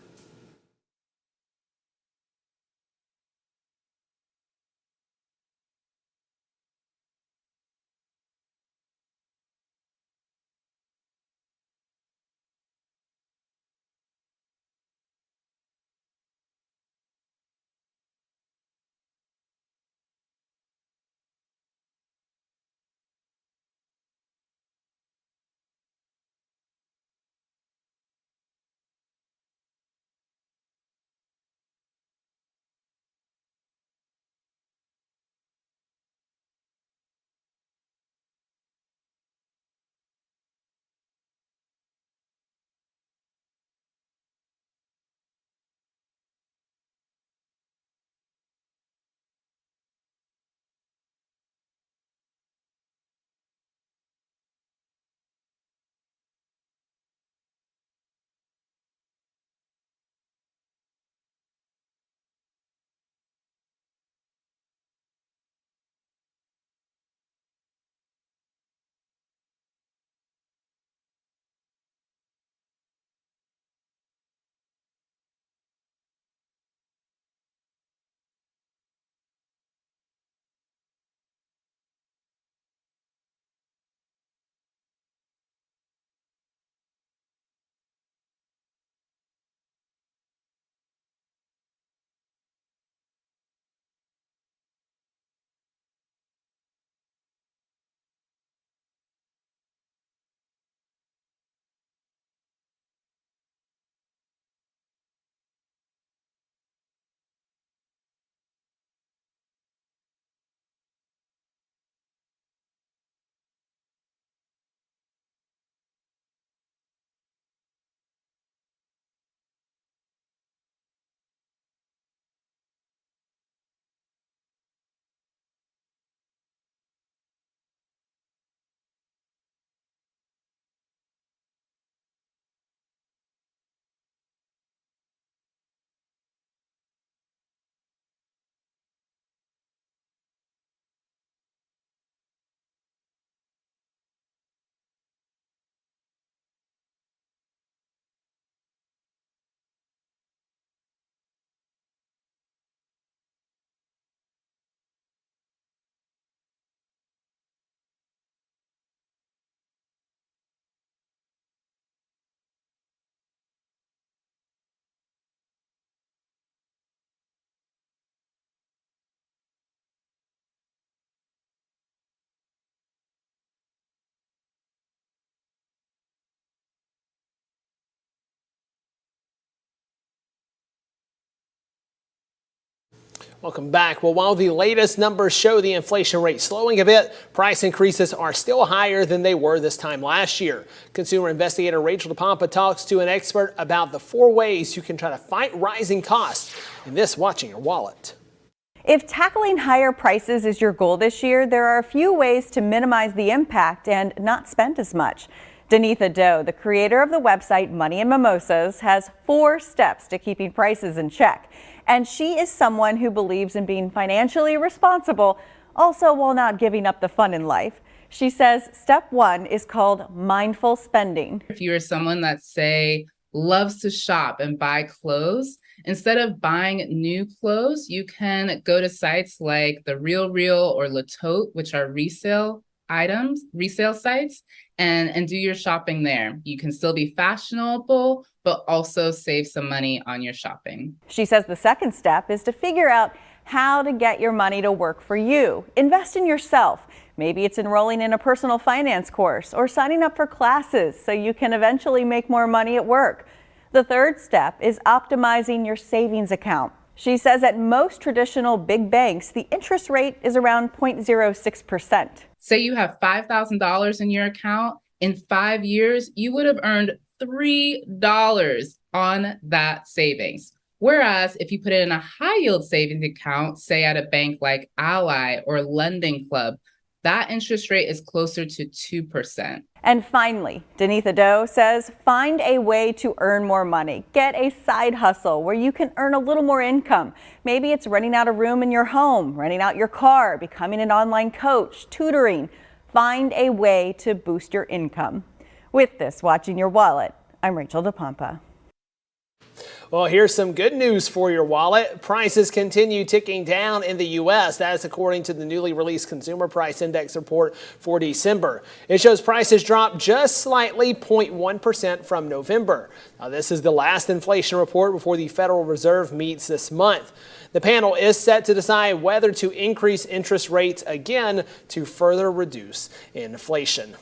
Welcome back. Well, while the latest numbers show the inflation rate slowing a bit, price increases are still higher than they were this time last year. Consumer investigator Rachel DePompa talks to an expert about the 4 ways you can try to fight rising costs in this Watching Your Wallet. If tackling higher prices is your goal this year, there are a few ways to minimize the impact and not spend as much. Denitha Doe, the creator of the website Money and Mimosas, has 4 steps to keeping prices in check. And she is someone who believes in being financially responsible, also while not giving up the fun in life. She says step 1 is called mindful spending. If you're someone that, say, loves to shop and buy clothes, instead of buying new clothes, you can go to sites like The Real Real or Le Tote, which are resale sites, and do your shopping there. You can still be fashionable, but also save some money on your shopping. She says the second step is to figure out how to get your money to work for you. Invest in yourself. Maybe it's enrolling in a personal finance course or signing up for classes so you can eventually make more money at work. The third step is optimizing your savings account. She says at most traditional big banks, the interest rate is around 0.06%. Say you have $5,000 in your account. In 5 years, you would have earned $3 on that savings. Whereas if you put it in a high yield savings account, say at a bank like Ally or Lending Club, that interest rate is closer to 2%. And finally, Denitha Doe says find a way to earn more money. Get a side hustle where you can earn a little more income. Maybe it's renting out a room in your home, renting out your car, becoming an online coach, tutoring. Find a way to boost your income. With this, Watching Your Wallet, I'm Rachel DePompa. Well, here's some good news for your wallet. Prices continue ticking down in the U.S. That is according to the newly released Consumer Price Index report for December. It shows prices dropped just slightly, 0.1% from November. Now, this is the last inflation report before the Federal Reserve meets this month. The panel is set to decide whether to increase interest rates again to further reduce inflation.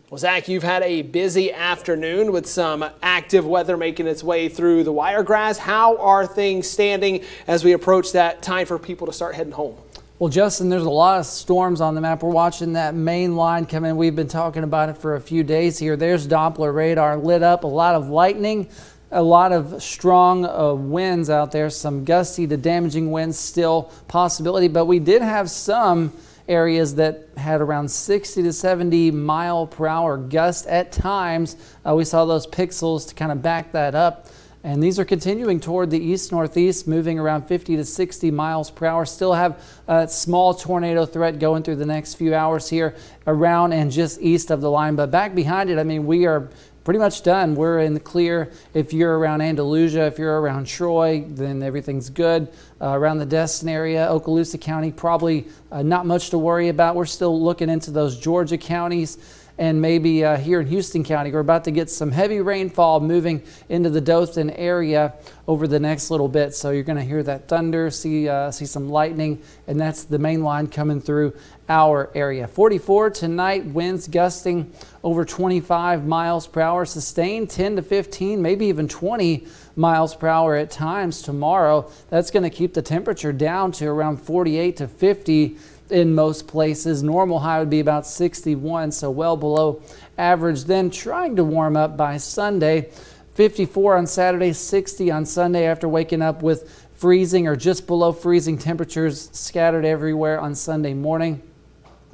Well, Zach, you've had a busy afternoon with some active weather making its way through the Wiregrass. How are things standing as we approach that time for people to start heading home? Well, Justin, there's a lot of storms on the map. We're watching that main line come in. We've been talking about it for a few days here. There's Doppler radar lit up, a lot of lightning, a lot of strong winds out there, some gusty to damaging winds still possibility, but we did have some areas that had around 60 to 70 mile per hour gusts at times. We saw those pixels to kind of back that up. And these are continuing toward the east-northeast, moving around 50 to 60 miles per hour. Still have a small tornado threat going through the next few hours here around and just east of the line. But back behind it, I mean, we are pretty much done. We're in the clear. If you're around Andalusia, if you're around Troy, then everything's good. Around the Destin area, Okaloosa County, probably not much to worry about. We're still looking into those Georgia counties and maybe here in Houston County. We're about to get some heavy rainfall moving into the Dothan area over the next little bit. So you're going to hear that thunder, see some lightning, and that's the main line coming through our area. 44 tonight, winds gusting over 25 miles per hour, sustained 10 to 15, maybe even 20 miles per hour at times tomorrow. That's going to keep the temperature down to around 48 to 50 in most places. Normal high would be about 61, so well below average. Then trying to warm up by Sunday. 54 on Saturday, 60 on Sunday after waking up with freezing or just below freezing temperatures scattered everywhere on Sunday morning.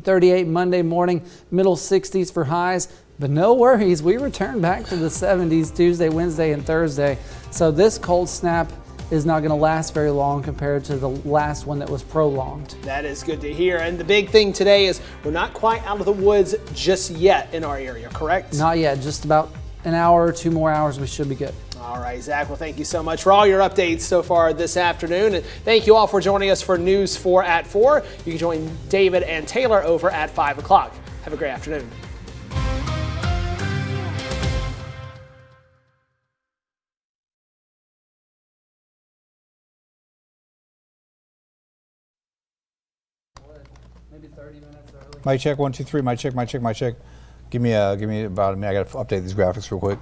38 Monday morning, middle 60s for highs. But no worries, we return back to the 70s Tuesday, Wednesday, and Thursday. So this cold snap is not going to last very long compared to the last one that was prolonged. That is good to hear. And the big thing today is we're not quite out of the woods just yet in our area, correct? Not yet, just about an hour or 2 more hours, we should be good. All right, Zach, well, thank you so much for all your updates so far this afternoon. And thank you all for joining us for News 4 at 4. You can join David and Taylor over at 5 o'clock. Have a great afternoon. Maybe 30 minutes early. Mic check, 1, 2, 3. Mic check, mic check, mic check. Give me about a minute. I got to update these graphics real quick.